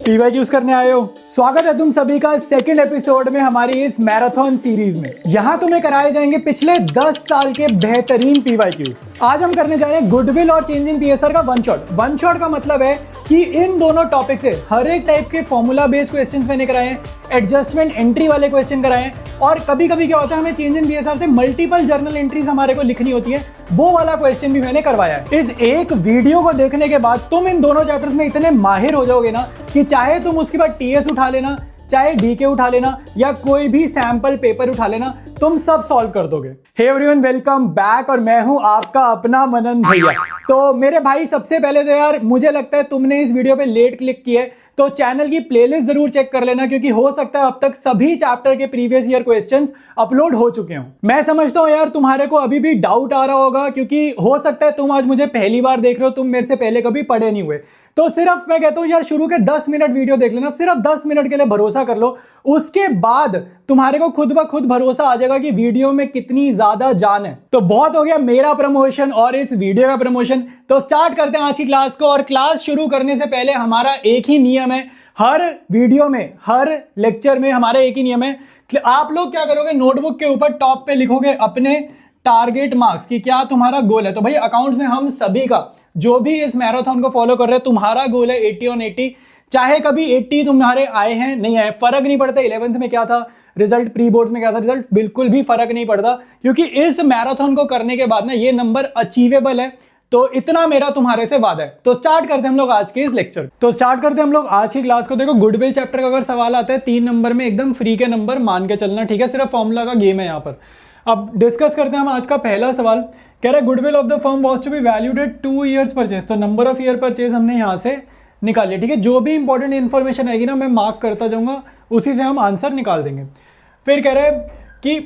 PY use करने आए हो। स्वागत है तुम सभी का सेकंड एपिसोड में हमारी इस मैराथन सीरीज में। यहाँ तुम्हें कराए जाएंगे पिछले 10 साल के बेहतरीन पीवाई क्यूज। आज हम करने जा रहे हैं गुडविल और चेंज इन पीएसआर का वन शॉट। वन शॉट का मतलब है कि इन दोनों टॉपिक से हर एक टाइप के फॉर्मूला बेस्ड क्वेश्चंस मैंने कराए हैं, एडजस्टमेंट एंट्री वाले क्वेश्चन कराए हैं, और कभी कभी क्या होता है हमें चेंज इन पीएसआर से मल्टीपल जर्नल एंट्रीज हमारे को लिखनी होती है, वो वाला क्वेश्चन भी मैंने करवाया है। इस एक वीडियो को देखने के बाद तुम इन दोनों चैप्टर्स में इतने माहिर हो जाओगे ना कि चाहे तुम उसके बाद टीएस उठा लेना, चाहे डीके उठा लेना, या कोई भी सैंपल पेपर उठा लेना, तुम सब सॉल्व कर दोगे। Hey everyone, welcome back. और मैं हूं आपका अपना मनन भैया। तो मेरे भाई, सबसे पहले तो यार मुझे लगता है तुमने इस वीडियो पे लेट क्लिक किया है, तो चैनल की प्लेलिस्ट जरूर चेक कर लेना, क्योंकि हो सकता है अब तक सभी चैप्टर के प्रीवियस ईयर क्वेश्चंस अपलोड हो चुके हों। मैं समझता हूं यार तुम्हारे को अभी भी डाउट आ रहा होगा, क्योंकि हो सकता है तुम आज मुझे पहली बार देख रहे हो, तुम मेरे से पहले कभी पढ़े नहीं हुए। तो सिर्फ मैं कहता हूं यार शुरू के 10 मिनट वीडियो देख लेना, सिर्फ 10 मिनट के लिए भरोसा कर लो। उसके बाद तुम्हारे को खुद ब खुद भरोसा आ जाएगा कि वीडियो में कितनी ज्यादा जान है। तो बहुत हो गया मेरा प्रमोशन और इस वीडियो का प्रमोशन। तो स्टार्ट करते हैं आज की क्लास को। और क्लास शुरू करने से पहले हमारा एक ही नियम है, हर वीडियो में, हर लेक्चर में हमारा एक ही नियम है। आप लोग क्या करोगे, नोटबुक के ऊपर टॉप पे लिखोगे अपने टारगेट मार्क्स कि क्या तुम्हारा गोल है। तो भाई अकाउंट्स में हम सभी का, जो भी इस मैराथन को फॉलो कर रहे हैं, तुम्हारा गोल है 80 ऑन 80। चाहे कभी 80 तुम्हारे आए हैं नहीं आए, फर्क नहीं पड़ता। 11th में क्या था रिजल्ट, प्री बोर्ड्स में क्या था रिजल्ट, बिल्कुल भी फर्क नहीं पड़ता, क्योंकि इस मैराथन को करने के बाद ना ये नंबर अचीवेबल है। तो इतना मेरा तुम्हारे से वादा है। तो स्टार्ट करते हैं हम लोग आज के इस लेक्चर। तो स्टार्ट करते हैं हम लोग आज की क्लास को। देखो, गुडविल चैप्टर का अगर सवाल आता है 3 नंबर में, एकदम फ्री के नंबर मान के चलना, ठीक है। सिर्फ फॉर्मूला का गेम है यहाँ पर। अब डिस्कस करते हैं हम आज का पहला सवाल। कह रहा है goodwill of the firm was to be valued at 2 years purchase. तो नंबर ऑफ ईयर परचेज हमने यहाँ से निकाल लिया, ठीक है। जो भी इंपॉर्टेंट इन्फॉर्मेशन आएगी ना मैं मार्क करता जाऊंगा, उसी से हम आंसर निकाल देंगे। फिर कह रहे हैं कि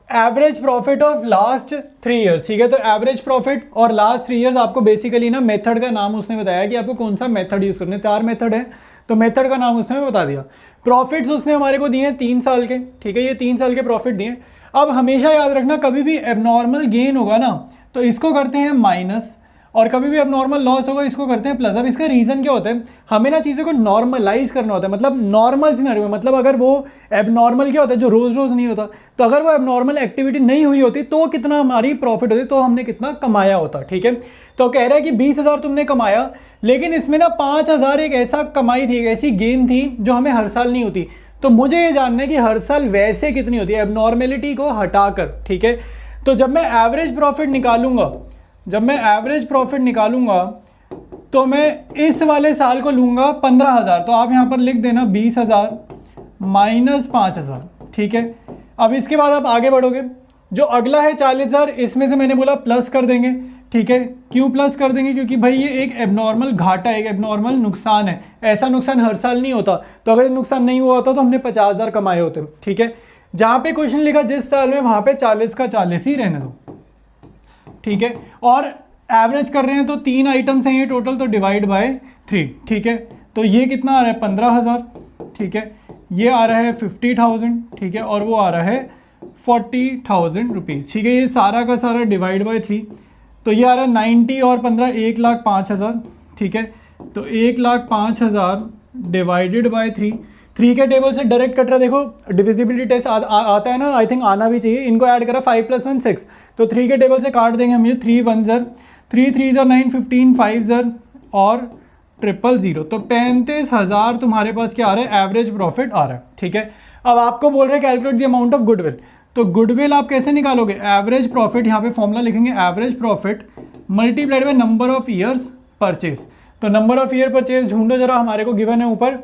average profit of last 3 years, ठीक है। तो एवरेज प्रॉफिट और लास्ट 3 years आपको बेसिकली ना मेथड का नाम उसने बताया कि आपको कौन सा मेथड यूज करना है। 4 मेथड है, तो मेथड का नाम उसने बता दिया। प्रॉफिट्स उसने हमारे को दिए हैं 3 साल के, ठीक है। ये 3 साल के प्रॉफिट दिए। अब हमेशा याद रखना, कभी भी एबनॉर्मल गेन होगा ना तो इसको करते हैं माइनस, और कभी भी एबनॉर्मल लॉस होगा इसको करते हैं प्लस। अब इसका रीज़न क्या होता है, हमें ना चीज़ों को नॉर्मलाइज करना होता है, मतलब नॉर्मल सिनेरियो में। मतलब अगर वो एबनॉर्मल क्या होता है, जो रोज़ रोज़ नहीं होता, तो अगर वो एबनॉर्मल एक्टिविटी नहीं हुई होती तो कितना हमारी प्रॉफिट होती, तो हमने कितना कमाया होता, ठीक है। तो कह रहा है कि 20,000 तुमने कमाया, लेकिन इसमें ना 5,000 एक ऐसा कमाई थी, एक ऐसी गेन थी जो हमें हर साल नहीं होती। तो मुझे ये जानना है कि हर साल वैसे कितनी होती है, एबनॉर्मेलिटी को हटाकर, ठीक है। तो जब मैं एवरेज प्रॉफिट निकालूंगा, तो मैं इस वाले साल को लूंगा 15,000। तो आप यहाँ पर लिख देना 20,000 माइनस 5,000, ठीक है। अब इसके बाद आप आगे बढ़ोगे, जो अगला है 40,000, इसमें से मैंने बोला प्लस कर देंगे, ठीक है। क्यों प्लस कर देंगे, क्योंकि भाई ये एक एबनॉर्मल घाटा, एक एबनॉर्मल नुकसान है। ऐसा नुकसान हर साल नहीं होता, तो अगर नुकसान नहीं हुआ होता तो हमने 50,000 कमाए होते, ठीक है। जहाँ पे क्वेश्चन लिखा जिस साल में, वहाँ पे 40 का 40 ही रहने दो, ठीक है। और एवरेज कर रहे हैं तो 3 आइटम्स हैं ये टोटल, तो डिवाइड बाय 3, ठीक है। तो ये कितना आ रहा है 15,000, ठीक है। ये आ रहा है 50,000, ठीक है। और वो आ रहा है 40,000 रुपीज़, ठीक है। ये सारा का सारा डिवाइड बाय 3, तो ये आ रहा है 90 और 15 1,05,000, ठीक है। तो 1,05,000 डिवाइडेड बाय 3 के टेबल से डायरेक्ट कट रहा है। देखो डिविजिबिलिटी टेस्ट आता है ना, आई थिंक आना भी चाहिए। इनको ऐड करा 5 + 1 6, तो 3 के टेबल से काट देंगे हम ये। 3 1 ज़र 3 3 ज़र 9 15 5 ज़र और 000। तो 35,000 तुम्हारे पास क्या आ रहा है, एवरेज प्रॉफिट आ रहा है, ठीक है। अब आपको बोल रहे हैं calculate the amount of goodwill. तो गुडविल आप कैसे निकालोगे, एवरेज प्रॉफिट, यहाँ पे फॉर्मूला लिखेंगे average profit multiplied by number of years purchase. तो नंबर ऑफ ईयर परचेज ढूंढो जरा, हमारे को गिवन है ऊपर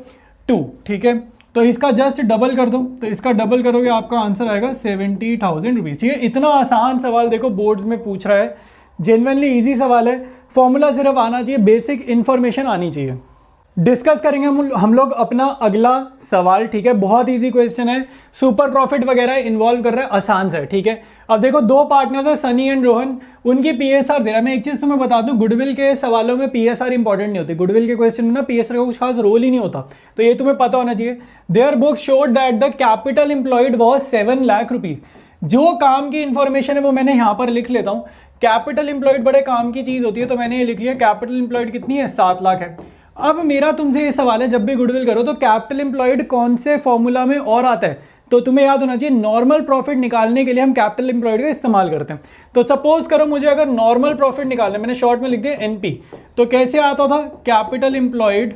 2, ठीक है। तो इसका जस्ट डबल कर दो, तो इसका डबल करोगे आपका आंसर आएगा 70,000 रुपीज़, ठीक है। इतना आसान सवाल देखो बोर्ड्स में पूछ रहा है, जेन्युइनली इजी सवाल है। फॉर्मूला सिर्फ आना चाहिए, बेसिक इन्फॉर्मेशन आनी चाहिए। डिस्कस करेंगे हम लोग अपना अगला सवाल, ठीक है। बहुत इजी क्वेश्चन है, सुपर प्रॉफिट वगैरह इन्वॉल्व कर रहा है, आसान सा है, ठीक है। अब देखो 2 पार्टनर्स है सनी एंड रोहन, उनकी पीएसआर दे रहा है। मैं एक चीज तुम्हें बता दूं, गुडविल के सवालों में पीएसआर इंपॉर्टेंट नहीं होती। गुडविल के क्वेश्चन में ना पीएसआर का कुछ खास रोल ही नहीं होता, तो ये तुम्हें पता होना चाहिए। Their book showed that the capital employed was 7 lakh rupees. जो काम की इंफॉर्मेशन है वो मैंने यहाँ पर लिख लेता हूँ। कैपिटल एम्प्लॉयड बड़े काम की चीज होती है, तो मैंने ये लिख लिया कैपिटल एम्प्लॉयड कितनी है 7 लाख है। अब मेरा तुमसे ये सवाल है, जब भी गुडविल करो तो कैपिटल एम्प्लॉयड कौन से फॉर्मूला में और आता है, तो तुम्हें याद होना चाहिए नॉर्मल प्रॉफिट निकालने के लिए हम कैपिटल एम्प्लॉयड का इस्तेमाल करते हैं। तो सपोज करो मुझे अगर नॉर्मल प्रॉफिट निकालना, मैंने शॉर्ट में लिख दिया एनपी, तो कैसे आता था, capital employed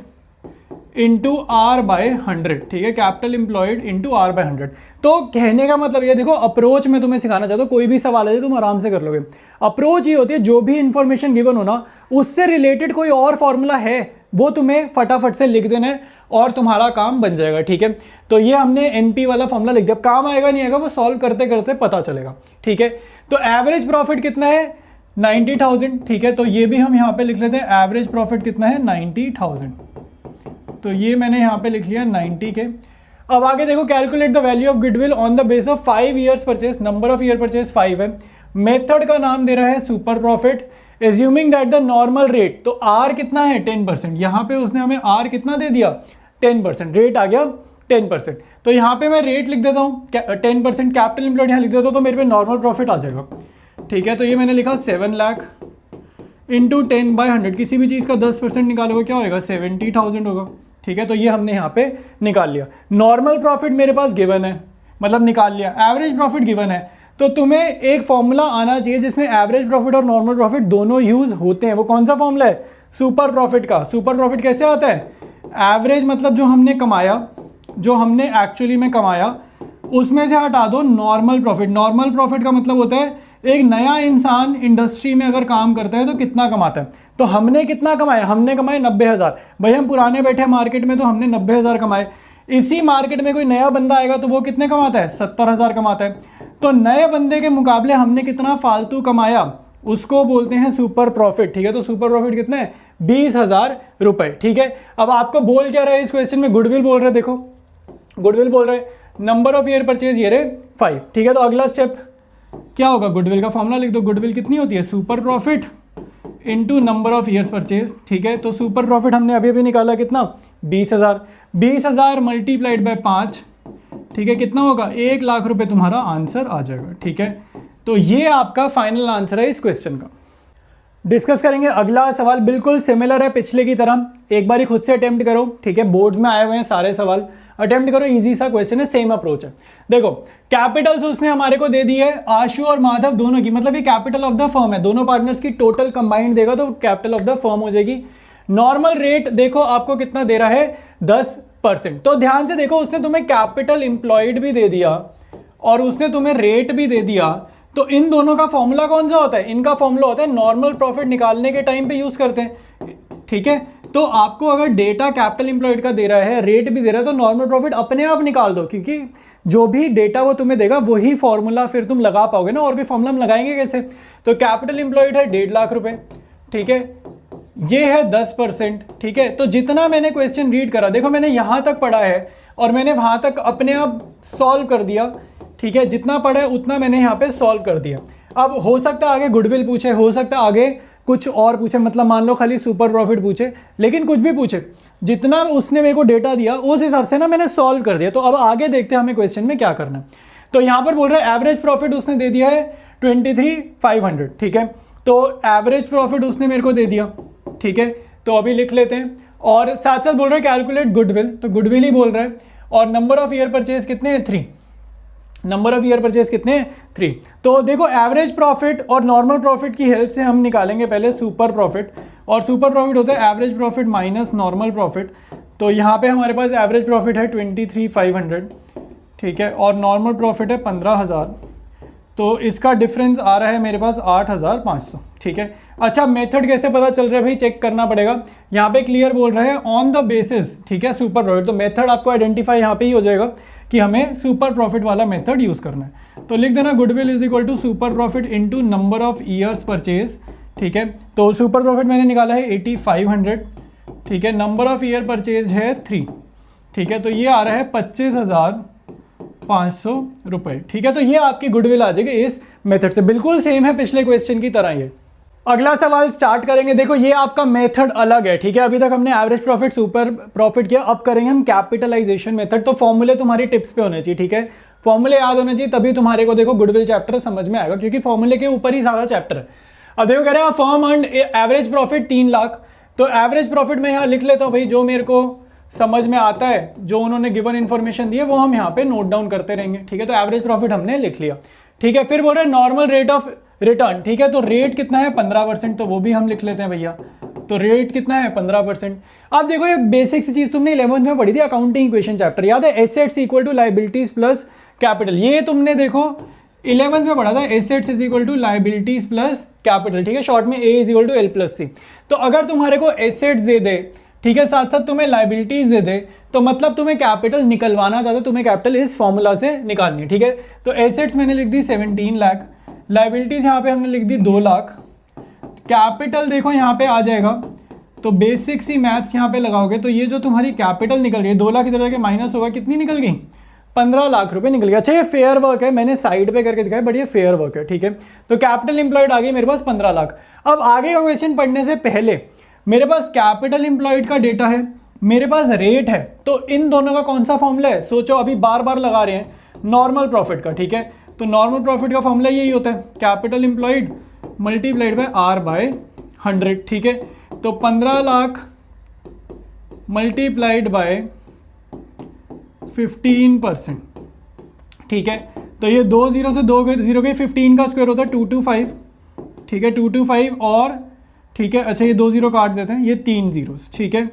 into R by 100, ठीक है, capital employed into R by 100। तो कहने का मतलब ये, देखो अप्रोच में तुम्हें सिखाना चाहता हूँ, कोई भी सवाल है तुम आराम से कर लोगे। अप्रोच ये होती है, जो भी इंफॉर्मेशन गिवन हो ना, उससे रिलेटेड कोई और फॉर्मूला है वो तुम्हें फटाफट से लिख देना है और तुम्हारा काम बन जाएगा, ठीक है। तो ये हमने एनपी वाला फॉर्मूला लिख दिया, काम आएगा नहीं आएगा वो सॉल्व करते करते पता चलेगा, ठीक है। तो एवरेज प्रॉफिट कितना है, 90,000, ठीक है। तो ये भी हम यहाँ पे लिख लेते हैं, एवरेज प्रॉफिट कितना है, 90,000। तो ये मैंने यहाँ पे लिख लिया 90 के। अब आगे देखो, calculate the value of goodwill on the base of 5 years purchase, number of year purchase 5 है, मेथड का नाम दे रहा है super profit, assuming that the normal rate, तो आर कितना है 10%, यहाँ पे उसने हमें आर कितना दे दिया 10%, रेट आ गया 10%। तो यहाँ पे मैं रेट लिख देता हूँ 10%, कैपिटल एम्प्लॉयड यहाँ लिख देता हूँ, तो मेरे पे नॉर्मल प्रॉफिट आ जाएगा, ठीक है। तो ये मैंने लिखा 7 लाख इंटू 10/100, किसी भी चीज़ का 10% निकालोगे क्या होगा, 70,000 होगा, ठीक है। तो ये हमने यहाँ पे निकाल लिया। नॉर्मल प्रॉफिट मेरे पास गिवन है, मतलब निकाल लिया। एवरेज प्रॉफिट गिवन है, तो तुम्हें एक फॉर्मूला आना चाहिए जिसमें एवरेज प्रॉफिट और नॉर्मल प्रॉफिट दोनों यूज होते हैं। वो कौन सा फॉर्मूला है, सुपर प्रॉफिट का। सुपर प्रॉफिट कैसे आता है, एवरेज मतलब जो हमने कमाया, जो हमने एक्चुअली में कमाया, उसमें से हटा दो नॉर्मल प्रॉफिट। नॉर्मल प्रॉफिट का मतलब होता है एक नया इंसान इंडस्ट्री में अगर काम करता है तो कितना कमाता है। तो हमने कितना कमाया, हमने कमाए 90,000। भाई हम पुराने बैठे मार्केट में तो हमने 90,000 कमाए। इसी मार्केट में कोई नया बंदा आएगा तो वो कितने कमाता है, 70,000 कमाता है। तो नए बंदे के मुकाबले हमने कितना फालतू कमाया, उसको बोलते हैं सुपर प्रॉफिट, ठीक है। तो सुपर प्रॉफिट कितना है, 20,000 रुपए, ठीक है। अब आपको बोल क्या रहा है इस क्वेश्चन में, गुडविल बोल रहे, देखो गुडविल बोल रहे, नंबर ऑफ ईयर परचेज ये रहे 5, ठीक है। तो अगला स्टेप क्या होगा, गुडविल का फॉर्मूला लिख दो। गुडविल कितनी होती है, super profit into number of years purchase, ठीक है। तो सुपर प्रॉफिट हमने अभी अभी निकाला कितना, 20,000। 20,000 मल्टीप्लाइड बाय 5, ठीक है, कितना होगा, 1 लाख रुपए तुम्हारा आंसर आ जाएगा, ठीक है। तो ये आपका फाइनल आंसर है इस क्वेश्चन का। डिस्कस करेंगे अगला सवाल, बिल्कुल सिमिलर है पिछले की तरह। एक बार खुद से अटेम्प्ट करो, ठीक है, बोर्ड्स में आए हुए हैं सारे सवाल, अटेम्प्ट करो, इजी सा क्वेश्चन है, सेम अप्रोच है। देखो कैपिटल्स उसने हमारे को दे दी है, आशु और माधव दोनों की, मतलब ये कैपिटल ऑफ द फर्म है, दोनों पार्टनर्स की टोटल कंबाइंड देगा तो कैपिटल ऑफ द फर्म हो जाएगी। नॉर्मल रेट देखो आपको कितना दे रहा है, 10%। तो ध्यान से देखो, उसने तुम्हें कैपिटल एम्प्लॉयड भी दे दिया और उसने तुम्हें रेट भी दे दिया। तो इन दोनों का फॉर्मूला कौन सा होता है, इनका फॉर्मूला होता है नॉर्मल प्रॉफिट निकालने के टाइम पे यूज करते हैं, ठीक है। तो आपको अगर डेटा कैपिटल एम्प्लॉयड का दे रहा है, रेट भी दे रहा है, तो नॉर्मल प्रॉफिट अपने आप निकाल दो, क्योंकि जो भी डेटा वो तुम्हें देगा वही फॉर्मूला फिर तुम लगा पाओगे ना। और भी फॉर्मूला हम लगाएंगे कैसे, तो कैपिटल एम्प्लॉयड है 1.5 लाख रुपए, ठीक है, ये है 10%, ठीक है। तो जितना मैंने क्वेश्चन रीड करा, देखो मैंने यहां तक पढ़ा है और मैंने वहां तक अपने आप सॉल्व कर दिया, ठीक है, जितना पढ़ा है उतना मैंने यहाँ पे सॉल्व कर दिया। अब हो सकता है आगे गुडविल पूछे, हो सकता है आगे कुछ और पूछे, मतलब मान लो खाली सुपर प्रॉफिट पूछे, लेकिन कुछ भी पूछे, जितना उसने मेरे को डेटा दिया उस हिसाब से ना मैंने सॉल्व कर दिया। तो अब आगे देखते हैं हमें क्वेश्चन में क्या करना है। तो यहाँ पर बोल रहा है एवरेज प्रॉफिट उसने दे दिया है 23,500, ठीक है। तो एवरेज प्रॉफिट उसने मेरे को दे दिया, ठीक है। तो अभी लिख लेते हैं, और साथ साथ बोल रहा है कैलकुलेट गुडविल, तो गुडविल ही बोल रहा है। और नंबर ऑफ ईयर परचेज कितने हैं, 3, नंबर ऑफ ईयर परचेज कितने हैं, 3। तो देखो एवरेज प्रॉफिट और नॉर्मल प्रॉफिट की हेल्प से हम निकालेंगे पहले सुपर प्रॉफिट, और सुपर प्रॉफिट होता है average profit minus normal profit. तो यहाँ पे हमारे पास एवरेज प्रॉफिट है 23,500, ठीक है, और नॉर्मल प्रॉफिट है 15,000। तो इसका डिफरेंस आ रहा है मेरे पास 8,500, ठीक है। अच्छा मेथड कैसे पता चल रहा है भाई, चेक करना पड़ेगा। यहाँ पे क्लियर बोल रहा है ऑन द बेसिस, ठीक है, सुपर प्रॉफिट। तो मेथड आपको आइडेंटिफाई यहाँ पे ही हो जाएगा कि हमें सुपर प्रॉफिट वाला मेथड यूज करना है। तो लिख देना goodwill is equal to super profit into number of years purchase, ठीक है। तो सुपर प्रॉफिट मैंने निकाला है 8500, ठीक है, नंबर ऑफ ईयर परचेज है 3, ठीक है। तो ये आ रहा है 25,500 रुपए, ठीक है। तो ये आपकी गुडविल आ जाएगी इस मेथड से, बिल्कुल सेम है पिछले क्वेश्चन की तरह। ये अगला सवाल स्टार्ट करेंगे। देखो ये आपका मेथड अलग है, ठीक है। अभी तक हमने एवरेज प्रॉफिट सुपर प्रॉफिट किया, अब करेंगे हम कैपिटलाइजेशन मेथड। तो फॉर्मूले तुम्हारी टिप्स पे होने चाहिए, ठीक है, फॉर्मूले याद होने चाहिए, तभी तुम्हारे को देखो गुडविल चैप्टर समझ में आएगा, क्योंकि फॉर्मूले के ऊपर ही सारा चैप्टर है। अब देखो कह रहे हैं firm earn average profit 3 lakh, तो एवरेज प्रॉफिट मैं यहाँ लिख लेता हूँ भाई, जो मेरे को समझ में आता है, जो उन्होंने गिवन इन्फॉर्मेशन दी है वो हम यहाँ पे नोट डाउन करते रहेंगे, ठीक है। तो एवरेज प्रॉफिट हमने लिख लिया, ठीक है। फिर बोल रहे हैं नॉर्मल रेट ऑफ रिटर्न, ठीक है। तो रेट कितना है 15%, तो वो भी हम लिख लेते हैं भैया। तो रेट कितना है 15%। अब देखो ये बेसिक सी चीज तुमने 11th में पढ़ी थी, अकाउंटिंग इक्वेशन चैप्टर, याद है, assets equal to liabilities plus capital. ये तुमने देखो 11th में पढ़ा था, assets is equal to liabilities plus capital, ठीक है। शॉर्ट में A is equal to L plus C. तो अगर तुम्हारे को एसेट्स दे दे, ठीक है, साथ साथ तुम्हें लायबिलिटीज दे दे, तो मतलब तुम्हें कैपिटल निकलवाना चाहते, तुम्हें कैपिटल इस फॉर्मूला से निकालनी है, ठीक है। तो एसेट्स मैंने लिख दी 17 लाख, लायबिलिटीज यहाँ पे हमने लिख दी 2 लाख, कैपिटल देखो यहाँ पे आ जाएगा। तो बेसिक सी मैथ्स यहाँ पे लगाओगे तो ये जो तुम्हारी कैपिटल निकल रही है 2 लाख इधर जाके माइनस होगा, कितनी निकल गई 15 लाख रुपए निकल गया। अच्छा ये फेयर वर्क है, मैंने साइड पे करके दिखाया, बट ये फेयर वर्क है, ठीक है। तो कैपिटल इंप्लॉयड आ गई मेरे पास 15 लाख। अब आगे का क्वेश्चन पढ़ने से पहले मेरे पास कैपिटल इंप्लॉयड का डेटा है, मेरे पास रेट है, तो इन दोनों का कौन सा फॉर्मूला है, सोचो, अभी बार बार लगा रहे हैं, नॉर्मल प्रॉफिट का, ठीक है। तो नॉर्मल प्रॉफिट का फॉर्मूला यही होता है, capital employed multiplied by R by 100, ठीक है। तो 15 लाख मल्टीप्लाइड बाय 15%, ठीक है। तो ये 2 0 से 2 0 के 15 का स्क्वायर होता है 225, ठीक है, 225 और, ठीक है, अच्छा ये 2 0 काट देते हैं, ये 3 जीरोस, ठीक है।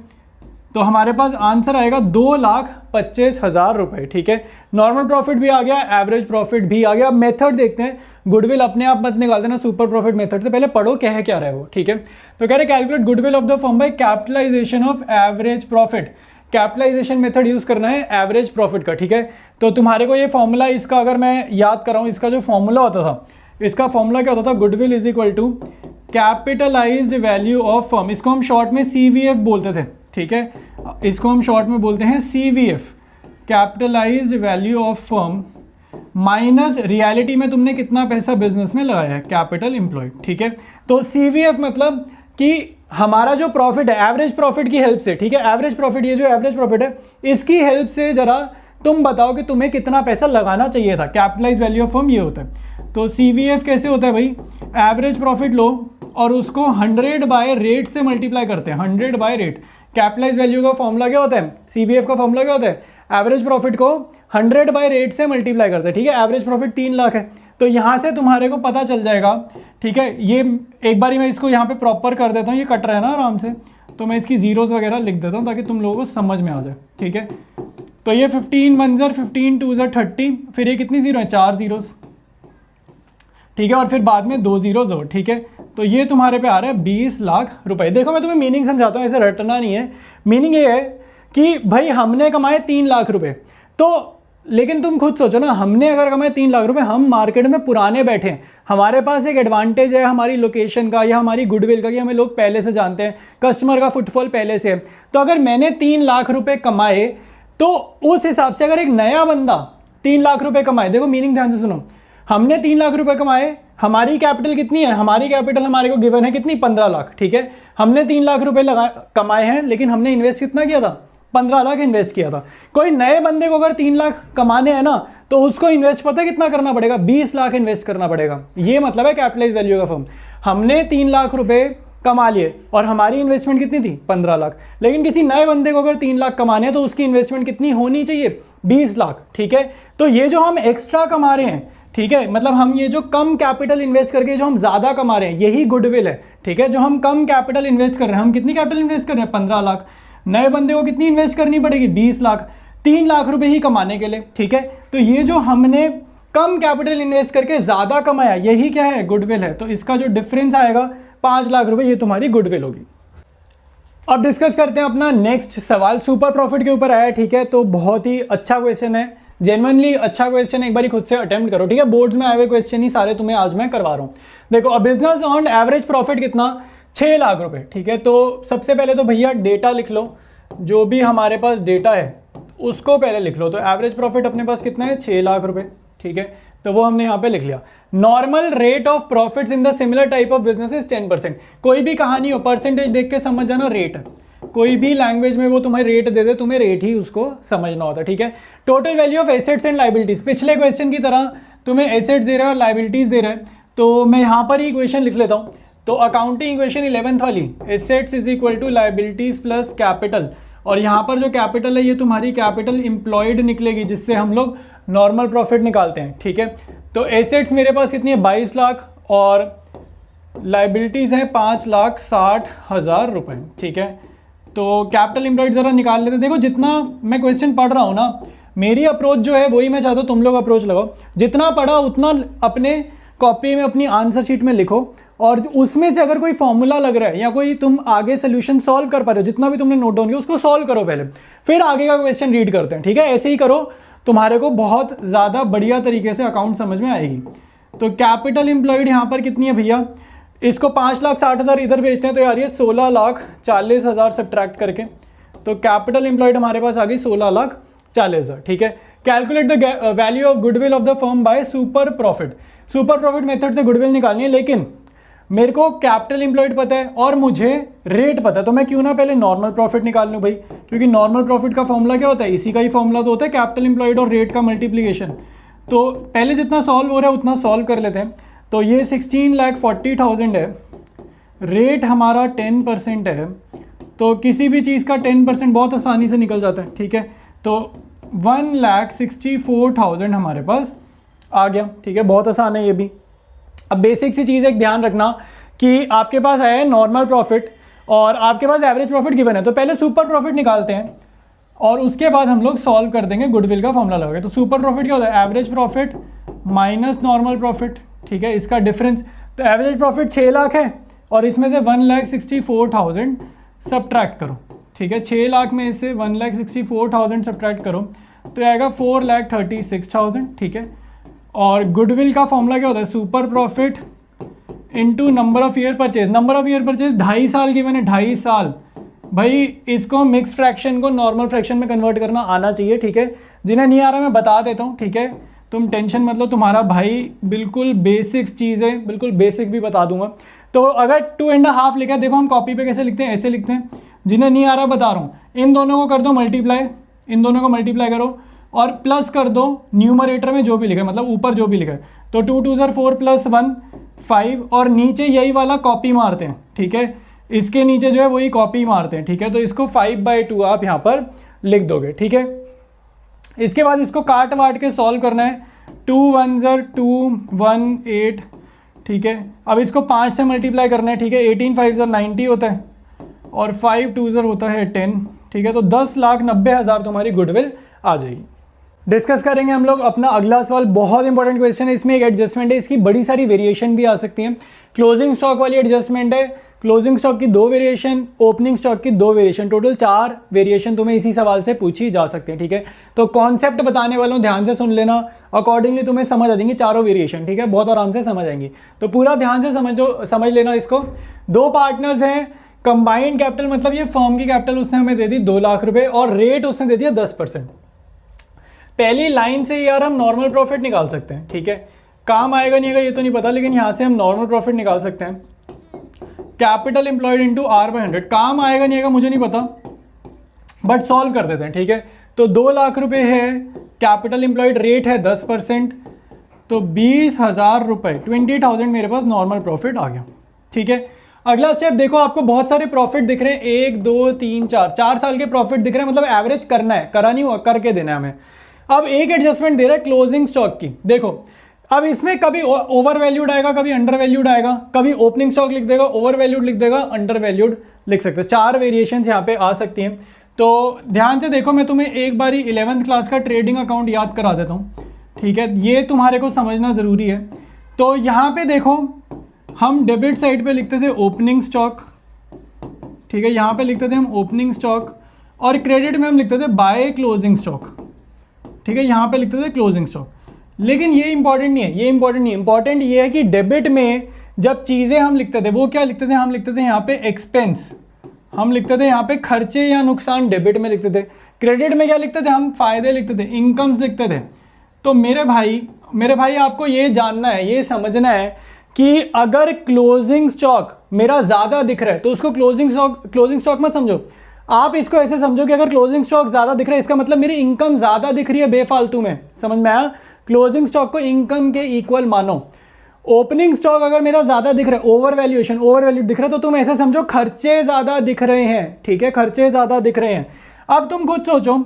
तो हमारे पास आंसर आएगा 2,25,000 रुपए, ठीक है। नॉर्मल प्रॉफिट भी आ गया, एवरेज प्रॉफिट भी आ गया। अब मेथड देखते हैं, गुडविल अपने आप मत निकाल देना सुपर प्रॉफिट मेथड से, पहले पढ़ो क्या है क्या रहा है वो, ठीक है। तो कह रहे calculate goodwill of the firm by capitalization of average profit. Capitalization method use करना है एवरेज प्रॉफिट का, ठीक है। तो तुम्हारे को ये फॉर्मूला, इसका अगर मैं याद कराऊँ, इसका जो फॉर्मूला होता था, इसका फॉर्मूला क्या होता था, goodwill is equal to capitalized value of firm. इसको हम शॉर्ट में CVF बोलते थे, ठीक है। इसको हम शॉर्ट में बोलते हैं CVF, capitalised value of firm, minus reality में तुमने कितना पैसा बिजनेस में लगाया है, कैपिटल एम्प्लॉयड, ठीक है। तो CVF मतलब कि हमारा जो प्रॉफिट है एवरेज प्रॉफिट की हेल्प से, ठीक है, एवरेज प्रॉफिट, ये जो एवरेज प्रॉफिट है इसकी हेल्प से जरा तुम बताओ कि तुम्हें कितना पैसा लगाना चाहिए था। कैपिटलाइज वैल्यू ऑफ फर्म ये होता है। तो CVF कैसे होता है भाई, एवरेज प्रॉफिट लो और उसको 100 बाय रेट से मल्टीप्लाई करते हैं, 100 बाय रेट। कैपिटलाइज वैल्यू का फॉर्मूला क्या होता है, CVF का फॉर्मूला क्या होता है, एवरेज प्रॉफिट को 100 बाय रेट से मल्टीप्लाई करते हैं, ठीक है। एवरेज प्रॉफिट 3 लाख है, तो यहाँ से तुम्हारे को पता चल जाएगा, ठीक है। ये एक बारी मैं इसको यहाँ पे प्रॉपर कर देता हूँ, ये कट रहा है ना आराम से, तो मैं इसकी जीरोस वगैरह लिख देता हूँ ताकि तुम लोगों को समझ में आ जाए, ठीक है। तो ये 15 1 ज़र 15 2 ज़र 30, फिर ये कितनी जीरो है, 4 जीरोस, ठीक है, और फिर बाद में 2 जीरोस और, ठीक है। तो ये तुम्हारे पे आ रहा है 20 लाख रुपए। देखो मैं तुम्हें मीनिंग समझाता हूँ, ऐसे रटना नहीं है। मीनिंग ये है कि भाई हमने कमाए 3 लाख रुपए, तो लेकिन तुम खुद सोचो ना, हमने अगर कमाए 3 लाख रुपए, हम मार्केट में पुराने बैठे हैं, हमारे पास एक एडवांटेज है हमारी लोकेशन का या हमारी गुडविल का कि हमें लोग पहले से जानते हैं, कस्टमर का फुटफॉल पहले से है। तो अगर मैंने 3 लाख रुपए कमाए, तो उस हिसाब से अगर एक नया बंदा 3 लाख रुपए कमाए, देखो मीनिंग ध्यान से सुनो, हमने 3 लाख रुपए कमाए, हमारी कैपिटल कितनी है, हमारी कैपिटल हमारे को गिवन है कितनी, 15 लाख, ठीक है। हमने 3 लाख रुपए कमाए हैं, लेकिन हमने इन्वेस्ट कितना किया था, 15 लाख इन्वेस्ट किया था। कोई नए बंदे को अगर 3 लाख कमाने हैं ना, तो उसको इन्वेस्ट पता है कितना करना पड़ेगा, 20 लाख इन्वेस्ट करना पड़ेगा। ये मतलब है कैपिटलाइज वैल्यू का फर्म। हमने 3 लाख रुपए कमा लिए और हमारी इन्वेस्टमेंट कितनी थी, 15 लाख। लेकिन किसी नए बंदे को अगर 3 लाख कमाने हैं तो उसकी इन्वेस्टमेंट कितनी होनी चाहिए, 20 लाख, ठीक है। तो ये जो हम एक्स्ट्रा कमा रहे हैं, ठीक है, मतलब हम ये जो कम कैपिटल इन्वेस्ट करके जो हम ज्यादा कमा रहे हैं, यही गुडविल है, ठीक है। जो हम कम कैपिटल इन्वेस्ट कर रहे हैं, हम कितनी कैपिटल इन्वेस्ट कर रहे हैं, 15 लाख। नए बंदे को कितनी इन्वेस्ट करनी पड़ेगी, 20 लाख, 3 लाख रुपए ही कमाने के लिए, ठीक है। तो ये जो हमने कम कैपिटल इन्वेस्ट करके ज्यादा कमाया, यही क्या है, गुडविल है। तो इसका जो डिफरेंस आएगा 5 लाख रुपए, ये तुम्हारी गुडविल होगी। अब डिस्कस करते हैं अपना नेक्स्ट सवाल, सुपर प्रॉफिट के ऊपर आया, ठीक है। तो बहुत ही अच्छा क्वेश्चन है, जेन्युइनली अच्छा क्वेश्चन, एक बार खुद से अटेम्प्ट करो, ठीक है। बोर्ड्स में आए हुए क्वेश्चन ही सारे तुम्हें आज मैं करवा रहा हूँ। देखो अब बिजनेस ऑन एवरेज प्रॉफिट कितना, 6 लाख रुपए, ठीक है। तो सबसे पहले तो भैया डेटा लिख लो, जो भी हमारे पास डेटा है उसको पहले लिख लो। तो एवरेज प्रॉफिट अपने पास कितना है, 6 लाख रुपए, ठीक है। तो वो हमने यहाँ पे लिख लिया। Normal rate of profits in the similar type of business is 10%। कोई भी कहानी हो, परसेंटेज देख के समझ जाना, रेट है, कोई भी लैंग्वेज में वो तुम्हें रेट दे दे, तुम्हें रेट ही उसको समझना होता है, ठीक है। Total value of assets and liabilities, पिछले क्वेश्चन की तरह तुम्हें एसेट्स दे रहा है और लायबिलिटीज दे रहा है। तो मैं यहाँ पर ही इक्वेशन लिख लेता हूँ। तो अकाउंटिंग इक्वेशन 11th वाली, assets is equal to liabilities plus capital, और यहाँ पर जो कैपिटल है ये तुम्हारी कैपिटल एम्प्लॉयड निकलेगी, जिससे हम लोग नॉर्मल प्रॉफिट निकालते हैं, ठीक है। तो एसेट्स मेरे पास कितनी है 22 लाख और लायबिलिटीज़ हैं 5,60,000 रुपये, ठीक है। तो कैपिटल एम्प्लॉयड ज़रा निकाल लेते हैं। देखो जितना मैं क्वेश्चन पढ़ रहा हूँ ना, मेरी अप्रोच जो है वही मैं चाहता हूँ तुम लोग अप्रोच लगाओ, जितना पढ़ा उतना अपने कॉपी में अपनी आंसर शीट में लिखो, और उसमें से अगर कोई फॉर्मूला लग रहा है या कोई तुम आगे सोल्यूशन सॉल्व कर पा रहे हो, जितना भी तुमने नोट डाउन किया उसको सॉल्व करो पहले, फिर आगे का क्वेश्चन रीड करते हैं, ठीक है। ऐसे ही करो, तुम्हारे को बहुत ज़्यादा बढ़िया तरीके से अकाउंट समझ में आएगी। तो कैपिटल एम्प्लॉयड यहाँ पर कितनी है भैया, इसको 5,60,000 इधर भेजते हैं तो यार ये 16,40,000 सब्ट्रैक्ट करके, तो कैपिटल एम्प्लॉयड हमारे पास आ गई 16,40,000, ठीक है। Calculate the value of goodwill of the firm by super profit. Super profit method से गुडविल निकालनी है, लेकिन मेरे को कैपिटल एम्प्लॉयड पता है और मुझे रेट पता है, तो मैं क्यों ना पहले नॉर्मल प्रॉफिट निकाल लूँ भाई, क्योंकि नॉर्मल प्रॉफिट का फॉर्मूला क्या होता है, इसी का ही फॉर्मूला तो होता है कैपिटल एम्प्लॉयड और रेट का मल्टीप्लिकेशन। तो पहले जितना सॉल्व हो रहा है उतना सॉल्व कर लेते हैं। तो ये 16,40,000 है, रेट हमारा 10% है, तो किसी भी चीज़ का 10% बहुत आसानी से निकल जाता है, ठीक है। तो 1,64,000 हमारे पास आ गया, ठीक है, बहुत आसान है ये भी। अब बेसिक सी चीज़ एक ध्यान रखना कि आपके पास है नॉर्मल प्रॉफिट और आपके पास एवरेज प्रॉफिट गिवन है, तो पहले सुपर प्रॉफिट निकालते हैं और उसके बाद हम लोग सॉल्व कर देंगे गुडविल का फॉर्मूला लगाएंगे। तो सुपर प्रॉफिट क्या होता है, average profit minus normal profit, ठीक है, इसका डिफरेंस। तो एवरेज प्रॉफिट 6 लाख है और इसमें से 1,64,000 सब्ट्रैक्ट करो, ठीक है। 6 लाख में से 1,64,000 सब्ट्रैक्ट करो तो आएगा 4,36,000, ठीक है। और गुडविल का फॉर्मूला क्या होता है, super profit into number of year purchase. Number of year purchase 2.5 साल की, मैंने 2.5 साल, भाई इसको मिक्स फ्रैक्शन को नॉर्मल फ्रैक्शन में कन्वर्ट करना आना चाहिए, ठीक है। जिन्हें नहीं आ रहा मैं बता देता हूँ, ठीक है, तुम टेंशन मत लो, तुम्हारा भाई बिल्कुल बेसिक्स चीज़ें बिल्कुल बेसिक भी बता दूंगा। तो अगर 2.5 लिखा है, देखो हम कॉपी पे कैसे लिखते हैं, ऐसे लिखते हैं। जिन्हें नहीं आ रहा बता रहा हूँ, इन दोनों को कर दो मल्टीप्लाई, इन दोनों को मल्टीप्लाई करो और प्लस कर दो न्यूमरेटर में जो भी लिखा है, मतलब ऊपर जो भी लिखा है। तो 2 2 4 प्लस 1 5 और नीचे यही वाला कॉपी मारते हैं, ठीक है। इसके नीचे जो है वही कॉपी मारते हैं, ठीक है। तो इसको 5/2 आप यहाँ पर लिख दोगे, ठीक है। इसके बाद इसको काट वाट के सॉल्व करना है। 2 1 2 1 8, ठीक है। अब इसको 5 से मल्टीप्लाई करना है, ठीक है। 18 5 90 होता है और 5 2 होता है 10, ठीक है। तो 10,90,000 तुम्हारी गुडविल आ जाएगी। डिस्कस करेंगे हम लोग अपना अगला सवाल, बहुत इंपॉर्टेंट क्वेश्चन है। इसमें एक एडजस्टमेंट है, इसकी बड़ी सारी वेरिएशन भी आ सकती हैं। क्लोजिंग स्टॉक वाली एडजस्टमेंट है, क्लोजिंग स्टॉक की 2 वेरिएशन, ओपनिंग स्टॉक की 2 वेरिएशन, टोटल 4 वेरिएशन तुम्हें इसी सवाल से पूछी जा सकती है, ठीक है। तो कॉन्सेप्ट बताने वाला हूँ, ध्यान से सुन लेना, अकॉर्डिंगली तुम्हें समझ आ जाएंगी चारों वेरिएशन, ठीक है, बहुत आराम से समझ आएंगी। तो पूरा ध्यान से समझ लेना इसको। 2 पार्टनर्स हैं, कंबाइंड कैपिटल मतलब ये फर्म की कैपिटल उसने हमें दे दी 2 लाख रुपए और रेट उसने दे दिया 10%। पहली लाइन से यार हम नॉर्मल प्रॉफिट निकाल सकते हैं, ठीक है। काम आएगा नहीं आएगा ये तो नहीं पता, लेकिन यहाँ से हम नॉर्मल प्रॉफिट निकाल सकते हैं। कैपिटल एम्प्लॉयड इंटू R/100, काम आएगा नहीं आएगा मुझे नहीं पता, बट सॉल्व कर देते हैं, ठीक है। तो 2 लाख रुपए है, कैपिटल एम्प्लॉयड, रेट है 10%, तो 20,000 रुपए, 20,000 मेरे पास नॉर्मल प्रॉफिट आ गया, ठीक है। अगला स्टेप देखो, आपको बहुत सारे प्रॉफिट दिख रहे हैं, 1 2 3 4 साल के प्रॉफिट दिख रहे हैं, मतलब एवरेज करना है, करा नहीं हुआ, करके देना है हमें। अब एक एडजस्टमेंट दे रहा है क्लोजिंग स्टॉक की, देखो अब इसमें कभी ओवर वैल्यूड आएगा, कभी अंडर वैल्यूड आएगा, कभी ओपनिंग स्टॉक लिख देगा, ओवर वैल्यूड लिख देगा, अंडर वैल्यूड लिख सकते हैं। 4 वेरिएशंस यहाँ पे आ सकती हैं। तो ध्यान से देखो, मैं तुम्हें एक बारी 11th क्लास का ट्रेडिंग अकाउंट याद करा देता हूँ, ठीक है, ये तुम्हारे को समझना ज़रूरी है। तो यहाँ पे देखो, हम डेबिट साइड पे लिखते थे ओपनिंग स्टॉक, ठीक है, यहाँ पे लिखते थे हम ओपनिंग स्टॉक, और क्रेडिट में हम लिखते थे बाय क्लोजिंग स्टॉक, ठीक है, यहाँ पे लिखते थे क्लोजिंग स्टॉक। लेकिन ये इंपॉर्टेंट नहीं है, ये इंपॉर्टेंट नहीं है, इंपॉर्टेंट ये है कि डेबिट में जब चीज़ें हम लिखते थे वो क्या लिखते थे, हम लिखते थे यहाँ पे एक्सपेंस, हम लिखते थे यहाँ पे खर्चे या नुकसान, डेबिट में लिखते थे। क्रेडिट में क्या लिखते थे, हम फायदे लिखते थे, इनकम्स लिखते थे। तो मेरे भाई आपको ये जानना है, ये समझना है कि अगर क्लोजिंग स्टॉक मेरा ज़्यादा दिख रहा है तो उसको क्लोजिंग स्टॉक मत समझो, आप इसको ऐसे समझो कि अगर क्लोजिंग स्टॉक ज़्यादा दिख रहा है इसका मतलब मेरी इनकम ज़्यादा दिख रही है बेफालतू में, समझ में आया। क्लोजिंग स्टॉक को इनकम के इक्वल मानो। ओपनिंग स्टॉक अगर मेरा ज़्यादा दिख रहा है, ओवर वैल्यूड दिख रहा है, तो तुम ऐसे समझो खर्चे ज़्यादा दिख रहे हैं, ठीक है, खर्चे ज़्यादा दिख रहे हैं। अब तुम खुद सोचो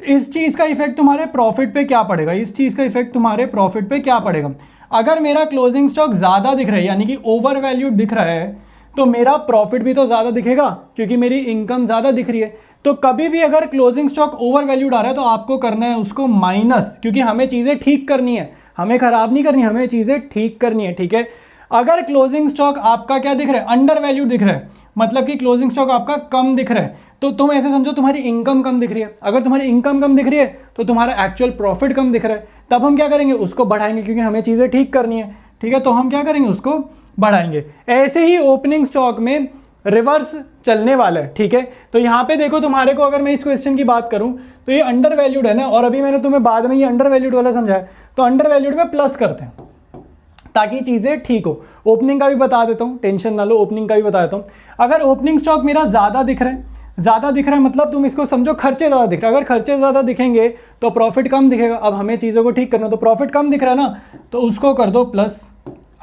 इस चीज़ का इफेक्ट तुम्हारे प्रॉफिट पे क्या पड़ेगा, इस चीज़ का इफेक्ट तुम्हारे प्रॉफिट पे क्या पड़ेगा। अगर मेरा क्लोजिंग स्टॉक ज़्यादा दिख रहा है यानी कि ओवर वैल्यूड दिख रहा है, तो मेरा प्रॉफिट भी तो ज़्यादा दिखेगा क्योंकि मेरी इनकम ज़्यादा दिख रही है। तो कभी भी अगर क्लोजिंग स्टॉक ओवर वैल्यूड आ रहा है तो आपको करना है उसको माइनस, क्योंकि हमें चीज़ें ठीक करनी है, हमें ख़राब नहीं करनी, हमें चीज़ें ठीक करनी है, ठीक है। अगर क्लोजिंग स्टॉक आपका क्या दिख रहा है, अंडर वैल्यूड दिख रहा है, मतलब कि क्लोजिंग स्टॉक आपका कम दिख रहा है, तो तुम ऐसे समझो तुम्हारी इनकम कम दिख रही है। अगर तुम्हारी इनकम कम दिख रही है तो तुम्हारा एक्चुअल प्रॉफिट कम दिख रहा है, तब हम क्या करेंगे, उसको बढ़ाएंगे क्योंकि हमें चीज़ें ठीक करनी है, ठीक है। तो हम क्या करेंगे, उसको बढ़ाएंगे। ऐसे ही ओपनिंग स्टॉक में रिवर्स चलने वाला है, ठीक है। तो यहाँ पे देखो तुम्हारे को, अगर मैं इस क्वेश्चन की बात करूँ तो ये अंडर वैल्यूड है ना, और अभी मैंने तुम्हें बाद में ये अंडर वैल्यूड वाला समझाया, तो अंडर वैल्यूड में प्लस करते हैं ताकि चीज़ें ठीक हो। ओपनिंग का भी बता देता हूँ, टेंशन ना लो, ओपनिंग का भी बता देता हूँ। अगर ओपनिंग स्टॉक मेरा ज़्यादा दिख रहा है, ज़्यादा दिख रहा है मतलब तुम इसको समझो खर्चे ज़्यादा दिख रहा है। अगर खर्चे ज़्यादा दिखेंगे तो प्रॉफिट कम दिखेगा। अब हमें चीज़ों को ठीक करना, तो प्रॉफिट कम दिख रहा है ना, तो उसको कर दो प्लस।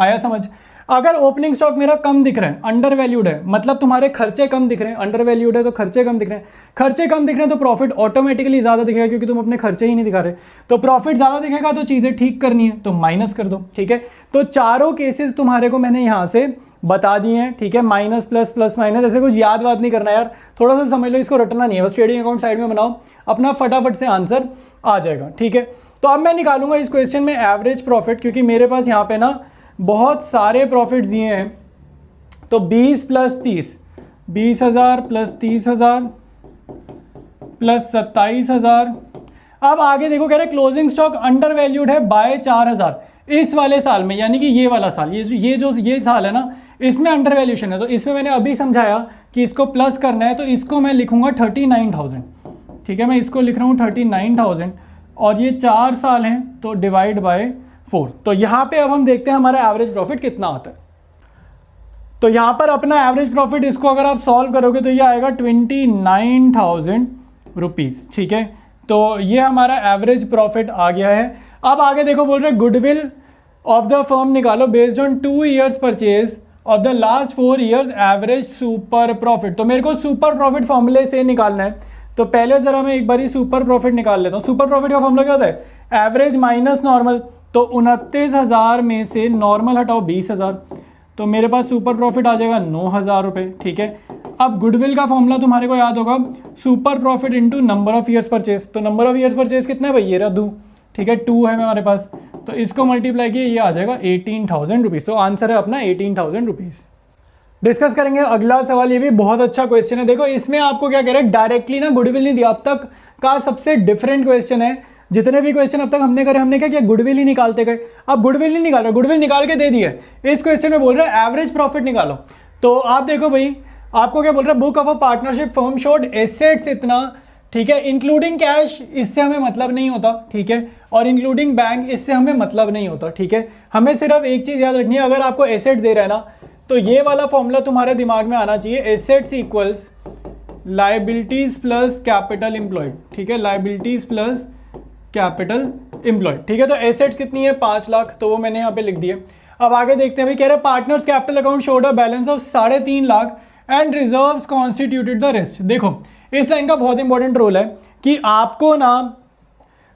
आया समझ। अगर ओपनिंग स्टॉक मेरा कम दिख रहा है, अंडर वैल्यूड है, मतलब तुम्हारे खर्चे कम दिख रहे हैं, अंडर वैल्यूड है तो खर्चे कम दिख रहे हैं, खर्चे कम दिख रहे हैं तो प्रॉफिट ऑटोमेटिकली ज़्यादा दिखेगा क्योंकि तुम अपने खर्चे ही नहीं दिखा रहे। तो प्रॉफिट ज़्यादा दिखेगा तो चीज़ें ठीक करनी है तो माइनस कर दो, ठीक है। तो चारों केसेस तुम्हारे को मैंने यहाँ से बता दिए हैं, ठीक है। माइनस प्लस प्लस माइनस, ऐसे कुछ याद बात नहीं करना यार, थोड़ा सा समझ लो, इसको रटना नहीं है, बस ट्रेडिंग अकाउंट साइड में बनाओ, अपना फटाफट से आंसर आ जाएगा, ठीक है। तो अब मैं निकालूंगा इस क्वेश्चन में एवरेज प्रॉफिट, क्योंकि मेरे पास यहाँ पे ना बहुत सारे प्रॉफिट दिए हैं। तो 20 प्लस 30, 20,000 प्लस 30,000 प्लस 27,000। अब आगे देखो, कह रहे क्लोजिंग स्टॉक अंडर वैल्यूड है बाय 4,000 इस वाले साल में, यानी कि ये वाला साल, ये साल है ना, इसमें अंडर वैल्यूशन है। तो इसमें मैंने अभी समझाया कि इसको प्लस करना है, तो इसको मैं लिखूंगा 39,000, ठीक है। मैं इसको लिख रहा हूँ 39,000 और ये 4 साल हैं तो डिवाइड बाय 4। तो यहाँ पे अब हम देखते हैं हमारा एवरेज प्रॉफिट कितना आता है। तो यहाँ पर अपना एवरेज प्रॉफिट, इसको अगर आप सॉल्व करोगे तो ये आएगा 29,000 रुपीज़, ठीक है। तो ये हमारा एवरेज प्रॉफिट आ गया है। अब आगे देखो, बोल रहे गुडविल ऑफ द फर्म निकालो based on 2 years purchase of the last 4 years average super profit. तो मेरे को सुपर प्रॉफिट फॉर्मूले से निकालना है। तो पहले जरा मैं एक बार सुपर प्रॉफिट निकाल लेता हूँ। सुपर प्रॉफिट का फॉर्मूला क्या होता है, एवरेज माइनस नॉर्मल। तो 29,000 में से नॉर्मल हटाओ 20,000, तो मेरे पास सुपर प्रॉफिट आ जाएगा 9,000 रुपये, ठीक है। अब गुडविल का फॉर्मूला तुम्हारे को याद होगा, super profit into number of years purchase. तो नंबर ऑफ ईयर्स परचेज कितना है भाई, ये रहा 2, ठीक है, 2 है हमारे पास। तो इसको मल्टीप्लाई किए, ये आ जाएगा 18,000 रुपीज़। तो आंसर है अपना 18,000 रुपीज़। डिस्कस करेंगे अगला सवाल, ये भी बहुत अच्छा क्वेश्चन है। देखो इसमें आपको क्या कह रहे हैं, डायरेक्टली ना गुडविल नहीं दिया, अब तक का सबसे डिफरेंट क्वेश्चन है। जितने भी क्वेश्चन अब तक हमने करे, हमने क्या किया, गुडविल ही निकालते गए। अब गुडविल नहीं निकाल रहे, गुडविल निकाल के दे दिया। इस क्वेश्चन में बोल रहे हैं एवरेज प्रॉफिट निकालो। तो आप देखो भाई, आपको क्या बोल रहा है, book of a partnership firm showed assets इतना, ठीक है, इंक्लूडिंग कैश, इससे हमें मतलब नहीं होता, ठीक है, और इंक्लूडिंग बैंक, इससे हमें मतलब नहीं होता, ठीक है। हमें सिर्फ एक चीज़ याद रखनी है, अगर आपको एसेट्स दे रहा है ना, तो ये वाला फॉर्मूला तुम्हारे दिमाग में आना चाहिए, assets equals liabilities plus capital employed, ठीक है, लाइबिलिटीज प्लस कैपिटल एम्प्लॉयड, ठीक है। तो एसेट्स कितनी है, 5 लाख, तो वो मैंने यहाँ पे लिख दिया। अब आगे देखते हैं भाई, कह रहे partners capital account showed a balance of 3.5 lakh and reserves constituted the rest. देखो इस लाइन का बहुत इंपॉर्टेंट रोल है कि आपको ना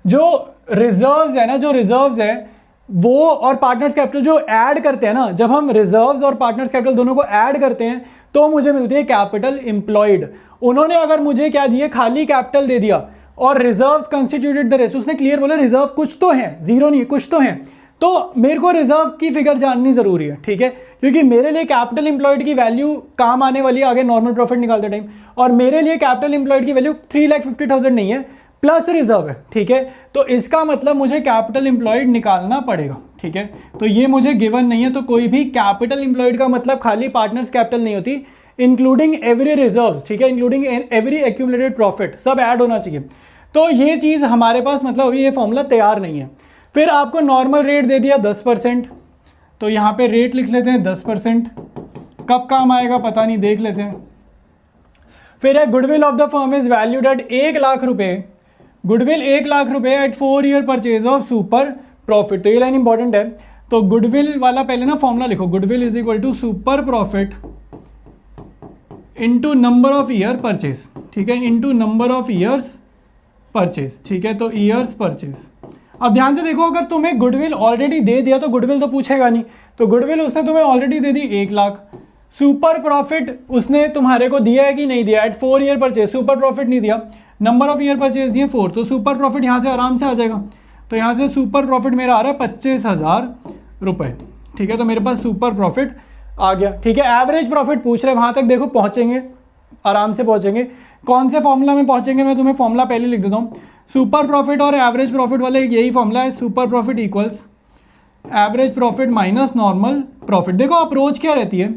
जो रिजर्व्स है ना, जो रिजर्व्स है वो और पार्टनर्स कैपिटल जो ऐड करते हैं ना, जब हम रिजर्व्स और पार्टनर्स कैपिटल दोनों को ऐड करते हैं तो मुझे मिलती है कैपिटल एम्प्लॉयड। उन्होंने अगर मुझे क्या दिए, खाली कैपिटल दे दिया और रिजर्व्स कंस्टिट्यूटेड द रेस्ट, उसने क्लियर बोला रिजर्व कुछ तो है, जीरो नहीं, कुछ तो है। तो मेरे को रिजर्व की फिगर जाननी जरूरी है, ठीक है, क्योंकि मेरे लिए कैपिटल एम्प्लॉयड की वैल्यू काम आने वाली है आगे नॉर्मल प्रॉफिट निकालते टाइम, और मेरे लिए कैपिटल एम्प्लॉयड की वैल्यू 3,50,000 नहीं है, प्लस रिजर्व है, ठीक है। तो इसका मतलब मुझे कैपिटल एम्प्लॉयड निकालना पड़ेगा, ठीक है। तो ये मुझे गिवन नहीं है, तो कोई भी कैपिटल एम्प्लॉयड का मतलब खाली पार्टनर्स कैपिटल नहीं होती, इंक्लूडिंग एवरी रिजर्व, ठीक है, इंक्लूडिंग एवरी एक्यूमुलेटेड प्रॉफिट, सब ऐड होना चाहिए। तो ये चीज़ हमारे पास, मतलब अभी ये फॉर्मूला तैयार नहीं है। फिर आपको नॉर्मल रेट दे दिया 10%, तो यहाँ पे रेट लिख लेते हैं 10%, कब काम आएगा पता नहीं, देख लेते हैं। फिर है goodwill of the firm is valued at 1 lakh रुपए, गुडविल 1 लाख रुपए at 4 year purchase of super profit. तो ये लाइन इंपॉर्टेंट है। तो गुडविल वाला पहले ना फॉर्मूला लिखो, goodwill is equal to super profit into number of year purchase, ठीक है, into number of years purchase, ठीक है, तो ईयर्स परचेज। अब ध्यान से देखो, अगर तुम्हें गुडविल ऑलरेडी दे दिया तो गुडविल तो पूछेगा नहीं, तो गुडविल उसने तुम्हें ऑलरेडी दे दी 1 लाख। सुपर प्रॉफिट उसने तुम्हारे को दिया है कि नहीं दिया, at 4 year purchase super profit नहीं दिया, नंबर ऑफ ईयर परचेज दिए 4, तो सुपर प्रॉफिट यहाँ से आराम से आ जाएगा। तो यहाँ से सुपर प्रॉफिट मेरा आ रहा है 25,000 रुपये, ठीक है, तो मेरे पास सुपर प्रॉफिट आ गया, ठीक है। एवरेज प्रॉफिट पूछ रहे, वहाँ तक देखो पहुँचेंगे, आराम से पहुँचेंगे। कौन से फॉर्मूला में पहुँचेंगे, मैं तुम्हें फॉर्मूला पहले लिख देता हूँ। सुपर प्रॉफिट और एवरेज प्रॉफिट वाले यही फॉर्मूला है, super profit equals average profit minus normal profit. देखो अप्रोच क्या रहती है,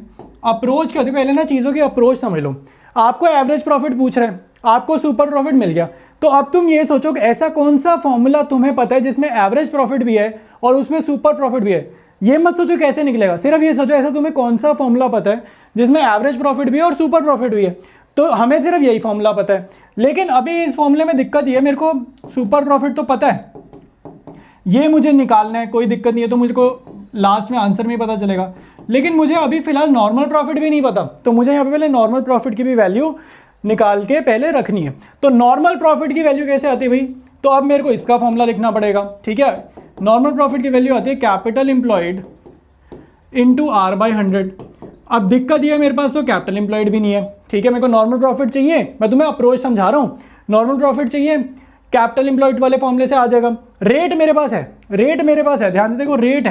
अप्रोच क्या होती है, पहले ना चीज़ों की अप्रोच समझ लो। आपको एवरेज प्रॉफिट पूछ रहे हैं, आपको सुपर प्रॉफिट मिल गया, तो अब तुम ये सोचो कि ऐसा कौन सा फॉर्मूला तुम्हें पता है जिसमें एवरेज प्रॉफिट भी है और उसमें सुपर प्रॉफिट भी है। ये मत सोचो कैसे निकलेगा, सिर्फ ये सोचो ऐसा तुम्हें कौन सा फॉर्मूला पता है जिसमें एवरेज प्रॉफिट भी है और सुपर प्रॉफिट भी है। तो हमें सिर्फ यही फॉर्मूला पता है, लेकिन अभी इस फॉर्मूले में दिक्कत ये है, मेरे को सुपर प्रॉफिट तो पता है, ये मुझे निकालना है, कोई दिक्कत नहीं है, तो मुझको लास्ट में आंसर में पता चलेगा, लेकिन मुझे अभी फिलहाल नॉर्मल प्रॉफिट भी नहीं पता, तो मुझे यहाँ पे पहले नॉर्मल प्रॉफिट की भी वैल्यू निकाल के पहले रखनी है। तो नॉर्मल प्रॉफिट की वैल्यू कैसे आती है भाई, तो अब मेरे को इसका फॉर्मूला लिखना पड़ेगा, ठीक है। नॉर्मल प्रॉफिट की वैल्यू आती है capital employed into R by 100। अब दिक्कत ये है मेरे पास तो कैपिटल एम्प्लॉयड भी नहीं है, ठीक है, मेरे को नॉर्मल प्रॉफिट चाहिए, मैं तुम्हें अप्रोच समझा रहा हूँ, नॉर्मल प्रॉफिट चाहिए, कैपिटल एम्प्लॉयड वाले फॉर्मूले से आ जाएगा। रेट मेरे पास है, रेट मेरे पास है, ध्यान से देखो, रेट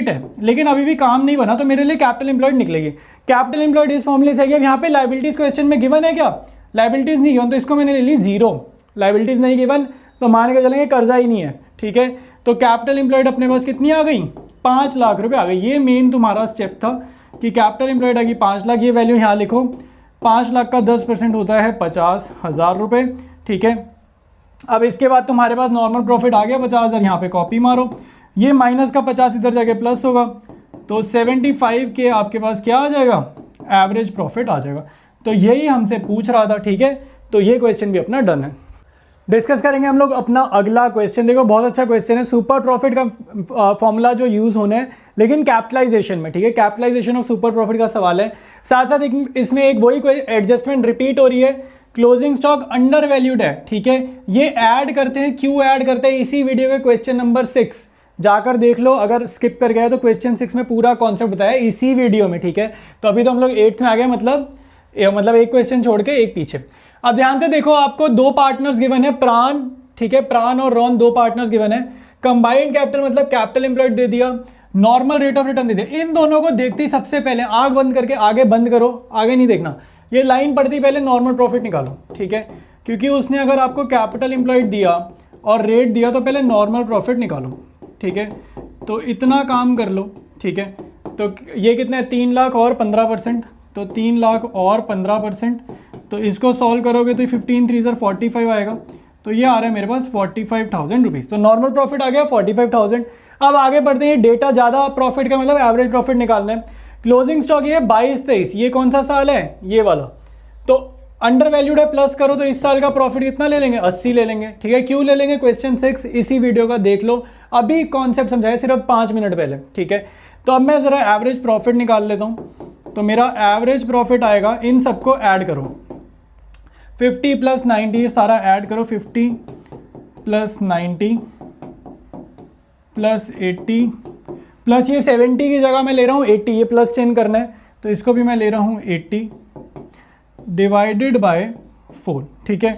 है, लेकिन अभी भी काम नहीं बना, तो मेरे लिए कैपिटल एम्प्लॉयड निकलेगी। कैपिटल एम्प्लॉयड इस फॉर्मूले से है, यहाँ पे लाइबिलिटीज क्वेश्चन में गिवन है क्या, लाइबिलिटीज नहीं गिवन, तो इसको मैंने ले ली 0, लाइबिलिटीज नहीं गिवन तो मान के चलेंगे कर्जा ही नहीं है, ठीक है। तो कैपिटल एम्प्लॉयड अपने पास कितनी आ गई, 5 लाख रुपए आ गई। ये मेन तुम्हारा स्टेप था कि कैपिटल एम्प्लॉयड आ गई 5 लाख, ये वैल्यू यहाँ लिखो, 5 लाख का 10% होता है 50,000 रुपये, ठीक है। अब इसके बाद तुम्हारे पास नॉर्मल प्रॉफिट आ गया 50,000, यहाँ पे कॉपी मारो, ये माइनस का 50 इधर जाके प्लस होगा, तो 75 के आपके पास क्या आ जाएगा, एवरेज प्रॉफिट आ जाएगा। तो यही हमसे पूछ रहा था, ठीक है, तो ये क्वेश्चन भी अपना डन है। डिस्कस करेंगे हम लोग अपना अगला क्वेश्चन। देखो बहुत अच्छा क्वेश्चन है, सुपर प्रॉफिट का फॉर्मूला जो यूज़ होना है, लेकिन कैपिटलाइजेशन में, ठीक है, कैपिटलाइजेशन ऑफ सुपर प्रॉफिट का सवाल है। साथ साथ इसमें एक वही कोई एडजस्टमेंट रिपीट हो रही है, क्लोजिंग स्टॉक अंडर वैल्यूड है, ठीक है, ये ऐड करते हैं, क्यों ऐड करते हैं, इसी वीडियो के क्वेश्चन नंबर 6 जाकर देख लो, अगर स्किप कर गया तो क्वेश्चन 6 में पूरा कॉन्सेप्ट बताया इसी वीडियो में, ठीक है। तो अभी तो हम लोग 8th में आ गए, मतलब एक क्वेश्चन छोड़ के एक पीछे। अब ध्यान से देखो, आपको 2 पार्टनर्स गिवन है, प्राण, ठीक है, प्राण और रॉन 2 पार्टनर्स गिवन है। कंबाइंड कैपिटल मतलब कैपिटल एम्प्लॉयड दे दिया, नॉर्मल रेट ऑफ रिटर्न दे दिया। इन दोनों को देखते ही सबसे पहले आंख बंद करके आगे बंद करो, आगे नहीं देखना, ये लाइन पढ़ती पहले नॉर्मल प्रॉफिट निकालो, ठीक है, क्योंकि उसने अगर आपको कैपिटल एम्प्लॉयड दिया और रेट दिया तो पहले नॉर्मल प्रॉफिट निकालो, ठीक है। तो इतना काम कर लो, ठीक है। तो ये कितना है, 3 लाख और 15%, तो 3 लाख और 15%, तो इसको सॉल्व करोगे तो 15 3 45 आएगा, तो ये आ रहा है मेरे पास 45,000 रुपीज़। तो नॉर्मल प्रॉफिट आ गया 45,000। अब आगे बढ़ते हैं, डेटा ज़्यादा प्रॉफिट का मतलब एवरेज प्रॉफिट निकालना है। क्लोजिंग स्टॉक ये 22-23, ये कौन सा साल है, ये वाला, तो अंडर वैल्यूड है, प्लस करो तो इस साल का प्रॉफिट कितना ले लेंगे, 80 ले लेंगे, ठीक है। क्यों ले लेंगे, क्वेश्चन 6 इसी वीडियो का देख लो, अभी कॉन्सेप्ट समझाया सिर्फ 5 मिनट पहले, ठीक है। तो अब मैं ज़रा एवरेज प्रॉफिट निकाल लेता हूँ, तो मेरा एवरेज प्रॉफिट आएगा, इन सबको ऐड करो, 50 + 90 सारा ऐड करो, 50 + 90 + 80 प्लस ये 70 की जगह मैं ले रहा हूँ 80, ये प्लस 10 करना है, तो इसको भी मैं ले रहा हूँ 80 डिवाइडेड बाय 4, ठीक है।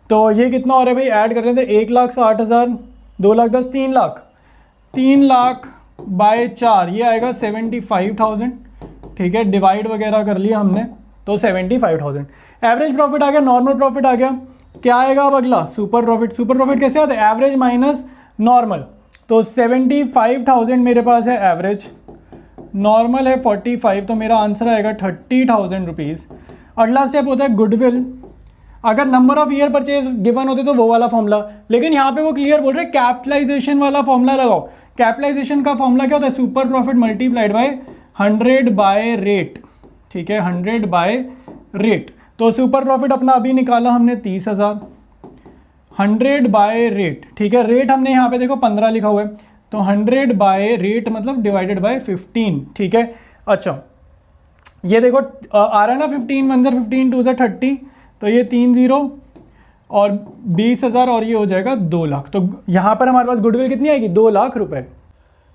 तो ये कितना हो रहा है भाई, ऐड कर लेते हैं, 1,60,000, 2,10,000, 3 लाख, 3 लाख बाय 4, ये आएगा 75,000, ठीक है। डिवाइड वगैरह कर लिया हमने, तो 75,000 एवरेज प्रॉफिट आ गया, नॉर्मल प्रॉफिट आ गया। क्या आएगा अब अगला, सुपर प्रॉफिट। सुपर प्रॉफिट कैसे आता है, एवरेज माइनस नॉर्मल, तो 75,000 मेरे पास है एवरेज, नॉर्मल है 45, तो मेरा आंसर आएगा 30,000 रुपीज़। अगला स्टेप होता है गुडविल। अगर number of year purchase given होते तो वो वाला फॉर्मूला, लेकिन यहाँ पे वो क्लियर बोल रहे हैं कैपिटलाइजेशन वाला फॉर्मूला लगाओ। कैपिटलाइजेशन का फॉर्मूला क्या होता है, super profit multiplied by 100 by rate, ठीक है, 100 बाय रेट। तो सुपर प्रॉफिट अपना अभी निकाला हमने 30,000, 100 बाय रेट, ठीक है। रेट हमने यहाँ पे देखो 15 लिखा हुआ है, तो 100 बाय रेट मतलब डिवाइडेड बाय 15, ठीक है। अच्छा ये देखो आ रहा है ना 15 1 15 2 30, तो ये 3 0 और 20,000 और ये हो जाएगा 2 लाख। तो यहाँ पर हमारे पास गुडविल कितनी आएगी, 2 लाख रुपए।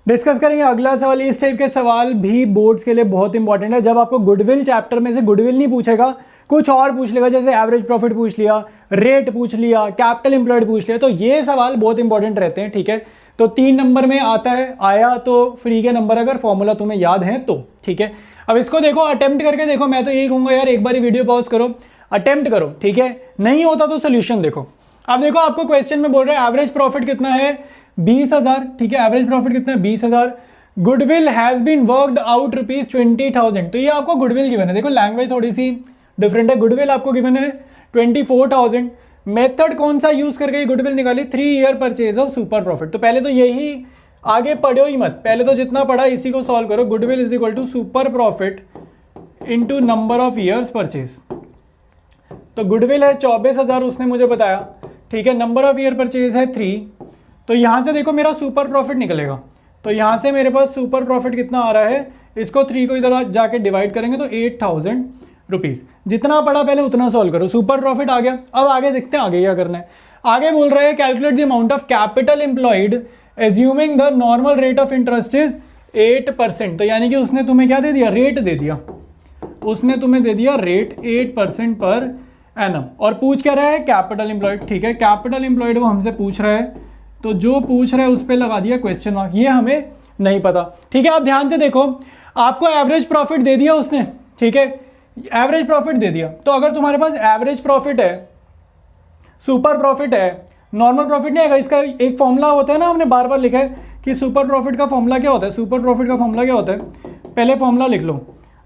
डिस्कस करेंगे अगला सवाल। इस टाइप के सवाल भी बोर्ड्स के लिए बहुत इंपॉर्टेंट है। जब आपको गुडविल चैप्टर में से गुडविल नहीं पूछेगा, कुछ और पूछ लेगा, जैसे एवरेज प्रॉफिट पूछ लिया, रेट पूछ लिया, कैपिटल एम्प्लॉयड पूछ लिया, तो ये सवाल बहुत इंपॉर्टेंट रहते हैं, ठीक है। तो 3 नंबर में आता है, आया तो फ्री के नंबर अगर फॉर्मूला तुम्हें याद है तो, ठीक है। अब इसको देखो, अटेम्प्ट करके देखो। मैं तो यही कहूंगा यार, एक बार वीडियो पॉज करो, अटेम्प्ट करो, ठीक है। नहीं होता तो सोल्यूशन देखो। अब देखो आपको क्वेश्चन में बोल रहा है एवरेज प्रॉफिट कितना है, 20,000, ठीक है। एवरेज प्रॉफिट कितना है, 20,000। Goodwill has been worked out ₹20,000, तो ये आपको गुडविल गिवन है। देखो लैंग्वेज थोड़ी सी डिफरेंट है। गुडविल आपको गिवन है 24,000। मेथड कौन सा यूज करके गुडविल निकाली, 3 year purchase of super profit. तो पहले तो यही, आगे पढ़ो ही मत, पहले तो जितना पढ़ा इसी को सॉल्व करो। Goodwill is equal to super profit into number of years purchase. तो गुडविल है 24,000 उसने मुझे बताया, ठीक है। नंबर ऑफ ईयर परचेज है 3, तो यहां से देखो मेरा सुपर प्रॉफिट निकलेगा। तो यहां से मेरे पास सुपर प्रॉफिट कितना आ रहा है, इसको 3 को इधर जाके डिवाइड करेंगे तो 8,000 रुपीज। जितना पढ़ा पहले उतना सॉल्व करो। सुपर प्रॉफिट आ गया। अब आगे देखते हैं आगे क्या करना है। आगे बोल रहे हैं calculate the amount of capital employed assuming the normal rate of interest is 8%। तो यानी कि उसने तुम्हें क्या दे दिया, रेट दे दिया। उसने तुम्हें दे दिया रेट 8% पर एनम। और पूछ क्या रहा है, कैपिटल एम्प्लॉयड, ठीक है। कैपिटल एम्प्लॉयड वो हमसे पूछ रहा है, तो जो पूछ रहा है उस पर लगा दिया क्वेश्चन मार्क। ये हमें नहीं पता, ठीक है। आप ध्यान से देखो, आपको एवरेज प्रॉफिट दे दिया उसने, ठीक है। एवरेज प्रॉफिट दे दिया, तो अगर तुम्हारे पास एवरेज प्रॉफिट है, सुपर प्रॉफिट है, नॉर्मल प्रॉफिट नहीं आएगा। इसका एक फॉर्मूला होता है ना, हमने बार बार लिखा है कि सुपर प्रॉफिट का फॉर्मूला क्या होता है। सुपर प्रॉफिट का फॉर्मूला क्या होता है, पहले फॉर्मूला लिख लो।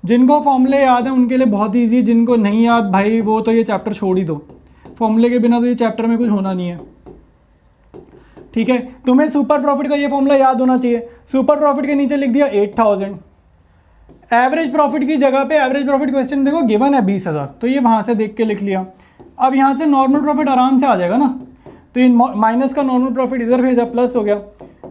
जिनको फॉर्मूले याद है उनके लिए बहुत ईजी, जिनको नहीं याद भाई वो तो ये चैप्टर छोड़ ही दो। फॉर्मूले के बिना तो ये चैप्टर में कुछ होना नहीं है, ठीक है। तुम्हें सुपर प्रॉफिट का ये फॉर्मूला याद होना चाहिए। सुपर प्रॉफिट के नीचे लिख दिया 8,000। एवरेज प्रॉफिट की जगह पे एवरेज प्रॉफिट क्वेश्चन देखो गिवन है 20,000, तो ये वहां से देख के लिख लिया। अब यहाँ से नॉर्मल प्रॉफिट आराम से आ जाएगा ना, तो इन माइनस का नॉर्मल प्रॉफिट इधर भेजा, प्लस हो गया।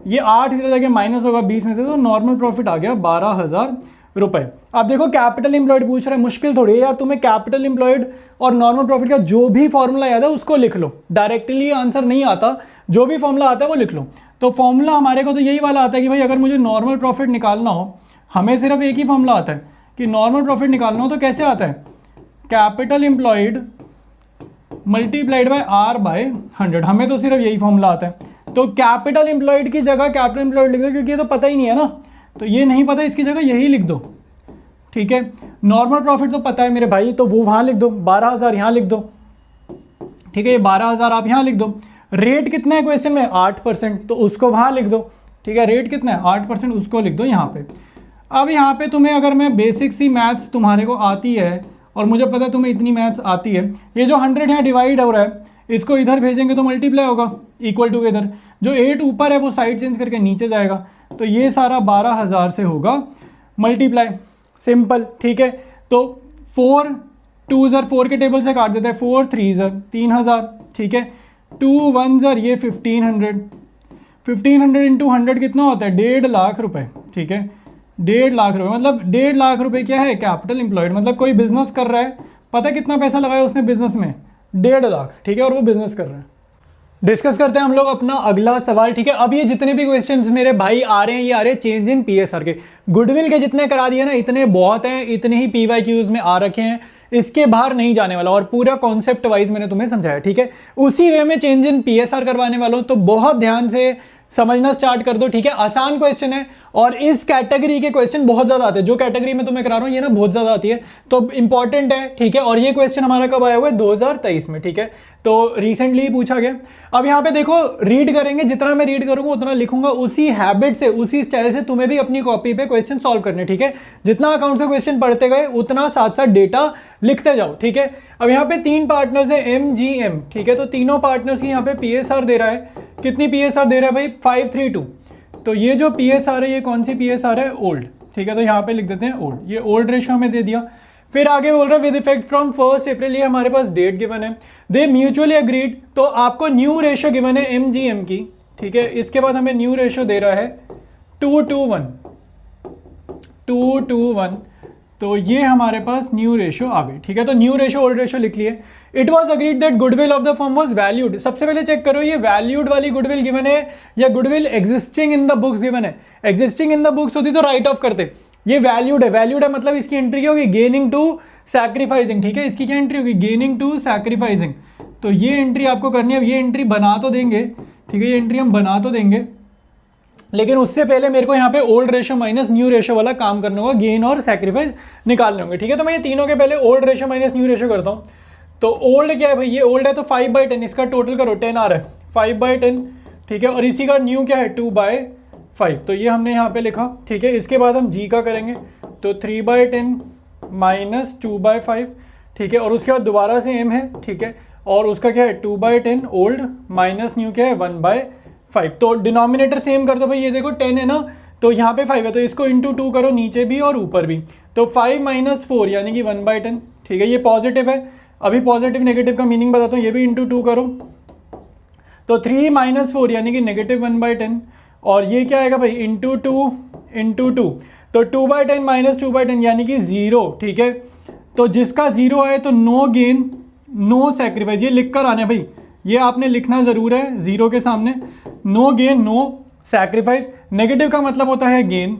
ये 8 इधर जाके माइनस होगा 20 में से, तो नॉर्मल प्रॉफिट आ गया 12,000 रुपए। अब देखो कैपिटल एम्प्लॉयड पूछ रहा है, मुश्किल थोड़ी है यार। तुम्हें कैपिटल एम्प्लॉयड और नॉर्मल प्रॉफिट का जो भी फॉर्मूला याद है उसको लिख लो। डायरेक्टली आंसर नहीं आता, जो भी फॉर्मूला आता है वो लिख लो। तो फॉर्मूला हमारे को तो यही वाला आता है कि भाई अगर मुझे नॉर्मल प्रॉफिट निकालना हो, हमें सिर्फ एक ही फॉर्मूला आता है कि नॉर्मल प्रॉफिट निकालना हो तो कैसे आता है, capital employed multiplied by R by 100। हमें तो सिर्फ यही फॉर्मूला आता है। तो कैपिटल एम्प्लॉयड की जगह कैपिटल एम्प्लॉयड लिख दो, क्योंकि ये तो पता ही नहीं है ना, तो ये नहीं पता, इसकी जगह यही लिख दो, ठीक है। नॉर्मल प्रॉफिट तो पता है मेरे भाई, तो वो वहां लिख दो, 12,000 यहां लिख दो, ठीक है। ये 12,000 आप यहां लिख दो। रेट कितना है क्वेश्चन में, 8%, तो उसको वहां लिख दो, ठीक है। रेट कितना है 8%, उसको लिख दो यहाँ पे। अब यहाँ पे तुम्हें अगर मैं बेसिक सी मैथ्स तुम्हारे को आती है और मुझे पता है तुम्हें इतनी मैथ्स आती है, ये जो 100 यहाँ डिवाइड हो रहा है इसको इधर भेजेंगे तो मल्टीप्लाई होगा, इक्वल टू इधर जो 8 ऊपर है वो साइड चेंज करके नीचे जाएगा, तो ये सारा 12,000 से होगा मल्टीप्लाई, सिंपल, ठीक है। तो 4 2 4 के टेबल से काट देते हैं, 4 3 3,000, ठीक है। 2 1 ये 1500 इंटू 100 कितना होता है, 1.5 लाख रुपए, ठीक है। 1.5 लाख रुपए मतलब 1.5 लाख रुपए क्या है, कैपिटल एम्प्लॉयड। मतलब कोई बिजनेस कर रहा है, पता है कितना पैसा लगाया उसने बिजनेस में, 1.5 लाख, ठीक है, और वो बिजनेस कर रहा है। डिस्कस करते हैं हम लोग अपना अगला सवाल, ठीक है। अब ये जितने भी क्वेश्चंस मेरे भाई आ रहे हैं, ये आ रहे हैं चेंज इन पीएसआर के। गुडविल के जितने करा दिए ना, इतने बहुत हैं, इतने ही पीवाईक्यूज में आ रखे हैं, इसके बाहर नहीं जाने वाला। और पूरा कॉन्सेप्ट वाइज मैंने तुम्हें समझाया, ठीक है। उसी वे में चेंज इन पीएसआर करवाने वाला हूं, तो बहुत ध्यान से समझना स्टार्ट कर दो, ठीक है। आसान क्वेश्चन है और इस कैटेगरी के क्वेश्चन बहुत ज्यादा आते हैं। जो कैटेगरी में तुम्हें करा रहा हूं ये ना बहुत ज्यादा आती है, तो इंपॉर्टेंट है, ठीक है। और ये क्वेश्चन हमारा कब आया हुआ है, 2023 में, ठीक है। तो रिसेंटली पूछा गया। अब यहाँ पे देखो रीड करेंगे, जितना मैं रीड करूंगा उतना लिखूंगा, उसी हैबिट से उसी स्टाइल से तुम्हें भी अपनी कॉपी पे क्वेश्चन सॉल्व करने, ठीक है। जितना अकाउंट से क्वेश्चन पढ़ते गए उतना साथ साथ डेटा लिखते जाओ, ठीक है। अब यहाँ पे 3 पार्टनर्स है MGM, ठीक है। तो तीनों पार्टनर्स की यहाँ पे PSR दे रहा है, कितनी PSR दे रहा है भाई, 532। तो ये जो PSR है ये कौन सी PSR है, ओल्ड, ठीक है। तो यहाँ पे लिख देते हैं ओल्ड, ये ओल्ड रेशियो हमें दे दिया। फिर आगे बोल रहा है विद इफेक्ट फ्रॉम 1 अप्रैल, ये हमारे पास डेट गिवन है। दे म्यूचुअली अग्रीड, तो आपको न्यू रेशियो गिवन है MGM की, ठीक है। इसके बाद हमें न्यू रेशो दे रहा है 2:1, 2:1, तो ये हमारे पास न्यू रेशो आ गई, ठीक है। तो न्यू रेशो ओल्ड रेशो लिख लिए। It was agreed that goodwill of the firm was valued. सबसे पहले चेक करो ये वैल्यूड वाली गुडविल गिवन है या goodwill existing in the books given है। एग्जिस्टिंग इन द बुक्स होती तो राइट ऑफ करते, ये वैल्यूड है। वैल्यूड है मतलब इसकी एंट्री क्या होगी, गेनिंग टू सैक्रिफाइसिंग, ठीक है। इसकी क्या एंट्री होगी, गेनिंग टू सैक्रिफाइसिंग। तो ये एंट्री आपको करनी है। अब ये एंट्री बना तो देंगे, ठीक है, ये एंट्री हम बना तो देंगे, लेकिन उससे पहले मेरे को यहाँ पे old ratio minus new ratio वाला काम करना होगा, गेन और सैक्रिफाइस निकालने होंगे, ठीक है। तो मैं ये तीनों के पहले old ratio minus new ratio करता हूँ। तो ओल्ड क्या है भाई, ये ओल्ड है तो 5/10, इसका टोटल करो 10 आ रहा है, 5/10, ठीक है। और इसी का न्यू क्या है 2/5, तो ये हमने यहाँ पे लिखा, ठीक है। इसके बाद हम जी का करेंगे तो 3/10 माइनस 2/5, ठीक है। और उसके बाद दोबारा से एम है, ठीक है। और उसका क्या है 2/10 ओल्ड माइनस न्यू क्या है 1/5। तो डिनोमिनेटर सेम कर दो भाई, ये देखो 10 है ना, तो यहाँ पे 5 है तो इसको इंटू 2 करो, नीचे भी और ऊपर भी। तो 5 - 4 यानी कि 1/10, ठीक है। ये पॉजिटिव है। अभी पॉजिटिव नेगेटिव का मीनिंग बताता हूँ, ये भी इंटू 2 करो, तो 3 - 4 यानी कि नेगेटिव 1/10। और ये क्या आएगा भाई इंटू 2, तो 2/10 माइनस 2/10 यानी कि 0, ठीक है। तो जिसका 0 है तो नो गेन नो सैक्रिफाइस, ये लिख कर आने भाई, ये आपने लिखना ज़रूर है 0 के सामने। No gain no sacrifice, negative का मतलब होता है गेन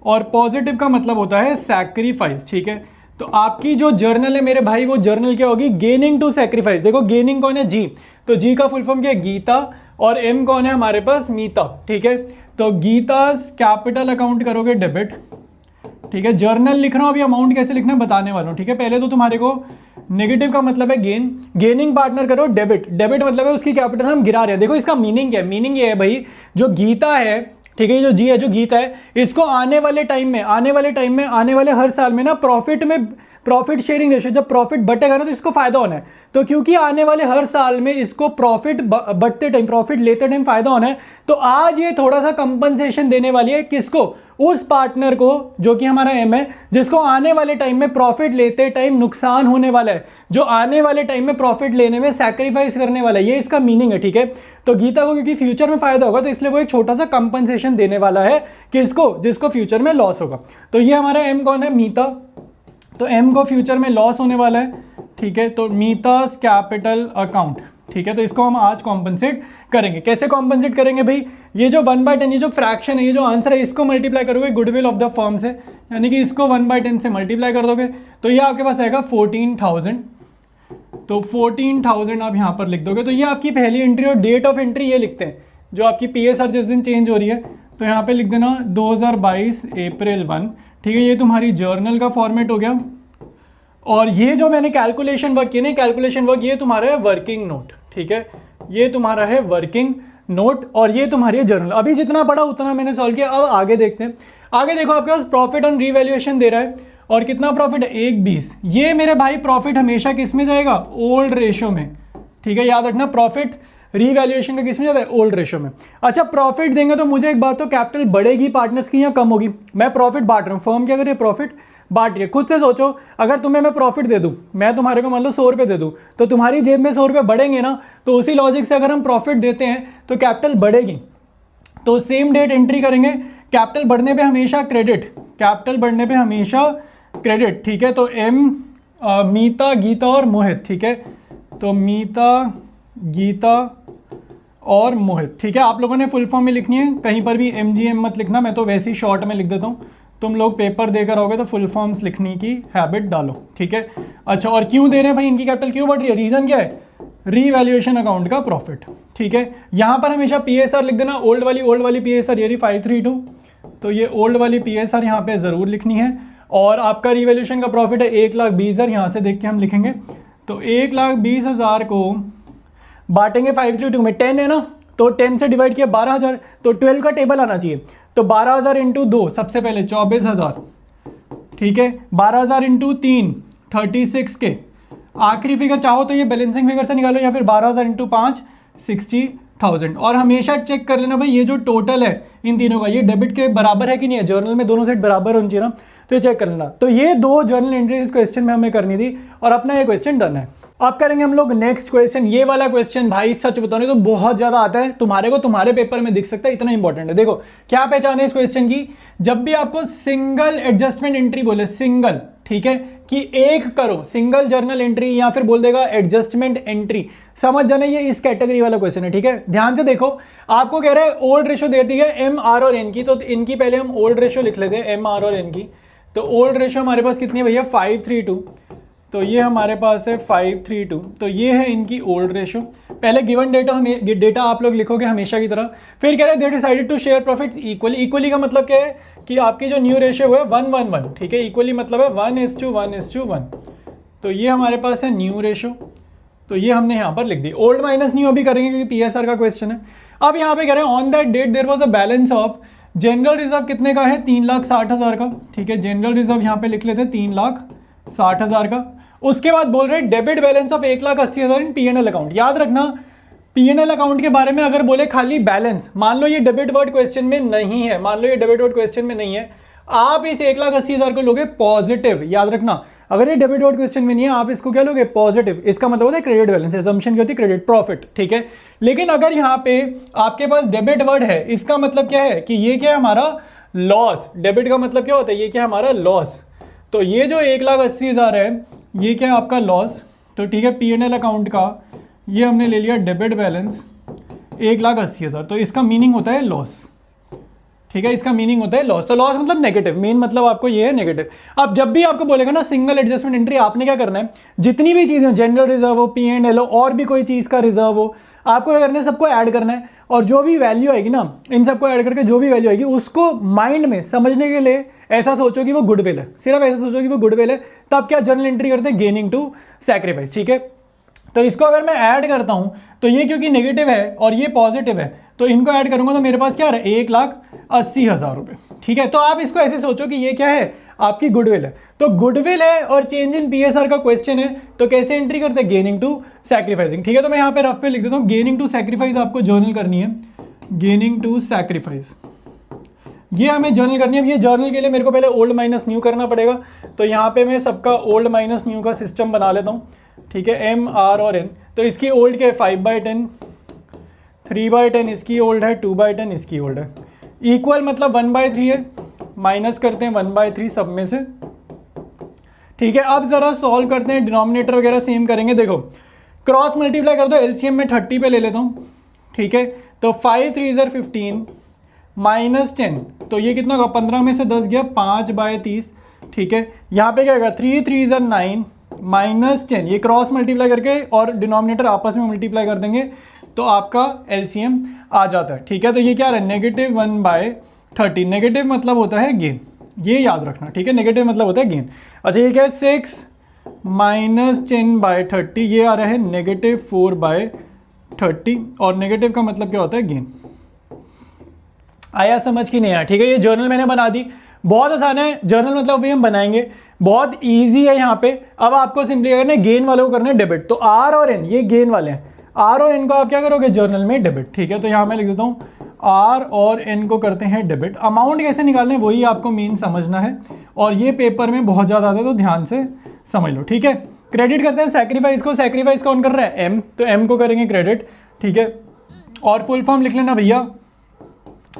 और पॉजिटिव का मतलब होता है सैक्रिफाइस, ठीक है। तो आपकी जो जर्नल है मेरे भाई, वो जर्नल क्या होगी, गेनिंग टू सैक्रिफाइस। देखो गेनिंग कौन है, जी, तो जी का फुल फॉर्म क्या है गीता, और एम कौन है हमारे पास, मीता, ठीक है। तो गीतास कैपिटल अकाउंट करोगे डेबिट, ठीक है। जर्नल लिख रहा हूं, अभी अमाउंट कैसे लिखना है बताने वाला हूं, ठीक है। पहले तो तुम्हारे को नेगेटिव का मतलब है गेन, गेनिंग पार्टनर करो डेबिट, डेबिट मतलब है उसकी कैपिटल हम गिरा रहे हैं। देखो इसका मीनिंग क्या है, मीनिंग ये है भाई, जो गीता है, ठीक है, ये जो जी है, जो गीता है, इसको आने वाले टाइम में आने वाले हर साल में ना प्रॉफिट शेयरिंग रेशियो, जब प्रॉफिट बटेगा ना तो इसको फायदा होना है। तो क्योंकि आने वाले हर साल में इसको प्रॉफिट बटते टाइम, प्रॉफिट लेते टाइम फायदा होना है, तो आज ये थोड़ा सा कंपनसेशन देने वाली है किसको, उस पार्टनर को जो कि हमारा एम है, जिसको आने वाले टाइम में प्रॉफिट लेते टाइम नुकसान होने वाला है, जो आने वाले टाइम में प्रॉफिट लेने में सैक्रिफाइस करने वाला है, ये इसका मीनिंग है, ठीक है। तो गीता को क्योंकि फ्यूचर में फायदा होगा तो इसलिए वो एक छोटा सा कंपनसेशन देने वाला है किसको, जिसको फ्यूचर में लॉस होगा। तो ये हमारा एम कौन है, मीता, तो एम को फ्यूचर में लॉस होने वाला है, ठीक है। तो मीतास कैपिटल अकाउंट, ठीक है। तो इसको हम आज कॉम्पनसेट करेंगे। कैसे कॉम्पनसेट करेंगे भाई, ये जो 1/10, ये जो फ्रैक्शन है, ये जो आंसर है, इसको मल्टीप्लाई करोगे गुडविल ऑफ द फर्म से, यानी कि इसको 1/10 से मल्टीप्लाई कर दोगे तो ये आपके पास आएगा 14,000। तो 14,000 आप यहाँ पर लिख दोगे। तो ये आपकी पहली एंट्री, और डेट ऑफ एंट्री ये लिखते हैं जो आपकी PSR जिस दिन चेंज हो रही है, तो यहाँ पे लिख देना 2022 अप्रैल 1, ठीक है। ये तुम्हारी जर्नल का फॉर्मेट हो गया। और ये जो मैंने कैलकुलेशन वर्क किया ना, कैलकुलेशन वर्क, ये तुम्हारा है वर्किंग नोट, ठीक है। ये तुम्हारा है वर्किंग नोट और ये तुम्हारी जर्नल। अभी जितना पढ़ा उतना मैंने सॉल्व किया। अब आगे देखते हैं। आगे देखो आपके पास प्रॉफिट ऑन रीवैल्यूएशन दे रहा है, और कितना प्रॉफिट है 1/20। ये मेरे भाई प्रॉफिट हमेशा किस में जाएगा, ओल्ड रेशो में, ठीक है। याद रखना प्रॉफिट रीवैल्यूएशन का किस में जाता है, ओल्ड रेशो में। अच्छा प्रॉफिट देंगे तो मुझे एक बात, तो कैपिटल बढ़ेगी पार्टनर्स की या कम होगी, मैं प्रॉफिट बांट रहा हूँ, फर्म क्या करे प्रॉफिट बांट रही है। खुद से सोचो, अगर तुम्हें मैं प्रॉफिट दे दूं, मैं तुम्हारे को मान लो 100 रुपये दे दूं, तो तुम्हारी जेब में 100 रुपये बढ़ेंगे ना। तो उसी लॉजिक से अगर हम प्रॉफिट देते हैं तो कैपिटल बढ़ेगी। तो सेम डेट एंट्री करेंगे, कैपिटल बढ़ने पे हमेशा क्रेडिट, कैपिटल बढ़ने पे हमेशा क्रेडिट, ठीक है। तो एम मीता, गीता और मोहित, ठीक है। तो मीता, गीता और मोहित, ठीक है। आप लोगों ने फुल फॉर्म में लिखनी है, कहीं पर भी MGM मत लिखना, मैं तो वैसे ही शॉर्ट में लिख देता हूँ। तुम लोग पेपर देकर आओगे तो फुल फॉर्म्स लिखने की हैबिट डालो, ठीक है। अच्छा, और क्यों दे रहे हैं भाई, इनकी कैपिटल क्यों बढ़ रही है, रीजन क्या है, रीवैल्यूएशन अकाउंट का प्रॉफिट, ठीक है। यहाँ पर हमेशा PSR लिख देना, ओल्ड वाली PSR, ये 532, तो ये ओल्ड वाली PSR यहाँ पे ज़रूर लिखनी है। और आपका रीवैल्यूएशन का प्रॉफिट है 1,20,000, यहाँ से देख के हम लिखेंगे। तो 1,20,000 को बांटेंगे 532 में, 10 है ना, तो 10 से डिवाइड किया 12,000, तो 12 का टेबल आना चाहिए। तो 12,000 इंटू 2, सबसे पहले 24,000, ठीक है। 12,000 इंटू 3, 36 के। आखिरी फिगर चाहो तो ये बैलेंसिंग फिगर से निकालो, या फिर 12,000 इंटू 5, 60,000। और हमेशा चेक कर लेना भाई, ये जो टोटल है इन तीनों का, ये डेबिट के बराबर है कि नहीं है, जर्नल में दोनों साइड बराबर होनी चाहिए ना, तो ये चेक कर लेना। तो ये 2 जर्नल एंट्री इस क्वेश्चन में हमें करनी थी, और अपना ये क्वेश्चन डन है। अब करेंगे हम लोग नेक्स्ट क्वेश्चन। ये वाला क्वेश्चन भाई सच बताने तो बहुत ज्यादा आता है, तुम्हारे को तुम्हारे पेपर में दिख सकता है, इतना इंपॉर्टेंट है। देखो क्या पहचान है इस क्वेश्चन की, जब भी आपको सिंगल एडजस्टमेंट एंट्री बोले, सिंगल, ठीक है, कि एक करो, सिंगल जर्नल एंट्री या फिर बोल देगा एडजस्टमेंट एंट्री, समझ जाना ये इस कैटेगरी वाला क्वेश्चन है, ठीक है। ध्यान से देखो, आपको कह रहा है ओल्ड रेशो दे दी है एम आर और एन की, तो इनकी पहले हम ओल्ड रेशो लिख लेते हैं, एम आर और एन की। तो ओल्ड रेशो हमारे पास कितनी है भैया, 5:3:2, तो ये हमारे पास है 5:3:2, तो ये है इनकी ओल्ड रेशो। पहले गिवन डेटा आप लोग लिखोगे हमेशा की तरह। फिर कह रहे हैं they decided to share profits equally. Equally का मतलब क्या है कि आपकी जो न्यू रेशियो है 1:1:1, ठीक है। इक्वली मतलब है 1:1:1। तो ये हमारे पास है न्यू रेशियो, तो ये हमने यहाँ पर लिख दी। ओल्ड माइनस न्यू अभी करेंगे क्योंकि पीएसआर का क्वेश्चन है। अब यहाँ पे कह रहे हैं on that date there was a balance of, general reserve कितने का है, 3,60,000 का, ठीक है। जनरल रिजर्व यहाँ पे लिख लेते हैं 3,60,000 का। उसके बाद बोल रहे हैं debit balance of 1,80,000 in PNL account. याद रखना पीएनएल अकाउंट के बारे में अगर बोले खाली बैलेंस, मान लो ये डेबिट वर्ड क्वेश्चन में नहीं है, मान लो ये डेबिट वर्ड क्वेश्चन में नहीं है, आप इस 1,80,000 को लोगे पॉजिटिव। याद रखना अगर ये डेबिट वर्ड क्वेश्चन में नहीं है, आप इसको क्या लोगे, पॉजिटिव। इसका मतलब होता है क्रेडिट बैलेंस, असम्पशन की होती है क्रेडिट प्रॉफिट, ठीक है। लेकिन अगर यहाँ पे आपके पास डेबिट वर्ड है, इसका मतलब क्या है कि ये क्या है हमारा लॉस। डेबिट का मतलब क्या होता है, ये क्या है हमारा लॉस। तो ये जो 1,80,000 है ये क्या है आपका लॉस। तो ठीक है, पीएनएल अकाउंट का ये हमने ले लिया डेबिट बैलेंस 1,80,000, तो इसका मीनिंग होता है लॉस, ठीक है। इसका मीनिंग होता है लॉस। तो लॉस मतलब नेगेटिव, मेन मतलब आपको ये है नेगेटिव। अब जब भी आपको बोलेगा ना सिंगल एडजस्टमेंट एंट्री, आपने क्या करना है, जितनी भी चीज़ें, जनरल रिजर्व हो, पीएनएल हो, और भी कोई चीज़ का रिजर्व हो, आपको क्या करना है, सबको ऐड करना है। और जो भी वैल्यू आएगी ना, इन सबको ऐड करके जो भी वैल्यू आएगी उसको माइंड में समझने के लिए ऐसा सोचो कि वो गुडविल है, सिर्फ ऐसा सोचो कि वो गुडविल है। तब क्या जर्नल एंट्री करते हैं, गेनिंग टू सैक्रिफाइस, ठीक है। तो इसको अगर मैं ऐड करता हूं तो ये क्योंकि नेगेटिव है और ये पॉजिटिव है, तो इनको ऐड करूंगा तो मेरे पास क्या आ रहा है, 1,80,000 रुपये, ठीक है। तो आप इसको ऐसे सोचो कि ये क्या है, आपकी गुडविल है। तो गुडविल है और चेंज इन पीएसआर का क्वेश्चन है, तो कैसे एंट्री करते हैं, गेनिंग टू सैक्रिफाइसिंग, ठीक है। तो मैं यहाँ पे रफ पे लिख देता हूँ, गेनिंग टू सैक्रिफाइस आपको जर्नल करनी है, गेनिंग टू सैक्रिफाइस ये हमें जर्नल करनी है। अब ये जर्नल के लिए मेरे को पहले ओल्ड माइनस न्यू करना पड़ेगा, तो यहाँ पे मैं सबका ओल्ड माइनस न्यू का सिस्टम बना लेता हूँ, ठीक है। एम आर और एन, तो इसकी ओल्ड क्या है 5/10, 3/10 इसकी ओल्ड है, 2/10 इसकी ओल्ड है। इक्वल मतलब 1/3 है, माइनस करते हैं 1/3 सब में से, ठीक है। अब जरा सॉल्व करते हैं, डिनोमिनेटर वगैरह सेम करेंगे। देखो क्रॉस मल्टीप्लाई कर दो, एलसीएम में 30 पे ले लेता हूँ, ठीक है। तो 5×3 = 15 -10, तो ये कितना होगा, 15 में से 10 गया, 5/30, ठीक है। यहाँ पे क्या होगा, 3×3 = 9 -10, ये क्रॉस मल्टीप्लाई करके और डिनोमिनेटर आपस में मल्टीप्लाई कर देंगे तो आपका एलसीएम आ जाता है, ठीक है। तो ये क्या है, -1/30, नेगेटिव मतलब होता है गेन, ये याद रखना, ठीक है। नेगेटिव मतलब होता है गेन। अच्छा ये क्या है, 6 -10/30, ये आ रहा है -4/30, और नेगेटिव का मतलब क्या होता है, गेन। आया समझ की नहीं आया, ठीक है। ये जर्नल मैंने बना दी, बहुत आसान है जर्नल, मतलब अभी हम बनाएंगे, बहुत इजी है। यहाँ पे अब आपको सिंपली करना है, गेन वालों को करना है डेबिट, तो आर और एन ये गेन वाले हैं, आर और एन को आप क्या करोगे, जर्नल में डेबिट, ठीक है। तो यहाँ मैं लिख देता हूँ आर और एन को करते हैं डेबिट। अमाउंट कैसे निकालना है वही आपको मेन समझना है, और ये पेपर में बहुत ज़्यादा आता है, तो ध्यान से समझ लो, ठीक है। क्रेडिट करते हैं सैक्रिफाइस को, सैक्रिफाइस कौन कर रहा है, एम, तो एम को करेंगे क्रेडिट, ठीक है। और फुल फॉर्म लिख लेना भैया,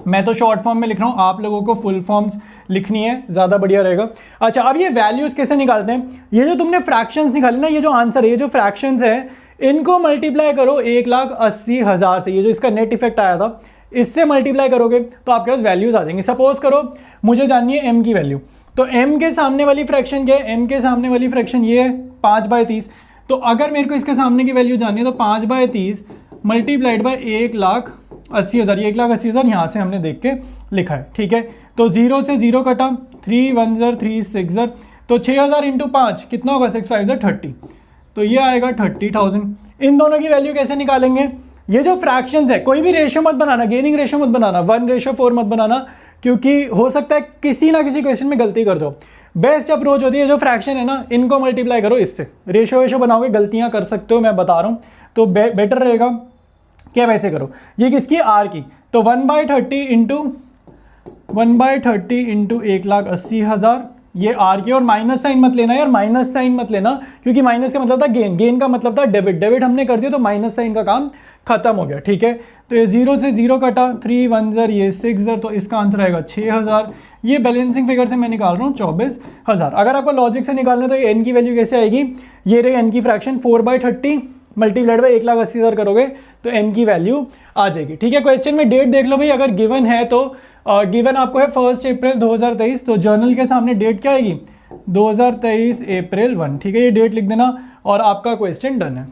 मैं तो शॉर्ट फॉर्म में लिख रहा हूँ, आप लोगों को फुल फॉर्म्स लिखनी है, ज़्यादा बढ़िया रहेगा। अच्छा अब ये वैल्यूज़ कैसे निकालते हैं, ये जो तुमने फ्रैक्शंस निकाले ना, ये जो आंसर है, ये जो फ्रैक्शंस है, इनको मल्टीप्लाई करो 1,80,000 से, ये जो इसका नेट इफेक्ट आया था इससे मल्टीप्लाई करोगे तो आपके पास वैल्यूज़ आ जाएंगी। सपोज करो मुझे जाननी है एम की वैल्यू, तो एम के सामने वाली फ्रैक्शन क्या है, एम के सामने वाली फ्रैक्शन ये है 5/30, तो अगर मेरे को इसके सामने की वैल्यू जाननी है तो 5/30 मल्टीप्लाइड बाय 1,80,000, ये 1,80,000 यहाँ से हमने देख के लिखा है, ठीक है। तो 0 से 0 कटा, 3 1 ज़र 3 6 ज़र, तो 6,000 × 5 कितना होगा, 6 5 ज़र 30, तो ये आएगा 30,000। इन दोनों की वैल्यू कैसे निकालेंगे, ये जो फ्रैक्शंस है, कोई भी रेशो मत बनाना, गेनिंग रेशो मत बनाना, 1:4 मत बनाना, क्योंकि हो सकता है किसी ना किसी क्वेश्चन में गलती कर जाओ। बेस्ट अप्रोच होती है जो फ्रैक्शन है ना, इनको मल्टीप्लाई करो इससे, रेशो वेशो बनाओगे गलतियां कर सकते हो, मैं बता रहा हूँ, तो बेटर रहेगा क्या, वैसे करो। ये किसकी, आर की, तो 1/30 × 1/30 × 1,80,000, ये आर के, और माइनस साइन मत लेना यार, माइनस साइन मत लेना, क्योंकि माइनस का मतलब था गेन, गेन का मतलब था डेबिट, डेबिट हमने कर दिया तो माइनस साइन का काम खत्म हो गया, ठीक है। तो ये 0 से 0 कटा, 3 1 ज़र, ये 6 ज़र, तो इसका आंसर आएगा 6000। ये बैलेंसिंग फिगर से मैं निकाल रहा हूँ 24000। अगर आपको लॉजिक से निकालना तो ये एन की वैल्यू कैसे आएगी, ये रही एन की फ्रैक्शन 4/30 मल्टीप्लाइड बाई 1,80,000 करोगे तो एन की वैल्यू आ जाएगी, ठीक है। क्वेश्चन में डेट देख लो भाई, अगर गिवन है तो गिवन आपको है 1 अप्रैल 2023, तो जर्नल के सामने डेट क्या आएगी 2023 अप्रैल 1, ठीक है। ये डेट लिख देना और आपका क्वेश्चन डन है।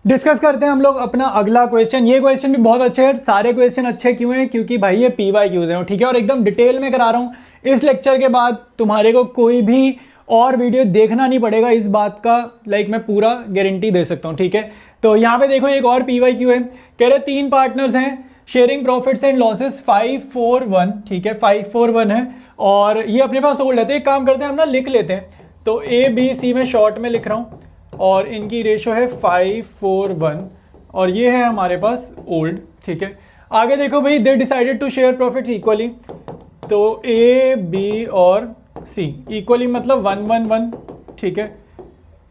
डिस्कस करते हैं हम लोग अपना अगला क्वेश्चन। ये क्वेश्चन भी बहुत अच्छे हैं। सारे क्वेश्चन अच्छे क्यों हैं, क्योंकि भाई ये PYQs हैं, ठीक है, और एकदम डिटेल में करा रहा हूँ। इस लेक्चर के बाद तुम्हारे को कोई भी और वीडियो देखना नहीं पड़ेगा, इस बात का मैं पूरा गारंटी दे सकता हूँ, ठीक है। तो यहाँ पे देखो एक और PYQ है, कह रहे 3 पार्टनर्स हैं, शेयरिंग प्रॉफिट्स एंड लॉसेस 541, ठीक है, 541 है, और ये अपने पास होल्ड है। तो एक काम करते हैं हम ना लिख लेते हैं, तो ABC में शॉर्ट में लिख रहा हूँ, और इनकी रेशो है 541, और ये है हमारे पास ओल्ड, ठीक है। आगे देखो भाई, they decided to share profits equally, तो A B और C इक्वली मतलब 111, ठीक है।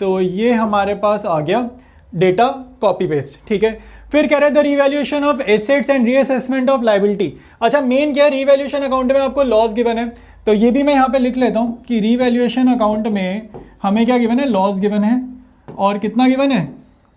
तो ये हमारे पास आ गया डेटा कॉपी पेस्ट, ठीक है। फिर कह रहे हैं the revaluation of assets and reassessment of liability. अच्छा, मेन क्या है, रिवैल्यूएशन अकाउंट में आपको लॉस गिवन है, तो ये भी मैं यहाँ पे लिख लेता हूँ कि रिवैल्यूएशन अकाउंट में हमें क्या गिवन है, लॉस गिवन है, और कितना गिवन है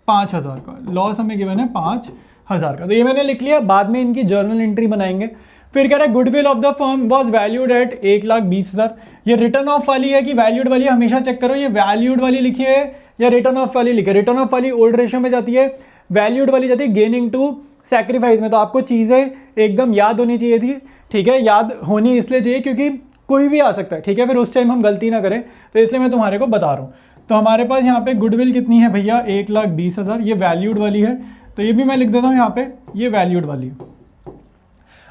5000 का लॉस हमें गिवन है 5000 का, तो ये मैंने लिख लिया। बाद में इनकी जर्नल एंट्री बनाएंगे। फिर कह रहा है goodwill of the firm was valued at 1,20,000। ये रिटर्न ऑफ वाली है कि वैल्यूड वाली, हमेशा चेक करो ये वैल्यूड वाली लिखी है या रिटर्न ऑफ वाली लिखी है। रिटर्न ऑफ वाली ओल्ड रेशियो में जाती है, वैल्यूड वाली जाती है गेनिंग टू सैक्रिफाइस में। तो आपको चीज़ें एकदम याद होनी चाहिए थी, ठीक है। याद होनी इसलिए चाहिए क्योंकि कोई भी आ सकता है, ठीक है, फिर उस टाइम हम गलती ना करें, तो इसलिए मैं तुम्हारे को बता रहा हूँ। तो हमारे पास यहाँ पे गुडविल कितनी है भैया, 1,20,000, ये वैल्यूड वाली है, तो ये भी मैं लिख देता हूँ यहाँ पे, ये वैल्यूड वाली है।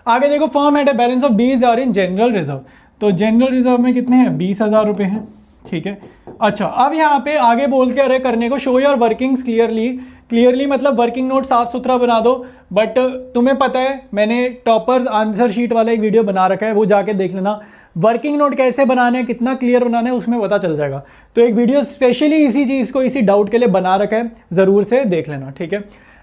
आगे देखो, firm had a balance of 20,000 in general reserve, तो जनरल रिजर्व में कितने हैं 20,000 रुपये हैं, ठीक है। अच्छा, अब यहाँ पे आगे बोल के अरे करने को, show your workings clearly. Clearly मतलब वर्किंग नोट साफ सुथरा बना दो, बट तुम्हें पता है मैंने टॉपर्स आंसर शीट वाला एक वीडियो बना रखा है, वो जाके देख लेना। वर्किंग नोट कैसे बनाने हैं, कितना क्लियर बनाना है, उसमें पता चल जाएगा। तो एक वीडियो स्पेशली इसी चीज़ को, इसी डाउट के लिए बना रखा है, ज़रूर से देख लेना, ठीक है।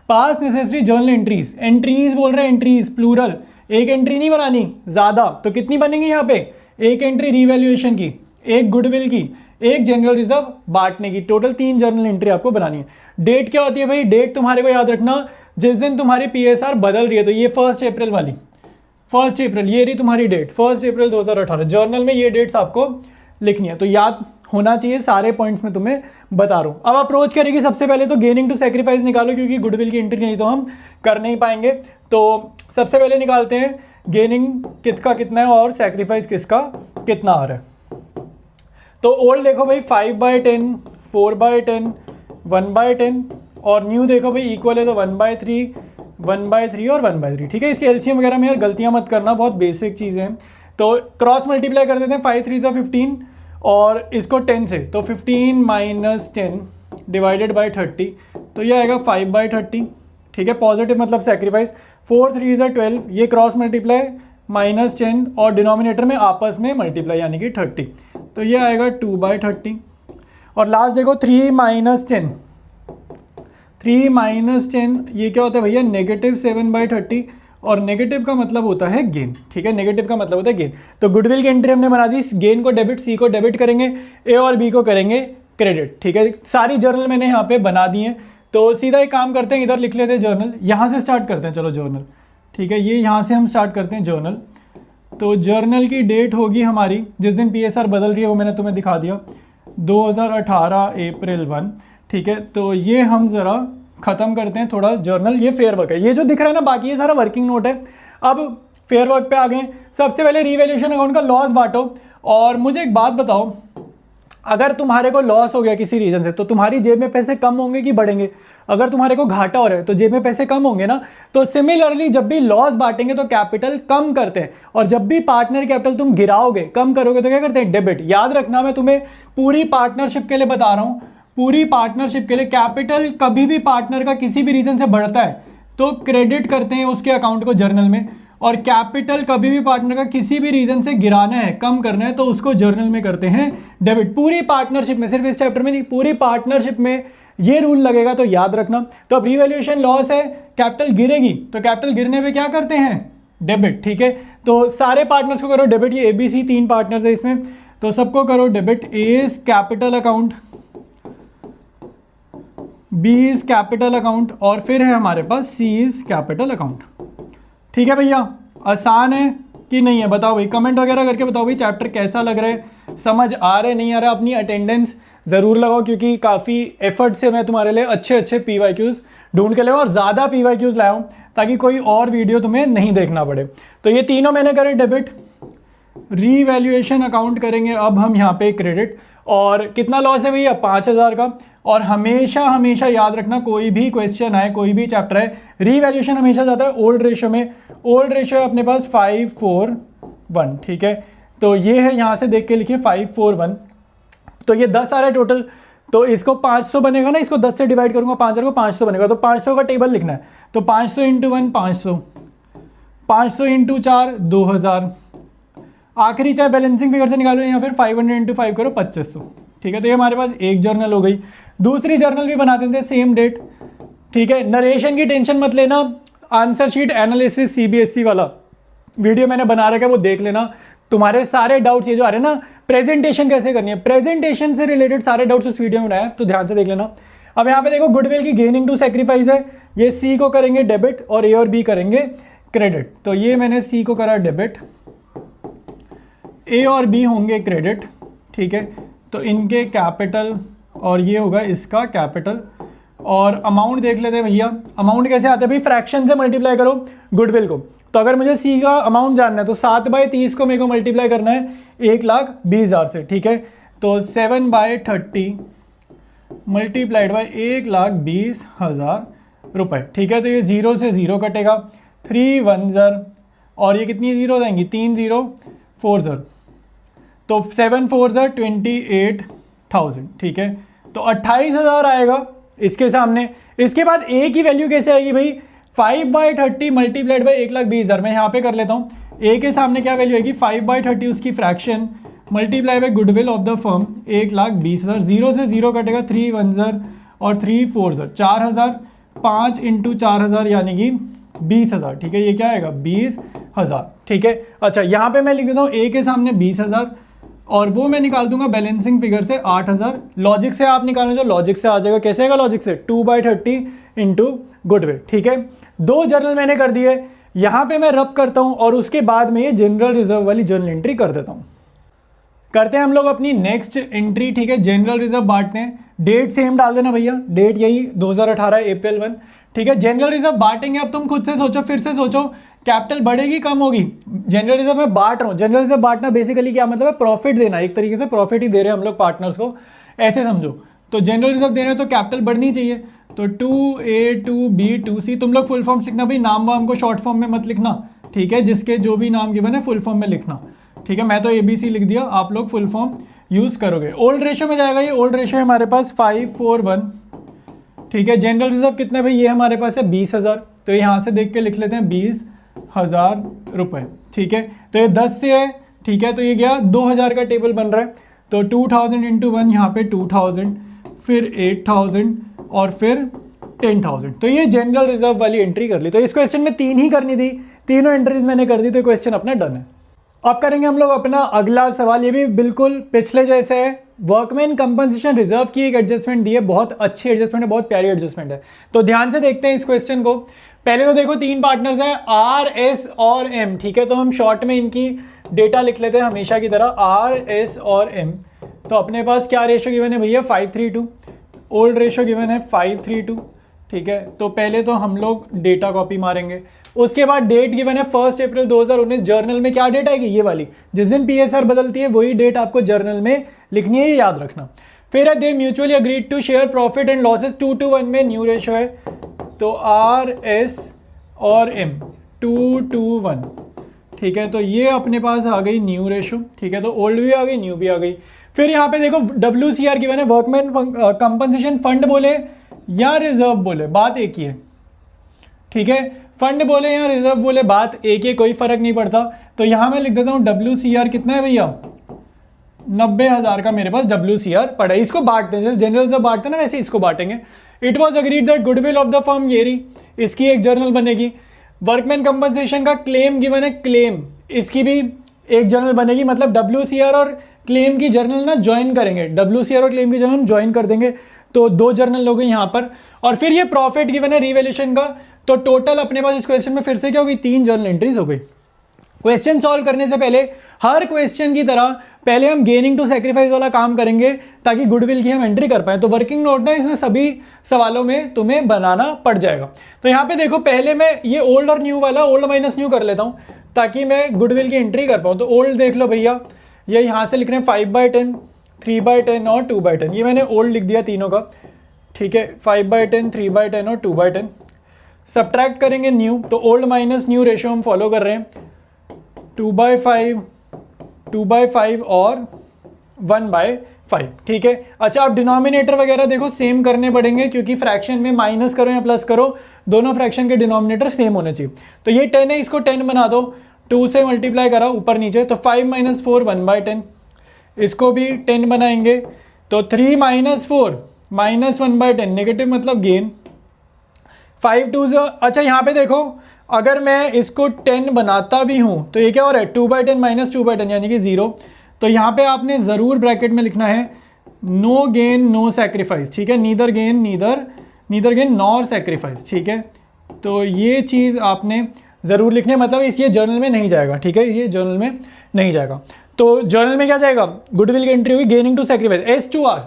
पास नेसेसरी जर्नल एंट्रीज, एंट्रीज बोल रहे हैं, एंट्रीज प्लूरल, एक एंट्री नहीं बनानी ज़्यादा, तो कितनी बनेंगी यहाँ पे, एक एंट्री रिवैल्यूएशन की, एक गुडविल की, एक जनरल रिजर्व बांटने की, टोटल 3 जर्नल एंट्री आपको बनानी है। डेट क्या होती है भाई, डेट तुम्हारे को याद रखना जिस दिन तुम्हारी PSR बदल रही है, तो ये 1 अप्रैल वाली, 1 अप्रैल ये रही तुम्हारी डेट, 1 अप्रैल 2018। जर्नल में ये डेट्स आपको लिखनी है, तो याद होना चाहिए, सारे पॉइंट्स में तुम्हें बता रहा हूँ। अब अप्रोच करेगी, सबसे पहले तो गेनिंग टू सैक्रिफाइस निकालो, क्योंकि गुडविल की एंट्री नहीं तो हम कर नहीं पाएंगे। तो सबसे पहले निकालते हैं गेनिंग किसका कितना है और सैक्रिफाइस किसका कितना आ रहा है। तो ओल्ड देखो भाई 5/10, 4/10, 1/10, और न्यू देखो भाई इक्वल है तो 1/3, 1/3 और 1/3, ठीक है। इसके एलसीएम वगैरह में यार गलतियां मत करना, बहुत बेसिक चीज़ें हैं। तो क्रॉस मल्टीप्लाई कर देते हैं, 5 3 15 और इसको 10 से, तो 15 - 10 डिवाइडेड बाई 30, तो ये आएगा 5/30, ठीक है। पॉजिटिव मतलब सैक्रिफाइस, 4 3 12, ये क्रॉस मल्टीप्लाई -10 और डिनोमिनेटर में आपस में मल्टीप्लाई यानी कि 30, तो ये आएगा 2/30। और लास्ट देखो 3 - 10, 3 - 10 ये क्या होता है भैया, -7/30, और नेगेटिव का मतलब होता है गेन, ठीक है, नेगेटिव का मतलब होता है गेन। तो गुडविल की एंट्री हमने बना दी, गेन को डेबिट, सी को डेबिट करेंगे, ए और बी को करेंगे क्रेडिट, ठीक है। सारी जर्नल मैंने यहाँ पे बना दी हैं, तो सीधा एक काम करते हैं, इधर लिख लेते हैं जर्नल, यहाँ से स्टार्ट करते हैं, चलो जर्नल, ठीक है, ये यहाँ से हम स्टार्ट करते हैं जर्नल। तो जर्नल की डेट होगी हमारी, जिस दिन PSR बदल रही है वो मैंने तुम्हें दिखा दिया, 2018 अप्रैल 1, ठीक है। तो ये हम ज़रा ख़त्म करते हैं थोड़ा जर्नल, ये फेयर वर्क है, ये जो दिख रहा है ना, बाकी ये सारा वर्किंग नोट है। अब फेयर वर्क पे आ गए। सबसे पहले रिवैल्यूएशन अकाउंट का लॉस बांटो, और मुझे एक बात बताओ, अगर तुम्हारे को लॉस हो गया किसी रीज़न से, तो तुम्हारी जेब में पैसे कम होंगे कि बढ़ेंगे? अगर तुम्हारे को घाटा हो रहा है तो जेब में पैसे कम होंगे ना। तो सिमिलरली जब भी लॉस बांटेंगे तो कैपिटल कम करते हैं, और जब भी पार्टनर कैपिटल तुम गिराओगे, कम करोगे, तो क्या करते हैं, डेबिट। याद रखना, मैं तुम्हें पूरी पार्टनरशिप के लिए बता रहा हूँ, पूरी पार्टनरशिप के लिए कैपिटल कभी भी पार्टनर का किसी भी रीज़न से बढ़ता है तो क्रेडिट करते हैं उसके अकाउंट को जर्नल में, और कैपिटल कभी भी पार्टनर का किसी भी रीजन से गिराना है, कम करना है, तो उसको जर्नल में करते हैं डेबिट। पूरी पार्टनरशिप में, सिर्फ इस चैप्टर में नहीं, पूरी पार्टनरशिप में ये रूल लगेगा, तो याद रखना। तो अब रीवैल्यूएशन लॉस है, कैपिटल गिरेगी, तो कैपिटल गिरने पे क्या करते हैं, डेबिट। ठीक है, तो सारे पार्टनर्स को करो डेबिट। ये ABC 3 पार्टनर्स है इसमें, तो सबको करो debit. A is capital account, B is capital account, और फिर है हमारे पास C इज कैपिटल अकाउंट। ठीक है भैया, आसान है कि नहीं है, बताओ भाई, कमेंट वगैरह करके बताओ भाई चैप्टर कैसा लग रहा है, समझ आ रहा है नहीं आ रहा। अपनी अटेंडेंस ज़रूर लगाओ, क्योंकि काफ़ी एफर्ट से मैं तुम्हारे लिए अच्छे अच्छे PYQs ढूंढ के लाया और ज़्यादा PYQs लाया हूँ, ताकि कोई और वीडियो तुम्हें नहीं देखना पड़े। तो ये तीनों मैंने करे डेबिट। रीवैल्यूएशन अकाउंट करेंगे अब हम यहाँ पे क्रेडिट। और कितना लॉस है भैया, 5000 का। और हमेशा हमेशा याद रखना, कोई भी क्वेश्चन आए, कोई भी चैप्टर है, रीवैल्यूएशन हमेशा जाता है ओल्ड रेशियो में। ओल्ड रेशियो है अपने पास 541। ठीक है, तो ये है, यहाँ से देख के लिखिए 541। तो ये 10 आ रहा है टोटल, तो इसको 500 बनेगा ना, इसको 10 से डिवाइड करूंगा 5000 को, 500 बनेगा। तो 500 का टेबल लिखना है, तो 500 इंटू 1 500, 500 इंटू 4 2000। आखिरी चाहे बैलेंसिंग फिगर से निकालो या फिर 500 इंटू 5 करो 2500। ठीक है, तो ये हमारे पास एक जर्नल हो गई। दूसरी जर्नल भी बना देते हैं सेम डेट। ठीक है, नरेशन की टेंशन मत लेना, आंसर शीट एनालिसिस CBSE वाला वीडियो मैंने बना रखा है, वो देख लेना। तुम्हारे सारे डाउट्स ये जो आ रहे हैं ना, प्रेजेंटेशन कैसे करनी है, प्रेजेंटेशन से रिलेटेड सारे डाउट्स उस वीडियो में बनाया, तो ध्यान से देख लेना। अब यहाँ पे देखो, गुडविल की गेनिंग टू सेक्रीफाइस है, ये C को करेंगे डेबिट और A और B करेंगे क्रेडिट। तो ये मैंने C को करा डेबिट, A और B होंगे क्रेडिट। ठीक है, तो इनके कैपिटल और ये होगा इसका कैपिटल। और अमाउंट देख लेते हैं भैया, अमाउंट कैसे आते हैं भाई, फ्रैक्शन से मल्टीप्लाई करो गुडविल को। तो अगर मुझे C का अमाउंट जानना है तो 7/30 को मेरे को मल्टीप्लाई करना है 1,20,000 से। ठीक है, तो 7/30 मल्टीप्लाइड बाई 1,20,000 रुपये। ठीक है, तो ये 0 से 0 कटेगा, 3 1 ज़र, और ये कितनी जीरो जाएंगी, 3 0 4 ज़र, तो 7 4 ज़र 28,000। ठीक है, तो 28,000 आएगा इसके सामने। इसके बाद A की वैल्यू कैसे आएगी भाई, 5/30 मल्टीप्लाइड बाई 1,20,000। मैं यहाँ पे कर लेता हूँ, A के सामने क्या वैल्यू आएगी, 5/30 उसकी fraction multiply by goodwill of the firm 1,20,000। 0 से 0 कटेगा, 3 1 ज़र और 3 4 ज़र, 4,000। 5 इंटू 4,000 यानी कि 20,000। ठीक है, ये क्या आएगा, 20,000। ठीक है, अच्छा यहाँ पे मैं लिख देता हूँ A के सामने 20,000 और वो मैं निकाल दूंगा बैलेंसिंग फिगर से 8,000। लॉजिक से आप निकालना चाहो, लॉजिक से आ जाएगा। कैसे आएगा लॉजिक से, 2/30 इंटू गुडविल। ठीक है, 2 जर्नल मैंने कर दिए। यहाँ पे मैं रब करता हूँ और उसके बाद में ये जनरल रिजर्व वाली जर्नल एंट्री कर देता हूँ। करते हैं हम लोग अपनी नेक्स्ट एंट्री। ठीक है, जनरल रिजर्व बांटते हैं, डेट सेम डाल देना भैया, डेट यही 2018 अप्रैल 1। ठीक है, जनरल रिजर्व बांटेंगे। अब तुम खुद से सोचो, फिर से सोचो, कैपिटल बढ़ेगी कम होगी, जनरल रिजर्व में बांट रहा हूँ। जनरल रिजर्व बांटना बेसिकली क्या मतलब है, प्रॉफिट देना, एक तरीके से प्रॉफिट ही दे रहे हैं हम लोग पार्टनर्स को, ऐसे समझो। तो जनरल रिजर्व दे रहे हैं तो कैपिटल बढ़नी चाहिए, तो 2A 2B 2C। तुम लोग फुल फॉर्म लिखना भाई, नाम वाम को शॉर्ट फॉर्म में मत लिखना। ठीक है, जिसके जो भी नाम गिवन है फुल फॉर्म में लिखना। ठीक है, मैं तो ABC लिख दिया, आप लोग फुल फॉर्म यूज़ करोगे। ओल्ड रेशियो में जाएगा, ये ओल्ड रेशियो है हमारे पास 541। ठीक है, जनरल रिजर्व कितने भाई, ये हमारे पास है 20,000, तो यहाँ से देख के लिख लेते हैं 20,000 रुपये। ठीक है, तो ये 10 से है। ठीक है, तो ये गया 2,000 का टेबल बन रहा है, तो 2,000 इंटू 1 यहाँ पे 2,000, फिर 8,000 और फिर 10,000। तो ये जनरल रिजर्व वाली एंट्री कर ली। तो इस क्वेश्चन में 3 ही करनी थी, तीनों एंट्रीज मैंने कर दी, तो क्वेश्चन अपना डन है। अब करेंगे हम लोग अपना अगला सवाल, ये भी बिल्कुल पिछले जैसे है। वर्कमैन कंपनसेशन रिजर्व की एक एडजस्टमेंट दी है, बहुत अच्छी एडजस्टमेंट है, बहुत प्यारी एडजस्टमेंट है। तो ध्यान से देखते हैं इस क्वेश्चन को। पहले तो देखो 3 पार्टनर्स हैं, R S और M। ठीक है, तो हम शॉर्ट में इनकी डेटा लिख लेते हैं हमेशा की तरह, R S और M। तो अपने पास क्या रेशो गिवन है भैया, 5:3:2। ओल्ड रेशो गिवन है 5:3:2। ठीक है, तो पहले तो हम लोग डेटा कॉपी मारेंगे, उसके बाद डेट गिवन है 1 अप्रैल 2019। जर्नल में क्या डेट आएगी, ये वाली, जिस दिन PSR बदलती है वही डेट आपको जर्नल में लिखनी है, ये याद रखना। फिर है they mutually agreed to share profit and losses 2:1 में, न्यू रेशो है, तो R S और M 2:1। ठीक है, तो ये अपने पास आ गई न्यू रेशो। ठीक है, तो ओल्ड भी आ गई, न्यू भी आ गई। फिर यहाँ पे देखो WCR गिवन है, वर्कमैन कंपनसेशन फंड बोले या रिजर्व बोले, बात एक ही है। ठीक है, फंड बोले या रिजर्व बोले बात एक ही, कोई फर्क नहीं पड़ता। तो यहाँ मैं लिख देता हूँ WCR कितना है भैया, 90,000 का मेरे पास WCR पड़ा है। इसको बांटते हैं, जैसे जनरल रिजर्व बांटते हैं ना वैसे इसको बांटेंगे। It was agreed that goodwill of the firm, ये रही, इसकी एक जर्नल बनेगी। वर्कमैन कंपनसेशन का क्लेम गिवन है, क्लेम, इसकी भी एक जर्नल बनेगी। मतलब WCR और क्लेम की जर्नल ना ज्वाइन करेंगे, WCR और क्लेम की जर्नल ज्वाइन कर देंगे, तो 2 जर्नल हो गई यहाँ पर। और फिर ये प्रॉफिट गिवन है रिवैल्यूएशन का, तो टोटल अपने पास इस क्वेश्चन में फिर से क्या होगी, 3 जर्नल एंट्रीज हो गई। क्वेश्चन सॉल्व करने से पहले हर क्वेश्चन की तरह पहले हम गेनिंग टू सेक्रीफाइस वाला काम करेंगे ताकि गुडविल की हम एंट्री कर पाए। तो वर्किंग नोट ना इसमें सभी सवालों में तुम्हें बनाना पड़ जाएगा। तो यहाँ पे देखो, पहले मैं ये ओल्ड और न्यू वाला ओल्ड माइनस न्यू कर लेता हूँ ताकि मैं गुडविल की एंट्री कर पाऊँ। तो ओल्ड देख लो भैया, ये यहाँ से लिख रहे हैं 5/10, 3/10 और 2/10, ये मैंने ओल्ड लिख दिया तीनों का, ठीक है, 5/10, 3/10 और 2/10। सब्ट्रैक्ट करेंगे न्यू, तो ओल्ड माइनस न्यू रेशियो हम फॉलो कर रहे हैं, 2/5, 2/5 और 1/5, ठीक है। अच्छा, अब डिनोमिनेटर वगैरह देखो सेम करने पड़ेंगे क्योंकि फ्रैक्शन में माइनस करो या प्लस करो, दोनों फ्रैक्शन के डिनोमिनेटर सेम होने चाहिए। तो ये 10 है, इसको 10 बना दो, 2 से मल्टीप्लाई करा ऊपर नीचे, तो 5 - 4 1/10, इसको भी 10 बनाएंगे, तो 3 - 4 -1/10, नेगेटिव मतलब गेन, 5 2 0। अच्छा यहाँ पे देखो, अगर मैं इसको 10 बनाता भी हूँ तो ये क्या हो रहा है, 2/10 - 2/10 यानी कि 0। तो यहाँ पे आपने ज़रूर ब्रैकेट में लिखना है नो गेन नो सेक्रीफाइस, ठीक है, नीदर गेन नॉर सेक्रीफाइस, ठीक है। तो ये चीज़ आपने ज़रूर लिखनी है, मतलब ये जर्नल में नहीं जाएगा, ठीक है, ये जर्नल में नहीं जाएगा। तो जर्नल में क्या जाएगा, गुडविल की एंट्री हुई गेनिंग टू सेक्रीफाइस, S2R।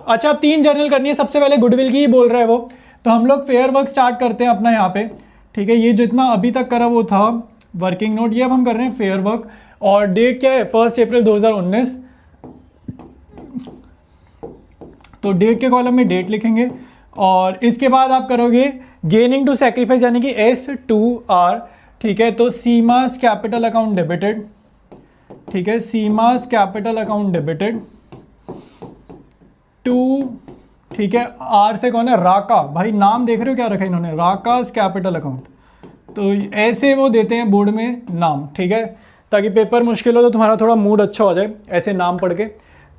अच्छा, अब 3 जर्नल करनी है, सबसे पहले गुडविल की ही बोल रहा है वो, तो हम लोग फेयर वर्क स्टार्ट करते हैं अपना यहाँ पे, ठीक है। ये जितना अभी तक करा वो था वर्किंग नोट, ये अब हम कर रहे हैं फेयर वर्क। और डेट क्या है, 1 अप्रैल 2019, तो डेट के कॉलम में डेट लिखेंगे। और इसके बाद आप करोगे गेनिंग टू सेक्रीफाइस यानी कि S2R, ठीक है। तो सीमास कैपिटल अकाउंट डेबिटेड, ठीक है, सीमास कैपिटल अकाउंट डेबिटेड टू, ठीक है, आर से कौन है, राका, भाई नाम देख रहे हो क्या रखा है इन्होंने, राकास कैपिटल अकाउंट। तो ऐसे वो देते हैं बोर्ड में नाम, ठीक है, ताकि पेपर मुश्किल हो तो तुम्हारा थोड़ा मूड अच्छा हो जाए ऐसे नाम पढ़ के।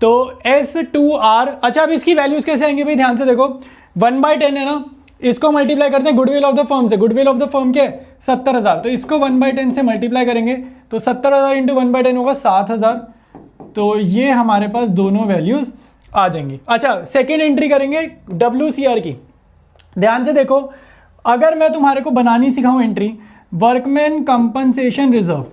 तो S2R। अच्छा, अब इसकी वैल्यूज कैसे आएंगे भाई, ध्यान से देखो, 1/10 है ना, इसको मल्टीप्लाई करते हैं गुडविल ऑफ द फर्म से, गुडविल ऑफ द फर्म क्या है 70,000, तो इसको 1/10 से मल्टीप्लाई करेंगे, तो 70,000 इंटू 1/10 होगा 7,000। तो ये हमारे पास दोनों वैल्यूज आ जाएंगी। अच्छा, सेकेंड एंट्री करेंगे WCR की, ध्यान से देखो, अगर मैं तुम्हारे को बनानी सिखाऊं entry, workman compensation reserve,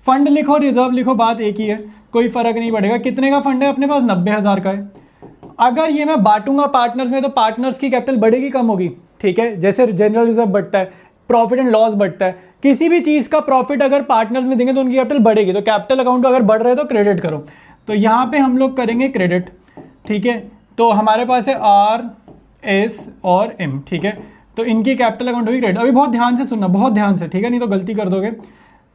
fund लिखो रिजर्व लिखो, बात एक ही है, कोई फर्क नहीं पड़ेगा। कितने का फंड है अपने पास, 90,000 का है। अगर ये मैं बांटूंगा पार्टनर्स में तो पार्टनर्स की कैपिटल बढ़ेगी कम होगी, ठीक है, जैसे जनरल रिजर्व बढ़ता है, प्रॉफिट एंड लॉस बढ़ता है, किसी भी चीज़ का प्रॉफिट अगर पार्टनर्स में देंगे तो उनकी कैपिटल बढ़ेगी। तो कैपिटल अकाउंट अगर बढ़ रहे हैं तो क्रेडिट करो, तो यहाँ पे हम लोग करेंगे क्रेडिट, ठीक है। तो हमारे पास है R, S और M, ठीक है, तो इनकी कैपिटल अकाउंट होगी क्रेडिट। अभी बहुत ध्यान से सुनना, बहुत ध्यान से, ठीक है, नहीं तो गलती कर दोगे।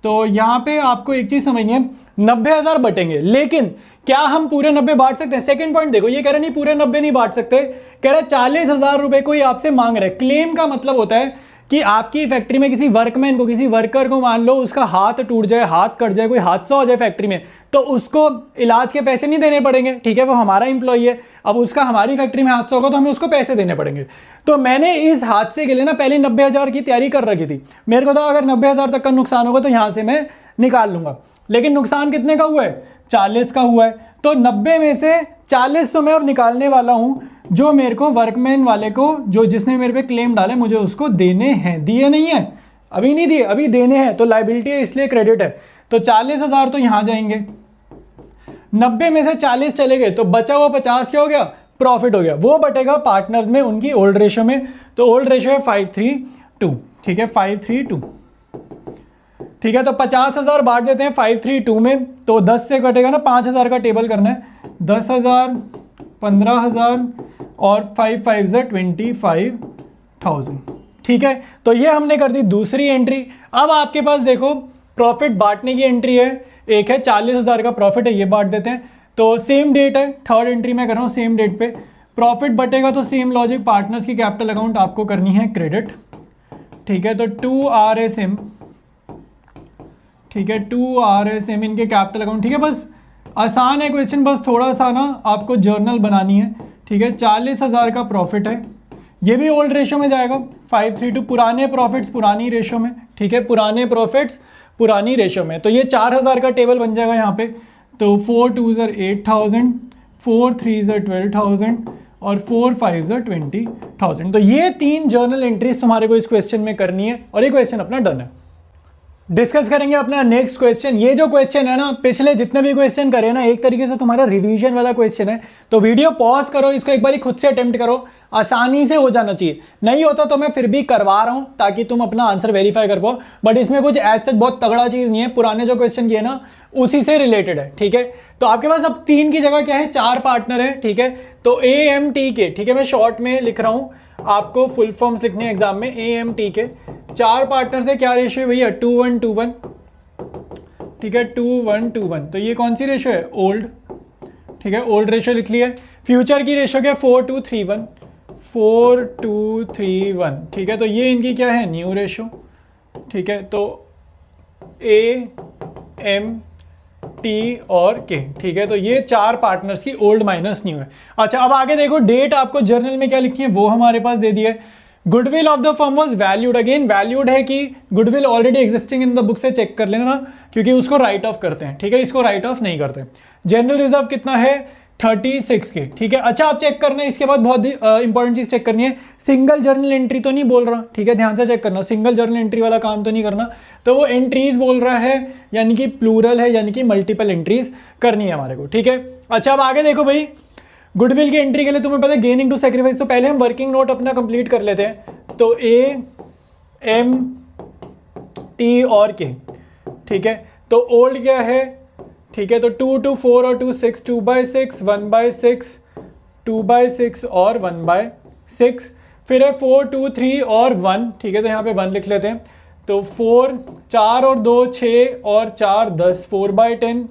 तो यहाँ पे आपको एक चीज़ समझनी है, 90,000 बटेंगे, लेकिन क्या हम पूरे 90 बांट सकते हैं। सेकंड पॉइंट देखो, ये कह रहे नहीं पूरे 90 नहीं बांट सकते, कह रहे 40,000 रुपए कोई आपसे मांग रहा है। क्लेम का मतलब होता है कि आपकी फैक्ट्री में किसी वर्कमैन को, किसी वर्कर को मान लो उसका हाथ टूट जाए, हाथ कट जाए, कोई हादसा हो जाए फैक्ट्री में, तो उसको इलाज के पैसे नहीं देने पड़ेंगे, ठीक है, वो हमारा इंप्लॉई है। अब उसका हमारी फैक्ट्री में हादसा होगा तो हमें उसको पैसे देने पड़ेंगे। तो मैंने इस हादसे के लिए ना पहले 90,000 की तैयारी कर रखी थी। मेरे को था अगर 90,000 तक का नुकसान होगा तो यहाँ से मैं निकाल लूंगा, लेकिन नुकसान कितने का हुआ है, 40 का हुआ है। तो 90 में से 40 तो मैं अब निकालने वाला हूं, जो मेरे को वर्कमैन वाले को, जो जिसने मेरे पे क्लेम डाले, मुझे उसको देने हैं। दिए नहीं है, अभी नहीं दिए, अभी देने हैं, तो लायबिलिटी है इसलिए क्रेडिट है। तो 40,000 तो यहां जाएंगे, 90 में से 40 चले गए तो बचा हुआ 50 क्या हो गया, प्रॉफिट हो गया। वो बटेगा पार्टनर्स में उनकी ओल्ड रेशियो में। तो ओल्ड रेशियो है 5:3:2, ठीक है, 5:3:2, ठीक है। तो 50,000 बांट देते हैं 5:3:2 में, तो 10 से कटेगा ना, 5,000 का टेबल करना है, 10,000, 15,000 और 5 5 25,000, ठीक है। तो ये हमने कर दी दूसरी एंट्री। अब आपके पास देखो प्रॉफिट बांटने की एंट्री है, एक है 40,000 का प्रॉफिट है, ये बांट देते हैं। तो सेम डेट है, थर्ड एंट्री में कर रहा हूँ सेम डेट पे, प्रॉफिट बटेगा तो सेम लॉजिक, पार्टनर्स की कैपिटल अकाउंट आपको करनी है क्रेडिट, ठीक है। तो 2RSM, ठीक है, 2RSM इनके कैपिटल अकाउंट, ठीक है। बस आसान है क्वेश्चन, बस थोड़ा सा ना आपको जर्नल बनानी है, ठीक है। 40,000 का प्रॉफिट है, ये भी ओल्ड रेशो में जाएगा 532, पुराने प्रॉफिट्स पुरानी रेशो में, ठीक है, पुराने प्रॉफिट्स पुरानी रेशो में। तो ये 4,000 का टेबल बन जाएगा यहाँ पे। तो 4 2 8,000, 4 3 12,000 और 4 5 20,000। तो ये 3 जर्नल एंट्रीज तुम्हारे को इस क्वेश्चन में करनी है और ये क्वेश्चन अपना डन है। डिस्कस करेंगे अपना नेक्स्ट क्वेश्चन। ये जो क्वेश्चन है ना, पिछले जितने भी क्वेश्चन करे ना, एक तरीके से तुम्हारा रिवीजन वाला क्वेश्चन है। तो वीडियो पॉज करो, इसको एक बार खुद से अटेम्प्ट करो, आसानी से हो जाना चाहिए। नहीं होता तो मैं फिर भी करवा रहा हूं ताकि तुम अपना आंसर वेरीफाई कर पाओ, बट इसमें कुछ ऐसे बहुत तगड़ा चीज नहीं है, पुराने जो क्वेश्चन किए ना उसी से रिलेटेड है, ठीक है। तो आपके पास अब 3 की जगह क्या है, 4 पार्टनर है, ठीक है। तो AMTK, ठीक है, मैं शॉर्ट में लिख रहा हूं, आपको फुल फॉर्म्स लिखने हैं एग्जाम में। AMTK 4 पार्टनर से क्या रेशियो है भैया, 2:1, ठीक है, 2:1। तो ये कौन सी रेशियो है, ओल्ड, ठीक है, ओल्ड रेशियो लिख लिया है। फ्यूचर की रेशियो क्या है, 4:3, 4:3, ठीक है। तो ये इनकी क्या है, न्यू रेशियो, ठीक है। तो AMT और K, ठीक है। तो ये 4 पार्टनर्स की ओल्ड माइनस न्यू है। अच्छा, अब आगे देखो, डेट आपको जर्नल में क्या लिखी है वो हमारे पास दे दिया है। Goodwill of the firm was valued, again valued है कि goodwill already existing in the book से चेक कर लेना, क्योंकि उसको राइट ऑफ करते हैं, ठीक है, इसको राइट ऑफ नहीं करते। जनरल रिजर्व कितना है, 36 के, ठीक है। अच्छा, आप चेक करना है, इसके बाद बहुत इंपॉर्टेंट चीज चेक करनी है, सिंगल जर्नल एंट्री तो नहीं बोल रहा, ठीक है, ध्यान से चेक करना, सिंगल जर्नल एंट्री वाला काम तो नहीं करना। तो वो एंट्रीज बोल रहा है, यानी कि प्लूरल है, यानी कि मल्टीपल एंट्रीज करनी है हमारे को, ठीक है। अच्छा, अब आगे देखो भाई, गुडविल की एंट्री के लिए तुम्हें पता है गेनिंग टू सैक्रिफाइस, तो पहले हम वर्किंग नोट अपना कंप्लीट कर लेते हैं। तो AMT और K, ठीक है। तो ओल्ड क्या है, ठीक है, तो 2 2 4 और 2 6, 2/6, 1/6, 2/6 और 1/6, फिर है 4 2 3 और 1, ठीक है। तो यहाँ पे 1 लिख लेते हैं। तो 4 4 और 2 6 और 4 10, 4/10,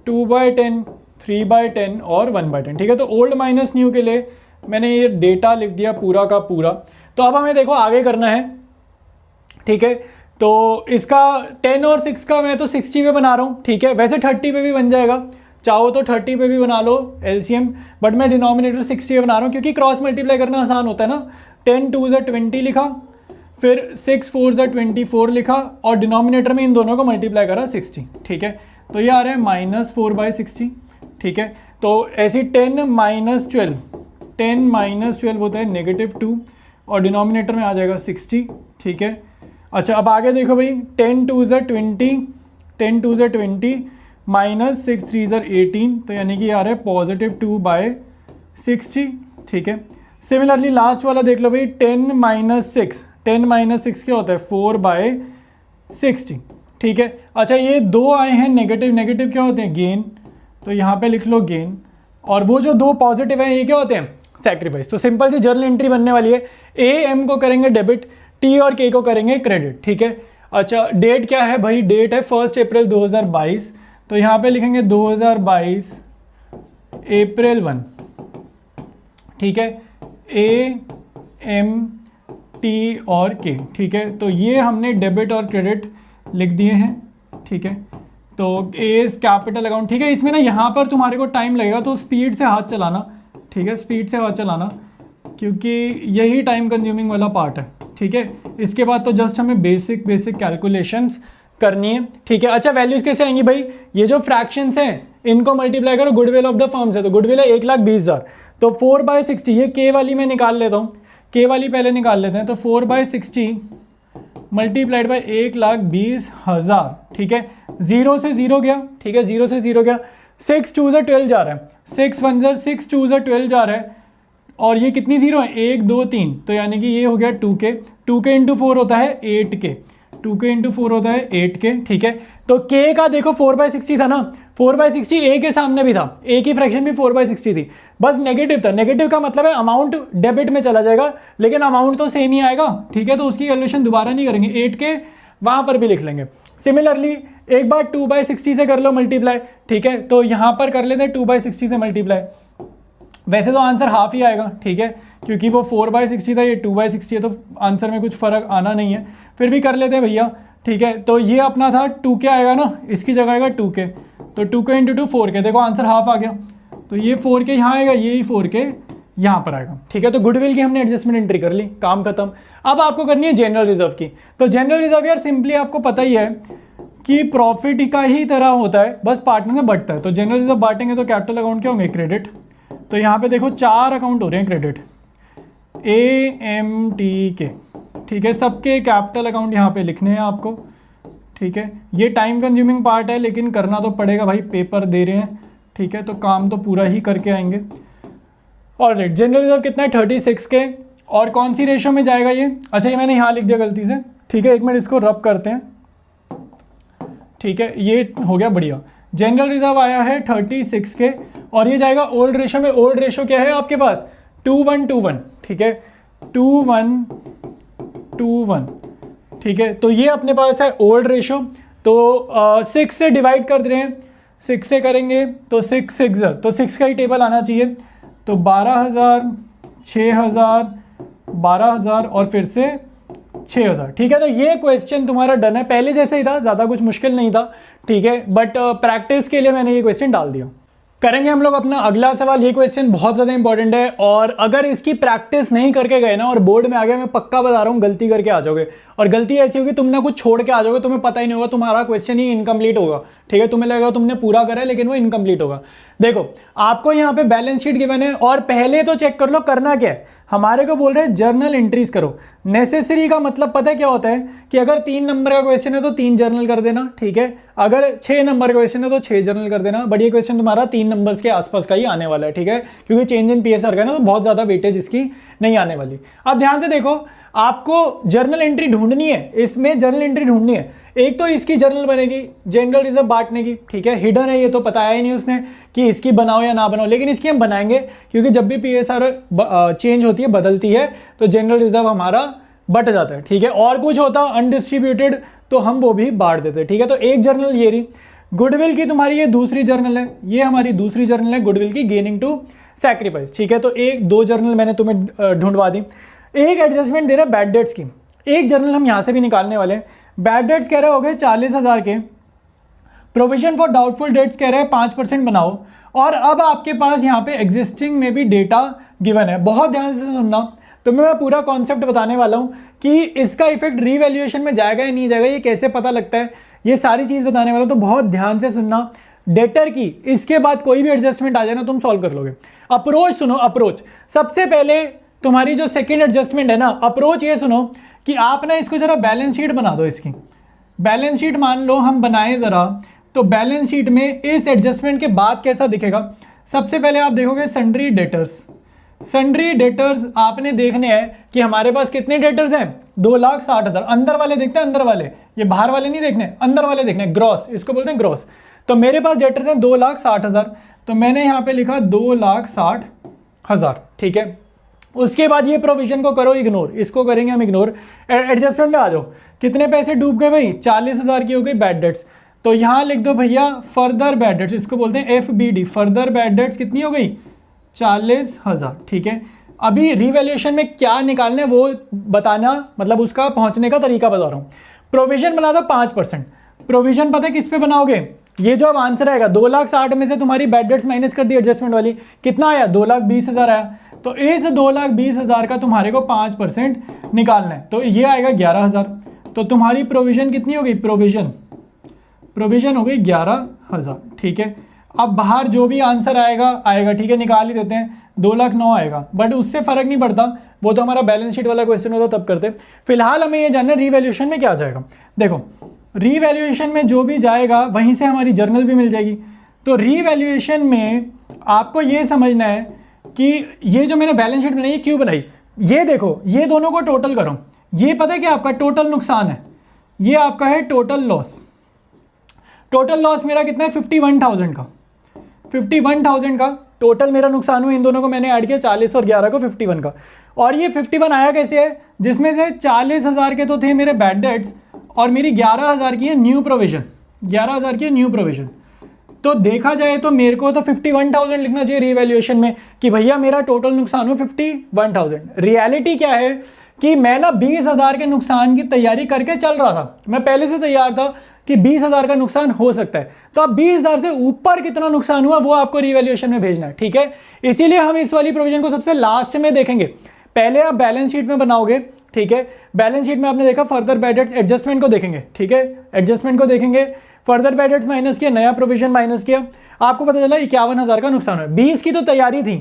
2/10, 3/10 और 1/10, ठीक है। तो ओल्ड माइनस न्यू के लिए मैंने ये डेटा लिख दिया पूरा का पूरा। तो अब हमें देखो आगे करना है, ठीक है। तो इसका 10 और 6 का मैं तो 60 पे बना रहा हूँ, ठीक है। वैसे 30 पे भी बन जाएगा, चाहो तो 30 पे भी बना लो LCM, बट मैं डिनोमिनेटर 60 पे बना रहा हूँ क्योंकि क्रॉस मल्टीप्लाई करना आसान होता है ना। 10 2 20 लिखा, फिर 6 4 24 लिखा, और डिनोमिनेटर में इन दोनों को मल्टीप्लाई करा 60, ठीक है। तो ये आ रहा है -4/60, ठीक है। तो ऐसी 10 - 12 होता है -2, और डिनोमिनेटर में आ जाएगा 60, ठीक है। अच्छा, अब आगे देखो भाई, 10 2 20, 10 2 20 -6 3 18, तो यानी कि आ रहा है +2/60, ठीक है। सिमिलरली लास्ट वाला देख लो भाई, 10 - 6 क्या होता है, 4/60, ठीक है। अच्छा, ये 2 आए हैं नेगेटिव, नेगेटिव क्या होते हैं, गेन, तो यहाँ पे लिख लो गेन, और वो जो 2 पॉजिटिव हैं ये क्या होते हैं, सैक्रिफाइस। तो सिंपल सी जर्नल एंट्री बनने वाली है, AM को करेंगे डेबिट, T और K को करेंगे क्रेडिट, ठीक है। अच्छा, डेट क्या है भाई, डेट है 1 अप्रैल 2022, तो यहाँ पे लिखेंगे 2022 अप्रैल 1, ठीक है। AMT और K, ठीक है। तो ये हमने डेबिट और क्रेडिट लिख दिए हैं, ठीक है। तो एज कैपिटल अकाउंट, ठीक है। इसमें ना यहाँ पर तुम्हारे को टाइम लगेगा, तो स्पीड से हाथ चलाना, ठीक है, स्पीड से हाथ चलाना, क्योंकि यही टाइम कंज्यूमिंग वाला पार्ट है, ठीक है। इसके बाद तो जस्ट हमें बेसिक कैलकुलेशंस करनी है, ठीक है। अच्छा, वैल्यूज कैसे आएंगी भाई, ये जो फ्रैक्शंस हैं इनको मल्टीप्लाई करो गुडविल ऑफ द फर्म से, तो गुडविल है 1,20,000, तो 4/60, ये K वाली मैं निकाल लेता हूँ, K वाली पहले निकाल लेते हैं। तो 4/60 मल्टीप्लाइड बाई 1,20,000, ठीक है। 0 से 0 गया, ठीक है, 0 से 0 गया, 6 2 12 जा रहा है, 6 1 6 2 12 जा रहा है, और ये कितनी 0 है, 1 2 3, तो यानी कि ये हो गया 2K, 2K इंटू 4 होता है 8K, 2K इंटू 4 होता है 8K, ठीक है। तो K का देखो 4/60 था ना, 4/60 A के सामने भी था, A की फ्रैक्शन भी 4/60 थी, बस नेगेटिव था। नेगेटिव का मतलब है अमाउंट डेबिट में चला जाएगा, लेकिन अमाउंट तो सेम ही आएगा, ठीक है। तो उसकी कैलकुलेशन दोबारा नहीं करेंगे, 8K वहाँ पर भी लिख लेंगे। सिमिलरली एक बार 2/60 से कर लो मल्टीप्लाई, ठीक है। तो यहाँ पर कर लेते हैं 2/60 से मल्टीप्लाई, वैसे तो आंसर हाफ ही आएगा, ठीक है, क्योंकि वो 4/60 था, ये 2/60 है, तो आंसर में कुछ फ़र्क आना नहीं है, फिर भी कर लेते हैं भैया, ठीक है। तो ये अपना था 2k आएगा ना, इसकी जगह आएगा 2k, तो 2k इंटू 2 4k, देखो आंसर हाफ आ गया, तो ये 4k यहाँ आएगा, ये 4k यहाँ पर आएगा, ठीक है। तो गुडविल की हमने एडजस्टमेंट एंट्री कर ली, काम खत्म। अब आपको करनी है जनरल रिजर्व की। तो जनरल रिजर्व यार सिंपली आपको पता ही है कि प्रॉफिट का ही तरह होता है, बस पार्टनर में बढ़ता है। तो जनरल रिजर्व बांटेंगे तो कैपिटल अकाउंट क्या होंगे, क्रेडिट। तो यहाँ पे देखो 4 अकाउंट हो रहे हैं क्रेडिट, AMTK, ठीक है। सबके कैपिटल अकाउंट यहाँ पे लिखने हैं आपको, ठीक है। ये टाइम कंज्यूमिंग पार्ट है, लेकिन करना तो पड़ेगा भाई, पेपर दे रहे हैं, ठीक है, तो काम तो पूरा ही करके आएंगे। ऑलराइट, जनरल रिजर्व कितना है 36k, और कौन सी रेशो में जाएगा ये, अच्छा ये मैंने यहाँ लिख दिया गलती से, ठीक है, एक मिनट इसको रब करते हैं, ठीक है, ये हो गया बढ़िया। जनरल रिजर्व आया है 36k, और ये जाएगा ओल्ड रेशो में। ओल्ड रेशो क्या है आपके पास, 2:1, ठीक है, 2:1, ठीक है। तो ये अपने पास है ओल्ड रेशो, तो 6 से डिवाइड कर दे रहे हैं, 6 से करेंगे तो 6 6 तो 6 का ही टेबल आना चाहिए, तो 12,000, 6,000, 12,000 और फिर से 6,000, ठीक है। तो ये क्वेश्चन तुम्हारा डन है, पहले जैसे ही था, ज़्यादा कुछ मुश्किल नहीं था, ठीक है, बट प्रैक्टिस के लिए मैंने ये क्वेश्चन डाल दिया। करेंगे हम लोग अपना अगला सवाल। ये क्वेश्चन बहुत ज़्यादा इंपॉर्टेंट है, और अगर इसकी प्रैक्टिस नहीं करके गए ना और बोर्ड में आ गए, मैं पक्का बता रहा हूँ गलती करके आ जाओगे, और गलती ऐसी होगी तुमने कुछ छोड़ के आ जाओगे, तुम्हें पता ही नहीं होगा, तुम्हारा क्वेश्चन ही इनकम्प्लीट होगा, ठीक है। तुम्हें लगेगा तुमने पूरा करा है, लेकिन वो इनकम्प्लीट होगा। देखो आपको यहाँ पे बैलेंस शीट गिवन है, और पहले तो चेक कर लो करना क्या है। हमारे को बोल रहे हैं जर्नल एंट्रीज करो। नेसेसरी का मतलब पता है क्या होता है, कि अगर 3 नंबर का क्वेश्चन है तो 3 जर्नल कर देना, ठीक है। अगर 6 नंबर का क्वेश्चन है तो 6 जर्नल कर देना, बट ये क्वेश्चन तुम्हारा 3 नंबर्स के आसपास का ही आने वाला है, ठीक है, क्योंकि चेंज इन PSR का है ना, तो बहुत ज़्यादा वेटेज इसकी नहीं आने वाली। अब ध्यान से देखो, आपको जर्नल एंट्री ढूंढनी है, इसमें जर्नल एंट्री ढूंढनी है। एक तो इसकी जर्नल बनेगी जनरल रिजर्व बांटने की, ठीक है, हिडन है, ये तो बताया ही नहीं उसने कि इसकी बनाओ या ना बनाओ, लेकिन इसकी हम बनाएंगे, क्योंकि जब भी PSR चेंज होती है, बदलती है, तो जनरल रिजर्व हमारा बट जाता है, ठीक है। और कुछ होता अनडिस्ट्रीब्यूटेड तो हम वो भी बांट देते, ठीक है। तो एक जर्नल ये रही। गुडविल की तुम्हारी ये दूसरी जर्नल है, ये हमारी दूसरी जर्नल है गुडविल की, गेनिंग टू सैक्रिफाइस, ठीक है। तो 1-2 जर्नल मैंने तुम्हें ढूंढवा दी। एक एडजस्टमेंट दे रहा है बैड डेट्स की, एक जर्नल हम यहाँ से भी निकालने वाले हैं। बैड डेट्स कह रहे हो गए 40,000 के, प्रोविजन फॉर डाउटफुल डेट्स कह रहे हैं 5% बनाओ, और अब आपके पास यहाँ पे एग्जिस्टिंग में भी डेटा गिवन है। बहुत ध्यान से सुनना, तुम्हें मैं पूरा कॉन्सेप्ट बताने वाला हूँ कि इसका इफेक्ट रीवैल्यूएशन में जाएगा या नहीं जाएगा, ये कैसे पता लगता है, ये सारी चीज़ बताने वाला हूँ, तो बहुत ध्यान से सुनना। डेटर की इसके बाद कोई भी एडजस्टमेंट आ जाए ना, तुम सॉल्व कर लोगे। अप्रोच सुनो, अप्रोच सबसे पहले तुम्हारी जो सेकेंड एडजस्टमेंट है ना, अप्रोच ये सुनो कि आप ना इसको जरा बैलेंस शीट बना दो। इसकी बैलेंस शीट मान लो हम बनाए ज़रा, तो बैलेंस शीट में इस एडजस्टमेंट के बाद कैसा दिखेगा। सबसे पहले आप देखोगे सन्ड्री डेटर्स। सन्ड्री डेटर्स आपने देखने हैं कि हमारे पास कितने डेटर्स हैं, 2,60,000। अंदर वाले देखते हैं, अंदर वाले, ये बाहर वाले नहीं देखने, अंदर वाले देखने, ग्रॉस इसको बोलते हैं, ग्रॉस। तो मेरे पास डेटर्स हैं 2,60,000, तो मैंने यहाँ पे लिखा 2,60,000, ठीक है। उसके बाद ये प्रोविजन को करो इग्नोर, इसको करेंगे हम इग्नोर। एडजस्टमेंट में आ जाओ, कितने पैसे डूब गए भाई, 40,000 की हो गई बैड डेट्स। तो यहाँ लिख दो भैया फर्दर बैड डेट्स, इसको बोलते हैं FBD, फर्दर बैड डेट्स कितनी हो गई, 40,000, ठीक है। अभी रिवैल्यूएशन में क्या निकालना है वो बताना, मतलब उसका पहुंचने का तरीका बता रहा हूँ। प्रोविजन बना दो 5%। प्रोविजन पता है किस पे बनाओगे, ये जो अब आंसर आएगा 2,60,000 में से तुम्हारी बैड डेट्स माइनस कर दी एडजस्टमेंट वाली, कितना आया 2,20,000 आया। तो इस 2,20,000 का तुम्हारे को 5% निकालना है, तो ये आएगा 11,000। तो तुम्हारी प्रोविजन कितनी हो गई, प्रोविजन हो गई 11,000, ठीक है। अब बाहर जो भी आंसर आएगा, ठीक है, निकाल ही देते हैं, 2,09,000 आएगा, बट उससे फर्क नहीं पड़ता, वो तो हमारा बैलेंस शीट वाला क्वेश्चन होता तब करते। फिलहाल हमें ये जानना है रीवैल्यूएशन में क्या जाएगा। देखो रीवैल्यूएशन में जो भी जाएगा वहीं से हमारी जर्नल भी मिल जाएगी। तो रीवैल्यूएशन में आपको ये समझना है कि ये जो मैंने बैलेंस शीट बनाई है क्यों बनाई। ये देखो, ये दोनों को टोटल करो, ये पता है कि आपका टोटल नुकसान है, ये आपका है टोटल लॉस। टोटल लॉस मेरा कितना है 51,000 का, 51,000 का टोटल मेरा नुकसान हुआ। इन दोनों को मैंने ऐड किया, 40 और 11 को 51 का। और ये 51 आया कैसे है, जिसमें से 40,000 के तो थे मेरे बैड डेट्स और मेरी 11,000 की है न्यू प्रोविजन, 11,000 की है न्यू प्रोविजन। तो देखा जाए तो मेरे को तो 51,000 लिखना चाहिए रीवैल्यूएशन में कि भैया मेरा टोटल नुकसान हो 51,000। रियलिटी क्या है कि मैं ना 20,000 के नुकसान की तैयारी करके चल रहा था, मैं पहले से तैयार था कि 20,000 का नुकसान हो सकता है। तो अब 20,000 से ऊपर कितना नुकसान हुआ वो आपको रीवैल्यूएशन में भेजना है, ठीक है। इसीलिए हम इस वाली प्रोविजन को सबसे लास्ट में देखेंगे। पहले आप बैलेंस शीट में बनाओगे, ठीक है। बैलेंस शीट में आपने देखा फर्दर बैड डेट्स एडजस्टमेंट को देखेंगे, ठीक है। एडजस्टमेंट को देखेंगे, फर्दर बैड डेट्स माइनस किया, नया प्रोविजन माइनस किया, आपको पता चला 51,000 का नुकसान हुआ। 20 की तो तैयारी थी,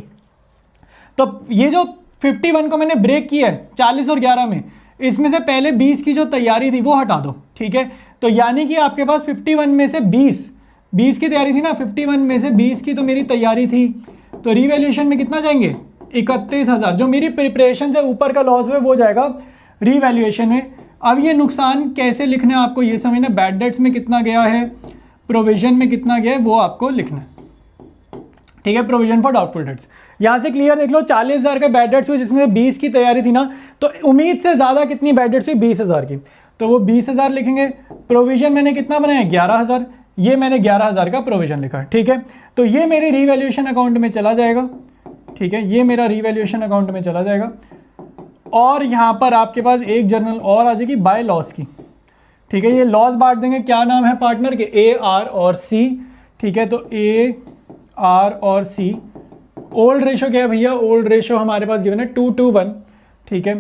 तो ये जो 51 को मैंने ब्रेक किया है 40 और 11 में, इसमें से पहले 20 की जो तैयारी थी वो हटा दो, ठीक है। तो यानी कि आपके पास 51 में से 20 की तैयारी थी ना, 51 में से 20 की तो मेरी तैयारी थी, तो रीवैल्यूएशन में कितना जाएंगे 31,000। जो मेरी प्रिपरेशन से ऊपर का लॉस है वो जाएगा रीवैल्यूएशन में। अब ये नुकसान कैसे लिखना है आपको ये समझना, बैड डेट्स में कितना गया है, प्रोविजन में कितना गया है वो आपको लिखना है, ठीक है। प्रोविजन फॉर डाउटफुल डेट्स यहाँ से क्लियर देख लो, 40,000 का बैड डेट्स हुई जिसमें 20 की तैयारी थी ना, तो उम्मीद से ज़्यादा कितनी बैड डेट्स हुई 20,000 की, तो वो 20,000 लिखेंगे। प्रोविजन मैंने कितना बनाया 11,000, ये मैंने 11,000 का प्रोविजन लिखा, ठीक है। तो ये मेरे रीवैल्यूएशन अकाउंट में चला जाएगा, ठीक है, ये मेरा रीवैल्यूएशन अकाउंट में चला जाएगा। और यहाँ पर आपके पास एक जर्नल और आ जाएगी बाय लॉस की, ठीक है। ये लॉस बांट देंगे, क्या नाम है पार्टनर के, ए आर और सी, ठीक है। तो ए आर और सी, ओल्ड रेशो क्या है भैया, ओल्ड रेशो हमारे पास गिवन है 2:1, ठीक है,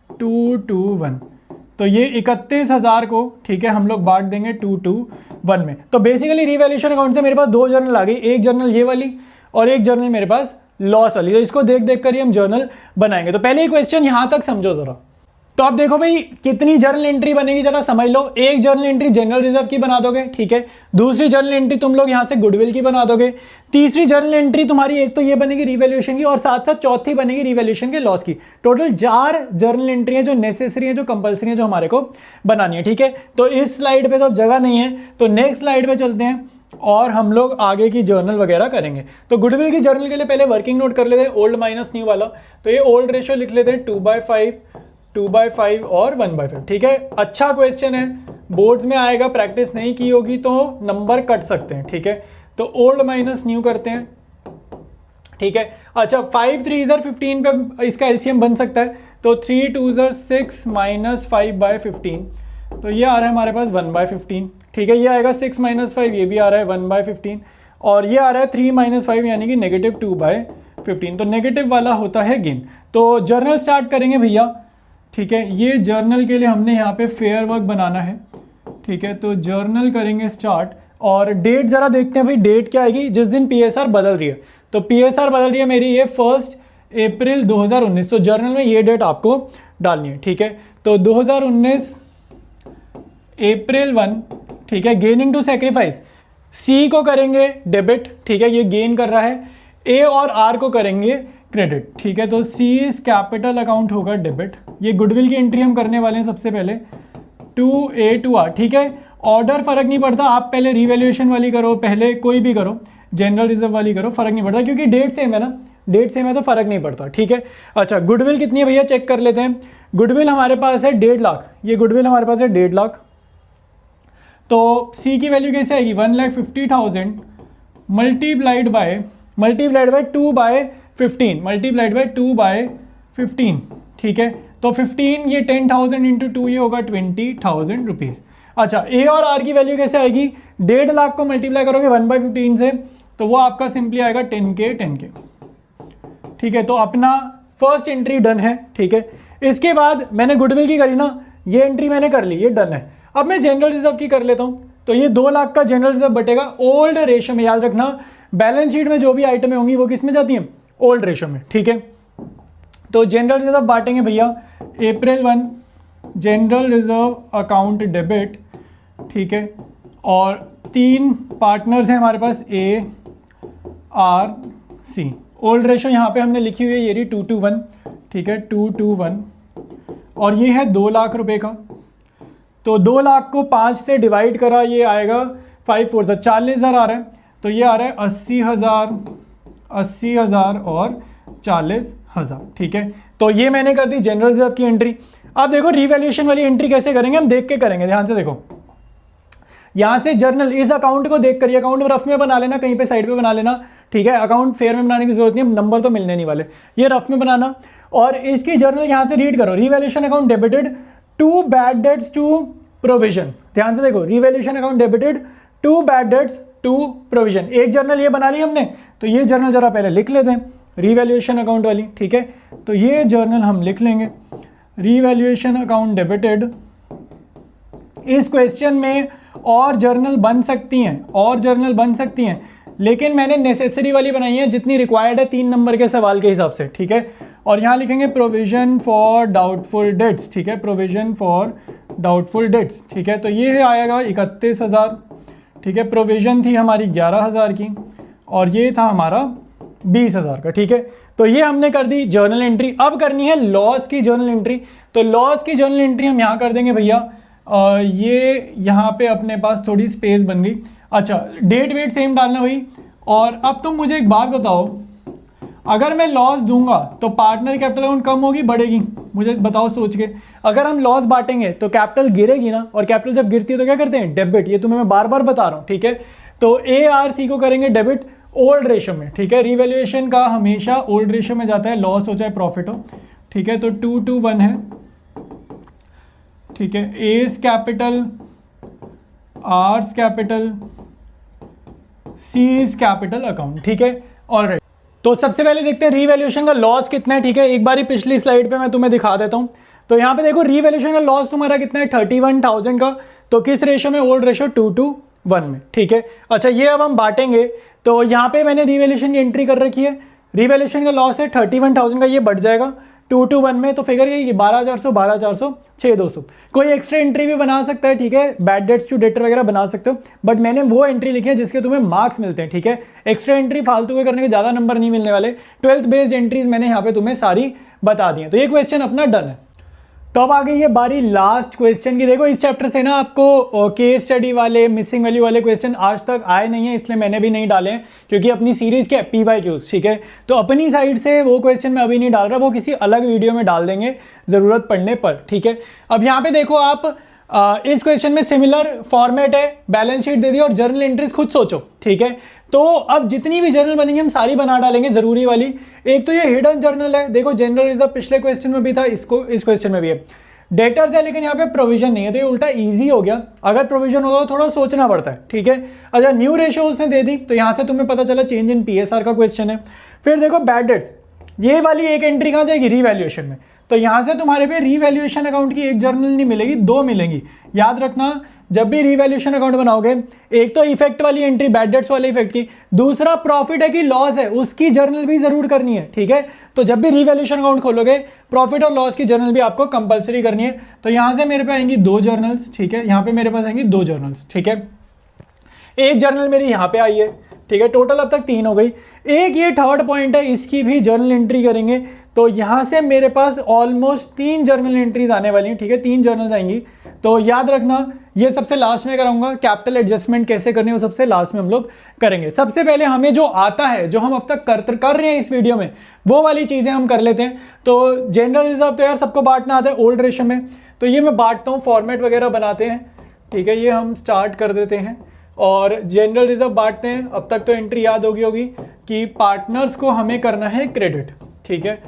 2:1। तो ये 31,000 को, ठीक है, हम लोग बांट देंगे 2:1 में। तो बेसिकली रीवैल्यूएशन अकाउंट से मेरे पास दो जर्नल आ गई, एक जर्नल ये वाली और एक जर्नल मेरे पास लॉस वाली। तो इसको देख देख कर ही हम जर्नल बनाएंगे। तो पहले ये क्वेश्चन यहां तक समझो जरा। तो अब देखो भाई कितनी जर्नल एंट्री बनेगी जरा समझ लो। एक जर्नल एंट्री जनरल रिजर्व की बना दोगे, ठीक है। दूसरी जर्नल एंट्री तुम लोग यहां से गुडविल की बना दोगे। तीसरी जर्नल एंट्री तुम्हारी एक तो ये बनेगी रीवैल्यूएशन की और साथ साथ चौथी बनेगी रीवैल्यूएशन के लॉस की। टोटल 4 जर्नल एंट्री है जो नेसेसरी है, जो कंपल्सरी है, जो हमारे को बनानी है, ठीक है। तो इस स्लाइड पे तो जगह नहीं है, तो नेक्स्ट स्लाइड पे चलते हैं और हम लोग आगे की जर्नल वगैरह करेंगे। तो गुडविल की जर्नल के लिए पहले वर्किंग नोट कर लेते हैं, ओल्ड माइनस न्यू वाला। तो ये ओल्ड रेशियो लिख लेते हैं 2/5, 2/5 और 1/5, ठीक है। अच्छा क्वेश्चन है, बोर्ड्स में आएगा, प्रैक्टिस नहीं की होगी तो नंबर कट सकते हैं, ठीक है। तो ओल्ड माइनस न्यू करते हैं, ठीक है। अच्छा 5 3 15 पे इसका एलसीएम बन सकता है, तो 3 2 6 माइनस 5/15, तो ये आ रहा है हमारे पास 1/15, ठीक है। ये आएगा 6 - 5, ये भी आ रहा है 1/15, और ये आ रहा है 3 - 5 यानी कि -2/15। तो नेगेटिव वाला होता है गेन। तो जर्नल स्टार्ट करेंगे भैया, ठीक है। ये जर्नल के लिए हमने यहाँ पे फेयर वर्क बनाना है, ठीक है। तो जर्नल करेंगे स्टार्ट, और डेट जरा देखते हैं भाई, डेट क्या आएगी जिस दिन पीएसआर बदल रही है। तो पीएसआर बदल रही है मेरी ये 1 अप्रैल 2019, तो जर्नल में ये डेट आपको डालनी है, ठीक है। तो 2019 अप्रैल 1, ठीक है। गेनिंग टू सेक्रीफाइस, सी को करेंगे डेबिट, ठीक है, ये गेन कर रहा है। ए और आर को करेंगे क्रेडिट, ठीक है। तो सी इज कैपिटल अकाउंट होगा डेबिट। ये गुडविल की एंट्री हम करने वाले हैं सबसे पहले 2A to R, ठीक है। ऑर्डर फर्क नहीं पड़ता, आप पहले रीवैल्यूएशन वाली करो, पहले कोई भी करो, जनरल रिजर्व वाली करो, फर्क नहीं पड़ता क्योंकि डेट सेम है ना, डेट सेम है तो फर्क नहीं पड़ता, ठीक है। अच्छा गुडविल कितनी है भैया चेक कर लेते हैं। गुडविल हमारे पास है 1.5 लाख, ये गुडविल हमारे पास है 1.5 लाख। तो सी की वैल्यू कैसे आएगी 1,50,000 मल्टीप्लाइड बाय 2/15 मल्टीप्लाइड बाय 2/15, ठीक है। तो 15 ये 10,000 इंटू 2 ये होगा 20,000 रुपीज़। अच्छा ए और आर की वैल्यू कैसे आएगी, 1.5 लाख को मल्टीप्लाई करोगे 1/15 से तो वो आपका सिंपली आएगा 10K, ठीक है। तो अपना फर्स्ट एंट्री डन है, ठीक है। इसके बाद मैंने गुडविल की करी ना, ये एंट्री मैंने कर ली, ये डन है। अब मैं जनरल रिजर्व की कर लेता हूँ, तो ये 2 लाख का जनरल रिजर्व बटेगा ओल्ड रेशो में। याद रखना बैलेंस शीट में जो भी आइटमें होंगी वो किस में जाती हैं, ओल्ड रेशो में, ठीक है। तो जनरल रिजर्व बांटेंगे भैया अप्रैल 1 जनरल रिजर्व अकाउंट डेबिट, ठीक है। और 3 पार्टनर्स हैं हमारे पास A R C। Old ratio यहाँ पे हमने लिखी हुई है ये रही 2:1, ठीक है, 2:1। और ये है 2 लाख रुपए का। तो 2 लाख को 5 से डिवाइड करा, ये आएगा 5 4 40,000 आ रहा है। तो ये आ रहा है 80,000 और 40,000, ठीक है। तो ये मैंने कर दी जनरल रिजर्व की एंट्री। अब देखो रीवैल्यूएशन वाली एंट्री कैसे करेंगे, हम देख के करेंगे, ध्यान से देखो। यहाँ से जर्नल इस अकाउंट को देख कर, अकाउंट रफ में बना लेना, कहीं पे साइड पे बना लेना, ठीक है। अकाउंट फेयर में बनाने की जरूरत नहीं है, नंबर तो मिलने नहीं वाले, ये रफ में बनाना। और इसकी जर्नल यहाँ से रीड करो, revaluation account debited to bad debts to provision. ध्यान से देखो, revaluation account debited to bad debts to provision. एक जर्नल ये बना ली हमने, तो ये जर्नल जरा पहले लिख लेते हैं, रिवैल्यूएशन अकाउंट वाली, ठीक है। तो ये जर्नल हम लिख लेंगे, रिवैल्यूएशन अकाउंट डेबिटेड। इस क्वेश्चन में और जर्नल बन सकती हैं, और जर्नल बन सकती हैं, लेकिन मैंने नेसेसरी वाली बनाई है जितनी रिक्वायर्ड है 3 नंबर के सवाल के हिसाब से, ठीक है। और यहाँ लिखेंगे प्रोविजन फॉर डाउटफुल डेट्स, ठीक है, प्रोविजन फॉर डाउटफुल डेट्स, ठीक है। तो ये आएगा 31,000, ठीक है। प्रोविजन थी हमारी 11,000 की और ये था हमारा 20,000 का, ठीक है। तो ये हमने कर दी जर्नल एंट्री। अब करनी है लॉस की जर्नल एंट्री। तो लॉस की जर्नल एंट्री हम यहाँ कर देंगे भैया, ये यहाँ पे अपने पास थोड़ी स्पेस बन गई। अच्छा, डेट वेट सेम डालना भाई। और अब तुम मुझे एक बात बताओ, अगर मैं लॉस दूंगा तो पार्टनर कैपिटल अकाउंट कम होगी बढ़ेगी, मुझे बताओ सोच के। अगर हम लॉस बांटेंगे तो कैपिटल गिरेगी ना, और कैपिटल जब गिरती है तो क्या करते हैं, डेबिट। ये तुम्हें मैं बार बार बता रहा हूँ, ठीक है। तो ARC को करेंगे डेबिट ओल्ड रेशो में, ठीक है। रिवैल्यूएशन का हमेशा ओल्ड रेशो में जाता है, लॉस हो चाहे प्रॉफिट हो, ठीक है। तो 2:1 है, ठीक है। A's capital, R's capital, C's capital account, ठीक है। ऑलराइट, तो सबसे पहले देखते हैं रिवैल्यूएशन का लॉस कितना है, ठीक है। एक बारी पिछली स्लाइड पे मैं तुम्हें दिखा देता हूं। तो यहाँ पे देखो रिवैल्यूएशन का लॉस तुम्हारा कितना है, 31,000 का। तो किस रेशो में, ओल्ड रेशो 2:1 में, ठीक है। अच्छा, ये अब हम बांटेंगे, तो यहाँ पे मैंने रिवैल्यूएशन की एंट्री कर रखी है। रिवैल्यूएशन का लॉस है 31,000 का, ये बढ़ जाएगा 2:1 में। तो फिगर ये 12,400, 12,400, 6,200। कोई एक्स्ट्रा एंट्री भी बना सकता है, ठीक है। बैड डेट्स टू डेटर वगैरह बना सकते हो, बट मैंने वो एंट्री लिखी है जिसके तुम्हें मार्क्स मिलते हैं, ठीक है। एक्स्ट्रा एंट्री फालतू के करने के ज़्यादा नंबर नहीं मिलने वाले। 12th बेस्ड एंट्रीज मैंने यहाँ पे तुम्हें सारी बता दी हैं। तो ये क्वेश्चन अपना डन है। तो अब आ गई ये बारी लास्ट क्वेश्चन की। देखो, इस चैप्टर से ना आपको केस स्टडी वाले, मिसिंग वैल्यू वाले क्वेश्चन आज तक आए नहीं है, इसलिए मैंने भी नहीं डाले हैं, क्योंकि अपनी सीरीज क्या है, PYQs, ठीक है। तो अपनी साइड से वो क्वेश्चन मैं अभी नहीं डाल रहा, वो किसी अलग वीडियो में डाल देंगे ज़रूरत पड़ने पर, ठीक है। अब यहाँ पे देखो आप, इस क्वेश्चन में सिमिलर फॉर्मेट है, बैलेंस शीट दे दी और जर्नल एंट्रीज खुद सोचो, ठीक है। तो अब जितनी भी जर्नल बनेंगे हम सारी बना डालेंगे जरूरी वाली। एक तो ये हिडन जर्नल है, देखो जनरल रिजर्व पिछले क्वेश्चन में भी था, इसको इस क्वेश्चन में भी है। डेटर्स है लेकिन यहाँ पे प्रोविजन नहीं है, तो ये उल्टा इजी हो गया। अगर प्रोविजन होगा तो थोड़ा सोचना पड़ता है, ठीक है। अच्छा, न्यू रेशो उसने दे दी, तो यहाँ से तुम्हें पता चला चेंज इन PSR का क्वेश्चन है। फिर देखो बैड डेट्स, ये वाली एक एंट्री कहाँ जाएगी, रिवैल्यूएशन में। तो यहाँ से तुम्हारे पे रिवैल्यूएशन अकाउंट की एक जर्नल नहीं मिलेगी, 2 मिलेंगी। याद रखना, जब भी रिवैल्यूएशन अकाउंट बनाओगे, एक तो इफेक्ट वाली एंट्री, बैड डेट्स वाले इफेक्ट की, दूसरा प्रॉफिट है कि लॉस है उसकी जर्नल भी जरूर करनी है, ठीक है। तो जब भी रिवैल्यूएशन अकाउंट खोलोगे, प्रॉफिट और लॉस की जर्नल भी आपको कंपलसरी करनी है। तो यहाँ से मेरे पे आएंगी 2 जर्नल्स, ठीक है। यहाँ पे मेरे पास आएंगी 2 जर्नल्स, ठीक है। एक जर्नल मेरी यहाँ पे आई है, ठीक है। टोटल अब तक 3 हो गई। एक ये थर्ड पॉइंट है, इसकी भी जर्नल एंट्री करेंगे। तो यहाँ से मेरे पास ऑलमोस्ट 3 जर्नल एंट्रीज आने वाली हैं, ठीक है। 3 जर्नल्स आएंगी। तो याद रखना, ये सबसे लास्ट में कराऊंगा। कैपिटल एडजस्टमेंट कैसे करनी है वो सबसे लास्ट में हम लोग करेंगे। सबसे पहले हमें जो आता है, जो हम अब तक कर रहे हैं इस वीडियो में, वो वाली चीज़ें हम कर लेते हैं। तो जनरल रिजर्व तो यार सबको बांटना आता है ओल्ड रेशो में, तो ये मैं बांटता हूँ, फॉर्मेट वगैरह बनाते हैं, ठीक है। ये हम स्टार्ट कर देते हैं और जनरल रिजर्व बांटते हैं। अब तक तो एंट्री याद होगी कि पार्टनर्स को हमें करना है क्रेडिट, ठीक है।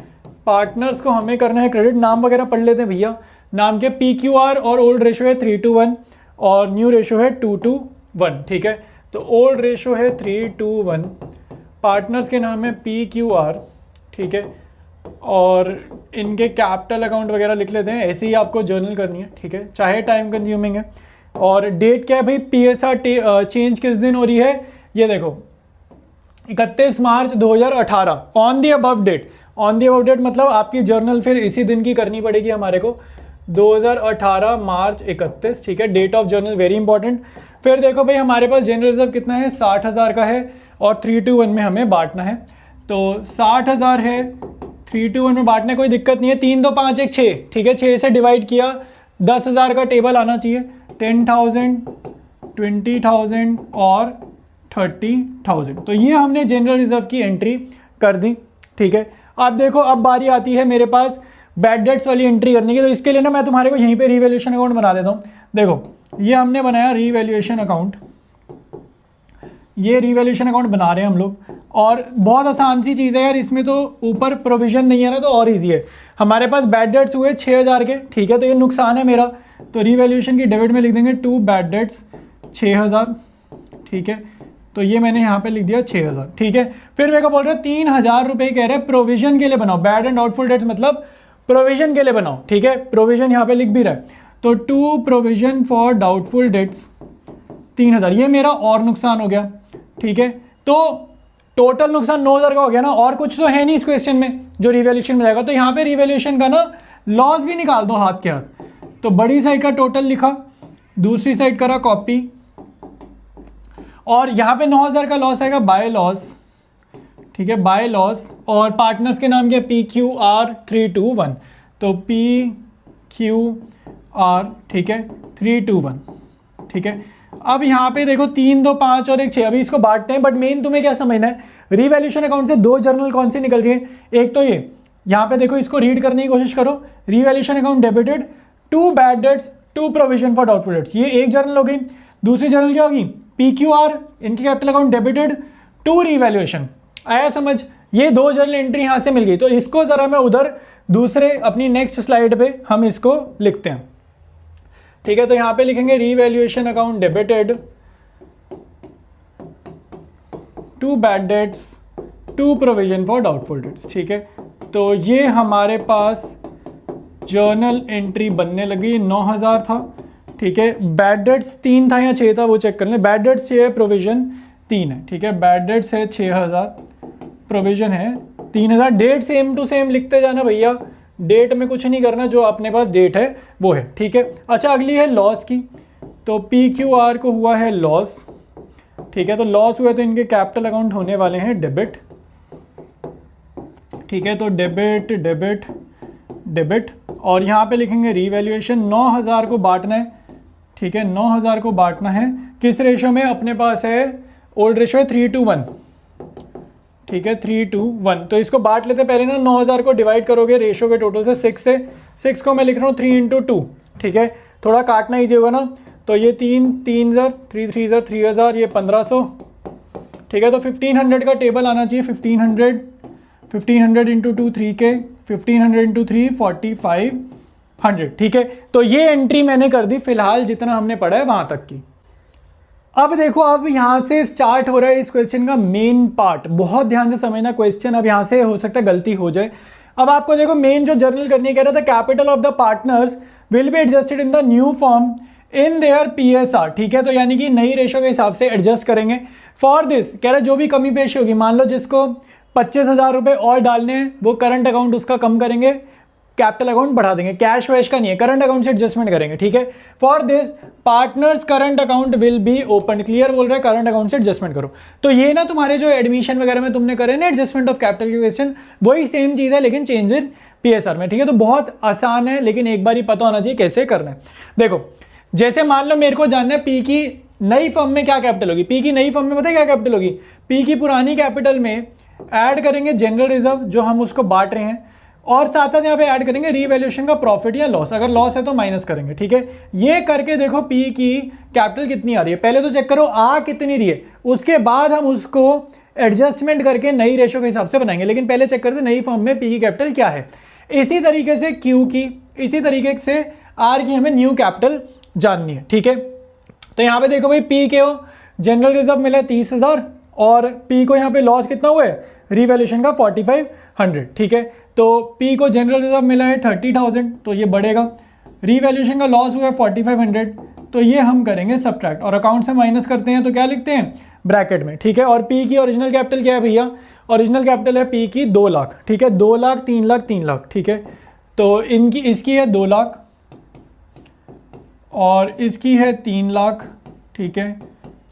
पार्टनर्स को हमें करना है क्रेडिट। नाम वगैरह पढ़ लेते हैं भैया। नाम के PQR और ओल्ड रेशो है 3:1 और न्यू रेशो है 2:1, ठीक है। तो ओल्ड रेशो है 3:1, पार्टनर्स के नाम है PQR, ठीक है। और इनके कैपिटल अकाउंट वगैरह लिख लेते हैं, ऐसे ही आपको जर्नल करनी है, ठीक है, चाहे टाइम कंज्यूमिंग है। और डेट क्या है भाई, PSR चेंज किस दिन हो रही है, ये देखो 31 March 2018 on the above date. On the above date मतलब आपकी जर्नल फिर इसी दिन की करनी पड़ेगी हमारे को, 2018 मार्च 31, ठीक है। Date of journal very important. फिर देखो भाई हमारे पास जनरल रिजर्व कितना है, 60,000 का है और 3:1 में हमें बांटना है। तो 60,000 है, 3:1 में बांटने कोई दिक्कत नहीं है। 3 2 5 1 6, ठीक है। 6 से डिवाइड किया, 10,000 का टेबल आना चाहिए। 10,000, 20,000 और 30,000। तो ये हमने जनरल रिजर्व की एंट्री कर दी, ठीक है। अब देखो, अब बारी आती है मेरे पास बैड डेट्स वाली एंट्री करने की। तो इसके लिए ना मैं तुम्हारे को यहीं पे रिवैल्यूएशन अकाउंट बना देता हूँ। देखो, ये हमने बनाया रीवैल्यूएशन अकाउंट, ये रीवैल्यूएशन अकाउंट बना रहे हैं हम लोग, और बहुत आसान सी चीज़ है यार, इसमें तो ऊपर प्रोविजन नहीं है ना, तो और इजी है। हमारे पास बैड डेट्स हुए 6000 के, ठीक है, तो ये नुकसान है मेरा, तो रीवैल्यूएशन की डेबिट में लिख देंगे 2 बैड डेट्स 6000, ठीक है, तो ये मैंने यहाँ पे लिख दिया 6000, ठीक है। फिर मेरे को बोल रहे हैं 3000 रुपये कह रहे हैं प्रोविजन के लिए बनाओ, बैड एंड डाउटफुल डेट्स मतलब प्रोविजन के लिए बनाओ, ठीक है, प्रोविजन यहाँ पे लिख भी रहा है, तो 2 प्रोविजन फॉर डाउटफुल डेट्स 3000, ये मेरा और नुकसान हो गया, ठीक है। तो टोटल नुकसान 9000 का हो गया ना, और कुछ तो है नहीं इस क्वेश्चन में जो रिवैल्यूएशन में जाएगा, तो यहाँ पे रिवैल्यूएशन का ना लॉस भी निकाल दो हाथ के हाथ। तो बड़ी साइड का टोटल लिखा, दूसरी साइड करा कॉपी, और यहाँ पे 9000 का लॉस आएगा बाय लॉस, ठीक है, बाय लॉस, और पार्टनर्स के नाम क्या, PQR321, तो PQR, ठीक है, 321, ठीक है। अब यहाँ पे देखो 3, 2, 5 और 1, 6, अभी इसको बांटते हैं, बट मेन तुम्हें क्या समझना है, रीवैल्यूएशन अकाउंट से 2 जर्नल कौन सी निकल रही है, एक तो ये, यहाँ पे देखो इसको रीड करने की कोशिश करो, revaluation account debited 2 bad debts 2 provision for doubtful debts, ये एक जर्नल हो गई। दूसरी जर्नल क्या होगी, PQR, इनकी कैपिटल अकाउंट डेबिटेड 2 रीवैल्यूएशन, आया समझ, ये 2 जर्नल एंट्री यहाँ से मिल गई। तो इसको जरा मैं उधर दूसरे अपनी नेक्स्ट स्लाइड पे हम इसको लिखते हैं, ठीक है। तो यहाँ पे लिखेंगे revaluation account debited 2 bad debts 2 provision for doubtful debts, ठीक है। तो ये हमारे पास जर्नल एंट्री बनने लगी, 9000 था, ठीक है। बैड डेट्स 3 था या 6 था वो चेक कर लें, बैड डेट्स 6 है, प्रोविजन 3 है, ठीक है। बैड डेट्स है 6000, प्रोविजन है 3000, डेट सेम टू सेम लिखते जाना भैया, डेट में कुछ नहीं करना, जो अपने पास डेट है वो है, ठीक है। अच्छा अगली है लॉस की, तो PQR को हुआ है लॉस, ठीक है, तो लॉस हुए तो इनके कैपिटल अकाउंट होने वाले हैं डेबिट, ठीक है, तो डेबिट डेबिट डेबिट, और यहाँ पे लिखेंगे रीवैल्यूएशन, 9000 को बांटना है, ठीक है, 9000 को बांटना है किस रेशो में, अपने पास है ओल्ड रेशो है 3:1, ठीक है, 3:1, तो इसको बांट लेते पहले ना, 9000 को डिवाइड करोगे रेशो के टोटल से 6 से, 6 को मैं लिख रहा हूँ 3:2, ठीक है, थोड़ा काटना ईजी होगा ना, तो ये 3 3 3000, ये 1500, ठीक है, तो 1500 का टेबल आना चाहिए, 1500 इंटू 2 3 के, 1500 इंटू 3 4500, ठीक है। तो ये एंट्री मैंने कर दी फिलहाल जितना हमने पढ़ा है वहां तक की। अब देखो, अब यहां से स्टार्ट हो रहा है इस क्वेश्चन का मेन पार्ट, बहुत ध्यान से समझना क्वेश्चन, अब यहां से हो सकता है गलती हो जाए। अब आपको देखो मेन जो जर्नल करने कह रहा था, capital of the partners will be adjusted in the new form in their PSR, ठीक है, तो यानी कि नई रेशो के हिसाब से एडजस्ट करेंगे। फॉर दिस कह रहा है जो भी कमी पेशी होगी, मान लो जिसको 25,000 रुपये और डालने हैं, वो करंट अकाउंट उसका कम करेंगे, कैपिटल अकाउंट बढ़ा देंगे, कैश वैश का नहीं है, करंट अकाउंट से एडजस्टमेंट करेंगे, ठीक है। For this partners current account will be open, clear बोल रहा है, करंट अकाउंट से एडजस्टमेंट करो। तो ये ना तुम्हारे जो एडमिशन वगैरह में तुमने करे ना एडजस्टमेंट ऑफ कैपिटल के क्वेश्चन, वही सेम चीज़ है लेकिन चेंज इन PSR में, ठीक है। तो बहुत आसान है, लेकिन एक बार ही पता होना चाहिए कैसे करना है। देखो जैसे मान लो मेरे को जानना है P की नई फर्म में क्या कैपिटल होगी, P की नई फर्म में पता है क्या कैपिटल होगी, P की पुरानी कैपिटल में ऐड करेंगे जनरल रिजर्व जो हम उसको बांट रहे हैं, और साथ साथ यहाँ पे ऐड करेंगे रीवैल्यूएशन का प्रॉफिट या लॉस, अगर लॉस है तो माइनस करेंगे, ठीक है। ये करके देखो P की कैपिटल कितनी आ रही है, पहले तो चेक करो आ कितनी रही है, उसके बाद हम उसको एडजस्टमेंट करके नई रेशो के हिसाब से बनाएंगे, लेकिन पहले चेक करते नई फर्म में P की कैपिटल क्या है। इसी तरीके से Q की, इसी तरीके से R की हमें न्यू कैपिटल जाननी है, ठीक है। तो यहाँ पे देखो भाई P के हो जनरल रिजर्व मिला है 30,000, और P को यहाँ पे लॉस कितना हुआ है रीवैल्यूएशन का 4500, ठीक है। तो P को जनरल रिजर्व मिला है 30,000, तो ये बढ़ेगा, रीवैल्यूएशन का लॉस हुआ है 4500, तो ये हम करेंगे सब्ट्रैक्ट, और अकाउंट से माइनस करते हैं तो क्या लिखते हैं ब्रैकेट में, ठीक है। और P की ओरिजिनल कैपिटल क्या है भैया, ओरिजिनल कैपिटल है P की 2 लाख, ठीक है, 2 लाख 3 लाख 3 लाख, ठीक है। तो इनकी इसकी है 2 लाख और इसकी है 3 लाख, ठीक है,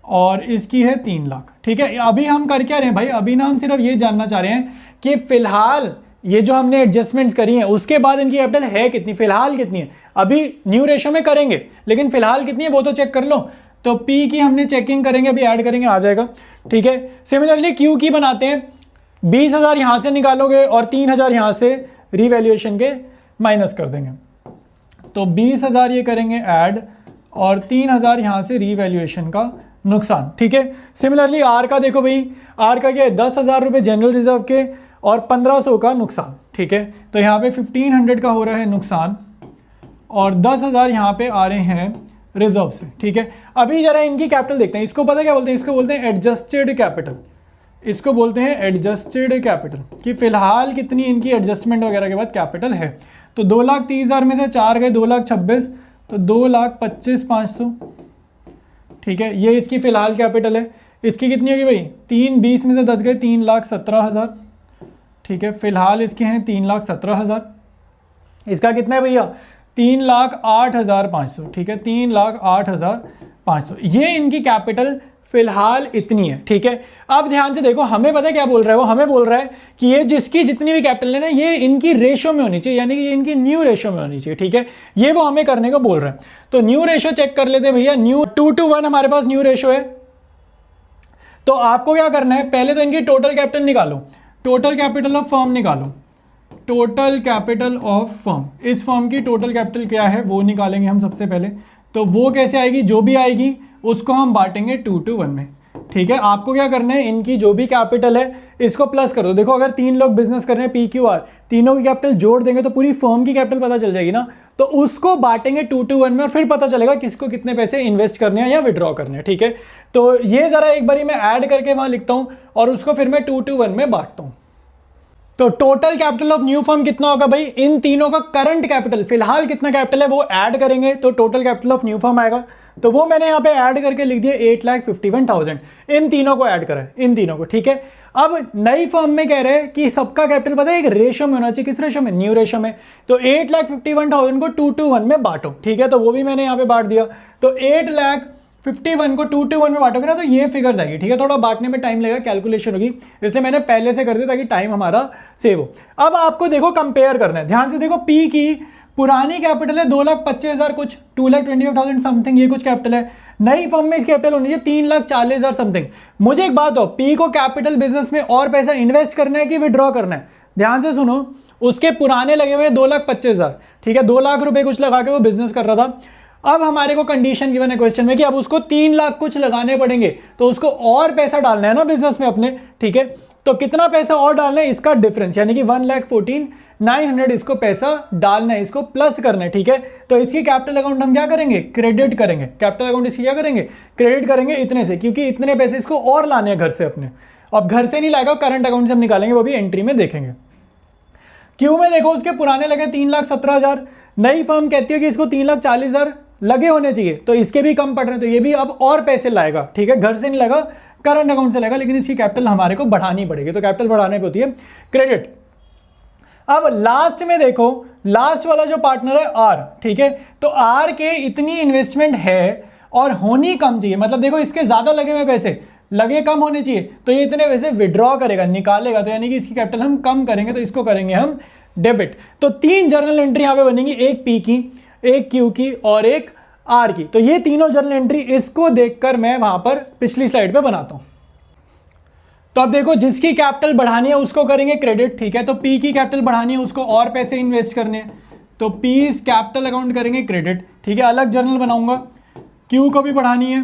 और इसकी है 3 लाख, ठीक है। अभी हम कर क्या रहे हैं भाई, अभी ना हम सिर्फ ये जानना चाह रहे हैं कि फिलहाल ये जो हमने एडजस्टमेंट्स करी हैं उसके बाद इनकी कैपिटल है कितनी, फिलहाल कितनी है, अभी न्यू रेशो में करेंगे लेकिन फिलहाल कितनी है वो तो चेक कर लो। तो P की हमने चेकिंग करेंगे, अभी ऐड करेंगे, आ जाएगा, ठीक है। सिमिलरली Q की बनाते हैं, 20,000 यहाँ से निकालोगे और 3,000 यहाँ से रीवैल्यूएशन के माइनस कर देंगे, तो 20,000 ये करेंगे ऐड, और 3000 यहाँ से रीवैल्यूएशन का नुकसान, ठीक है। सिमिलरली आर का देखो भाई, आर का क्या है, 10,000 रुपये जनरल रिजर्व के और 1500 का नुकसान, ठीक है। तो यहाँ पे 1500 का हो रहा है नुकसान और 10,000 यहाँ पे आ रहे हैं रिजर्व से, ठीक है। अभी जरा इनकी कैपिटल देखते हैं, इसको पता क्या बोलते हैं, इसको बोलते हैं एडजस्टेड कैपिटल, इसको बोलते हैं एडजस्टेड कैपिटल, कि फिलहाल कितनी इनकी एडजस्टमेंट वगैरह के बाद कैपिटल है। तो 2,30,000 में से 4 गए 2,26,000, तो 2,25,500, ठीक है। ये इसकी फिलहाल कैपिटल है। इसकी कितनी होगी भाई, 3,20 में से 10 गए 3,17,000, ठीक है। फिलहाल इसके हैं 3,17,000। इसका कितना है भैया, 3,08,500, ठीक है, 3,08,500। ये इनकी कैपिटल फिलहाल इतनी है, ठीक है। अब ध्यान से देखो, हमें पता है क्या बोल रहा है वो, हमें बोल रहा है कि ये जिसकी जितनी भी कैपिटल है ना, ये इनकी रेशो में होनी चाहिए, यानी कि ये इनकी न्यू रेशो में होनी चाहिए, ठीक है। ये वो हमें करने को बोल रहा है। तो न्यू रेशो चेक कर लेते हैं भैया, न्यू 2:1 हमारे पास न्यू रेशो है। तो आपको क्या करना है, पहले तो इनकी टोटल कैपिटल निकालो, टोटल कैपिटल ऑफ फर्म निकालो, टोटल कैपिटल ऑफ फर्म। इस फर्म की टोटल कैपिटल क्या है वो निकालेंगे हम सबसे पहले। तो वो कैसे आएगी, जो भी आएगी उसको हम बांटेंगे 2:1 में, ठीक है। आपको क्या करना है, इनकी जो भी कैपिटल है इसको प्लस कर दो। देखो अगर 3 लोग बिजनेस कर रहे हैं PQR, तीनों की कैपिटल जोड़ देंगे तो पूरी फर्म की कैपिटल पता चल जाएगी ना। तो उसको बांटेंगे 2:1 में और फिर पता चलेगा किसको कितने पैसे इन्वेस्ट करने हैं या विड्रॉ करने हैं, ठीक है। तो ये जरा एक बारी मैं ऐड करके वहां लिखता हूं और उसको फिर मैं 2:1 में बांटता हूं। तो total capital of new firm कितना होगा भाई, इन तीनों का करंट कैपिटल, फिलहाल कितना कैपिटल है वो ऐड करेंगे तो total capital of new firm आएगा। तो वो मैंने यहाँ पे ऐड करके लिख दिया 8,51,000, इन तीनों को ऐड करा है, इन तीनों को, ठीक है। अब नई फर्म में कह रहे हैं कि सबका कैपिटल पता है एक रेशो में होना चाहिए, किस रेशो में, न्यू रेशो में। तो 8,51,000 को 2:1 में बांटो, ठीक है। तो वो भी मैंने यहाँ पे बांट दिया। तो 8,51,000 को 2:1 में बांटोगे ना तो ये फिगर आएगी, ठीक है। थोड़ा बांटने में टाइम लगेगा, कैलकुलेशन होगी, इसलिए मैंने पहले से कर दिया ताकि टाइम हमारा सेव हो। अब आपको देखो कंपेयर करना है, ध्यान से देखो। पी की पुरानी कैपिटल है 2,25,000 कुछ, 2,25,000 समथिंग, ये कुछ कैपिटल है। नई फर्म में इसकी कैपिटल होनी चाहिए 3,40,000 समथिंग। मुझे एक बात हो, पी को कैपिटल बिजनेस में और पैसा इन्वेस्ट करना है कि विड्रॉ करना है, ध्यान से सुनो। उसके पुराने लगे हुए 2,25,000, ठीक है, 2 लाख रुपए कुछ लगा के वो बिजनेस कर रहा था। अब हमारे को कंडीशन गिवन है क्वेश्चन में कि अब उसको 3 लाख कुछ लगाने पड़ेंगे, तो उसको और पैसा डालना है ना बिजनेस में अपने, ठीक है। तो कितना पैसा और डालना है, इसका डिफरेंस, यानी कि 1,14,900 इसको पैसा डालना है, इसको प्लस करना है, ठीक है। तो इसकी कैपिटल अकाउंट हम क्या करेंगे, क्रेडिट करेंगे। कैपिटल अकाउंट इसकी क्या करेंगे, क्रेडिट करेंगे इतने से, क्योंकि इतने पैसे इसको और लाने हैं घर से अपने। अब घर से नहीं लाएगा, करंट अकाउंट से हम निकालेंगे, वो भी एंट्री में देखेंगे। क्यों में देखो उसके पुराने लगे 3,17,000, नई फर्म कहती है कि इसको 3,40,000 लगे होने चाहिए, तो इसके भी कम पड़ रहे हैं, तो ये भी अब और पैसे लाएगा, ठीक है। घर से नहीं लाएगा, करंट अकाउंट से लाएगा, लेकिन इसकी कैपिटल हमारे को बढ़ानी पड़ेगी। तो कैपिटल बढ़ाने पे होती है क्रेडिट। अब लास्ट में देखो, लास्ट वाला जो पार्टनर है आर, ठीक है। तो आर के इतनी इन्वेस्टमेंट है और होनी कम चाहिए, मतलब देखो इसके ज्यादा लगे हुए पैसे, लगे कम होने चाहिए, तो ये इतने पैसे विड्रॉ करेगा, निकालेगा, तो यानी कि इसकी कैपिटल हम कम करेंगे, तो इसको करेंगे हम डेबिट। तो 3 जर्नल एंट्री यहां पे बनेंगी, एक पी की, एक क्यू की और एक आर की। तो ये तीनों जर्नल एंट्री, इसको देखकर मैं वहां पर पिछली स्लाइड पे बनाता हूं। तो अब देखो, जिसकी कैपिटल बढ़ानी है उसको करेंगे क्रेडिट, ठीक है। तो पी की कैपिटल बढ़ानी है, उसको और पैसे इन्वेस्ट करने हैं, तो पी कैपिटल अकाउंट करेंगे क्रेडिट, ठीक है। अलग जर्नल बनाऊंगा। क्यू को भी बढ़ानी है,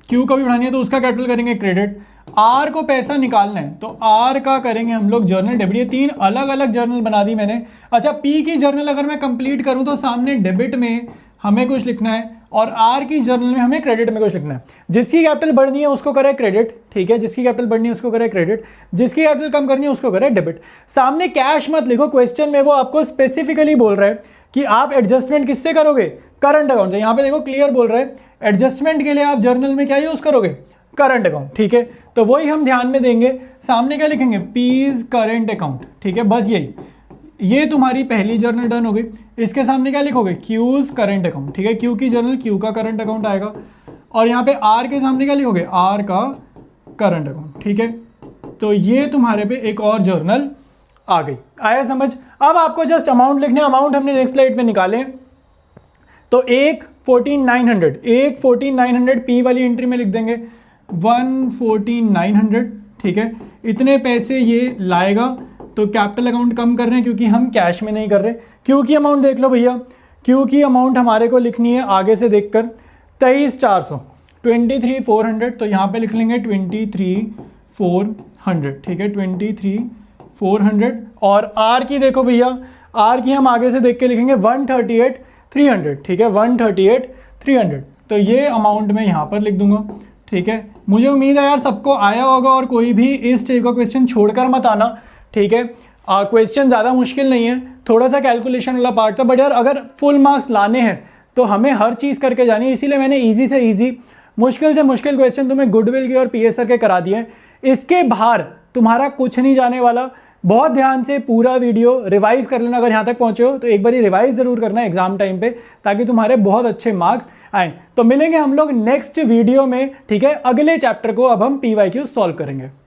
क्यू को भी बढ़ानी है, तो उसका कैपिटल करेंगे क्रेडिट। आर को पैसा निकालना है, तो आर का करेंगे हम लोग जर्नल डेबिट। ये 3 अलग अलग जर्नल बना दी मैंने। अच्छा, पी की जर्नल अगर मैं कंप्लीट करूं तो सामने डेबिट में हमें कुछ लिखना है और आर की जर्नल में हमें क्रेडिट में कुछ लिखना है। जिसकी कैपिटल बढ़नी है उसको करे क्रेडिट, ठीक है। जिसकी कैपिटल बढ़नी है उसको करे क्रेडिट, जिसकी कैपिटल कम करनी है उसको करे डेबिट। सामने कैश मत लिखो, क्वेश्चन में वो आपको स्पेसिफिकली बोल रहा है कि आप एडजस्टमेंट किससे करोगे, करंट अकाउंट से। यहाँ पे देखो क्लियर बोल रहा है, एडजस्टमेंट के लिए आप जर्नल में क्या यूज करोगे, करंट अकाउंट, ठीक है। तो वही हम ध्यान में देंगे। सामने क्या लिखेंगे, पीज करंट अकाउंट, ठीक है, बस यही। ये तुम्हारी पहली जर्नल डन हो गई। इसके सामने क्या लिखोगे, क्यूज करंट अकाउंट, ठीक है। क्यू की जर्नल, क्यू का करंट अकाउंट आएगा। और यहाँ पे आर के सामने क्या लिखोगे, आर का करंट अकाउंट, ठीक है। तो ये तुम्हारे पे एक और जर्नल आ गई। आया समझ। अब आपको जस्ट अमाउंट लिखने, अमाउंट हमने नेक्स्ट स्लाइड में निकाले। तो 1,14,900 पी वाली एंट्री में लिख देंगे 1,14,900, ठीक है। इतने पैसे ये लाएगा, तो कैपिटल अकाउंट कम कर रहे हैं क्योंकि हम कैश में नहीं कर रहे। क्यू की अमाउंट देख लो भैया, क्यू की अमाउंट हमारे को लिखनी है आगे से देखकर 23,400, 23,400, तो यहाँ पे लिख लेंगे 23,400, ठीक है 23,400। और आर की देखो भैया, आर की हम आगे से देख के लिखेंगे 138,300, ठीक है 138,300, तो ये अमाउंट मैं यहाँ पर लिख दूंगा, ठीक है। मुझे उम्मीद है यार सबको आया होगा और कोई भी इस टाइप का क्वेश्चन छोड़कर मत आना, ठीक है। क्वेश्चन ज़्यादा मुश्किल नहीं है, थोड़ा सा कैलकुलेशन वाला पार्ट था, बट यार अगर फुल मार्क्स लाने हैं तो हमें हर चीज़ करके जानी है, इसीलिए मैंने ईजी से ईजी, मुश्किल से मुश्किल क्वेश्चन तुम्हें गुडविल के और पीएसआर के करा दिए हैं। इसके बाहर तुम्हारा कुछ नहीं जाने वाला। बहुत ध्यान से पूरा वीडियो रिवाइज कर लेना, अगर यहाँ तक पहुँचे हो तो एक बार रिवाइज ज़रूर करना एग्जाम टाइम पे, ताकि तुम्हारे बहुत अच्छे मार्क्स आए। तो मिलेंगे हम लोग नेक्स्ट वीडियो में, ठीक है। अगले चैप्टर को अब हम PYQ सॉल्व करेंगे।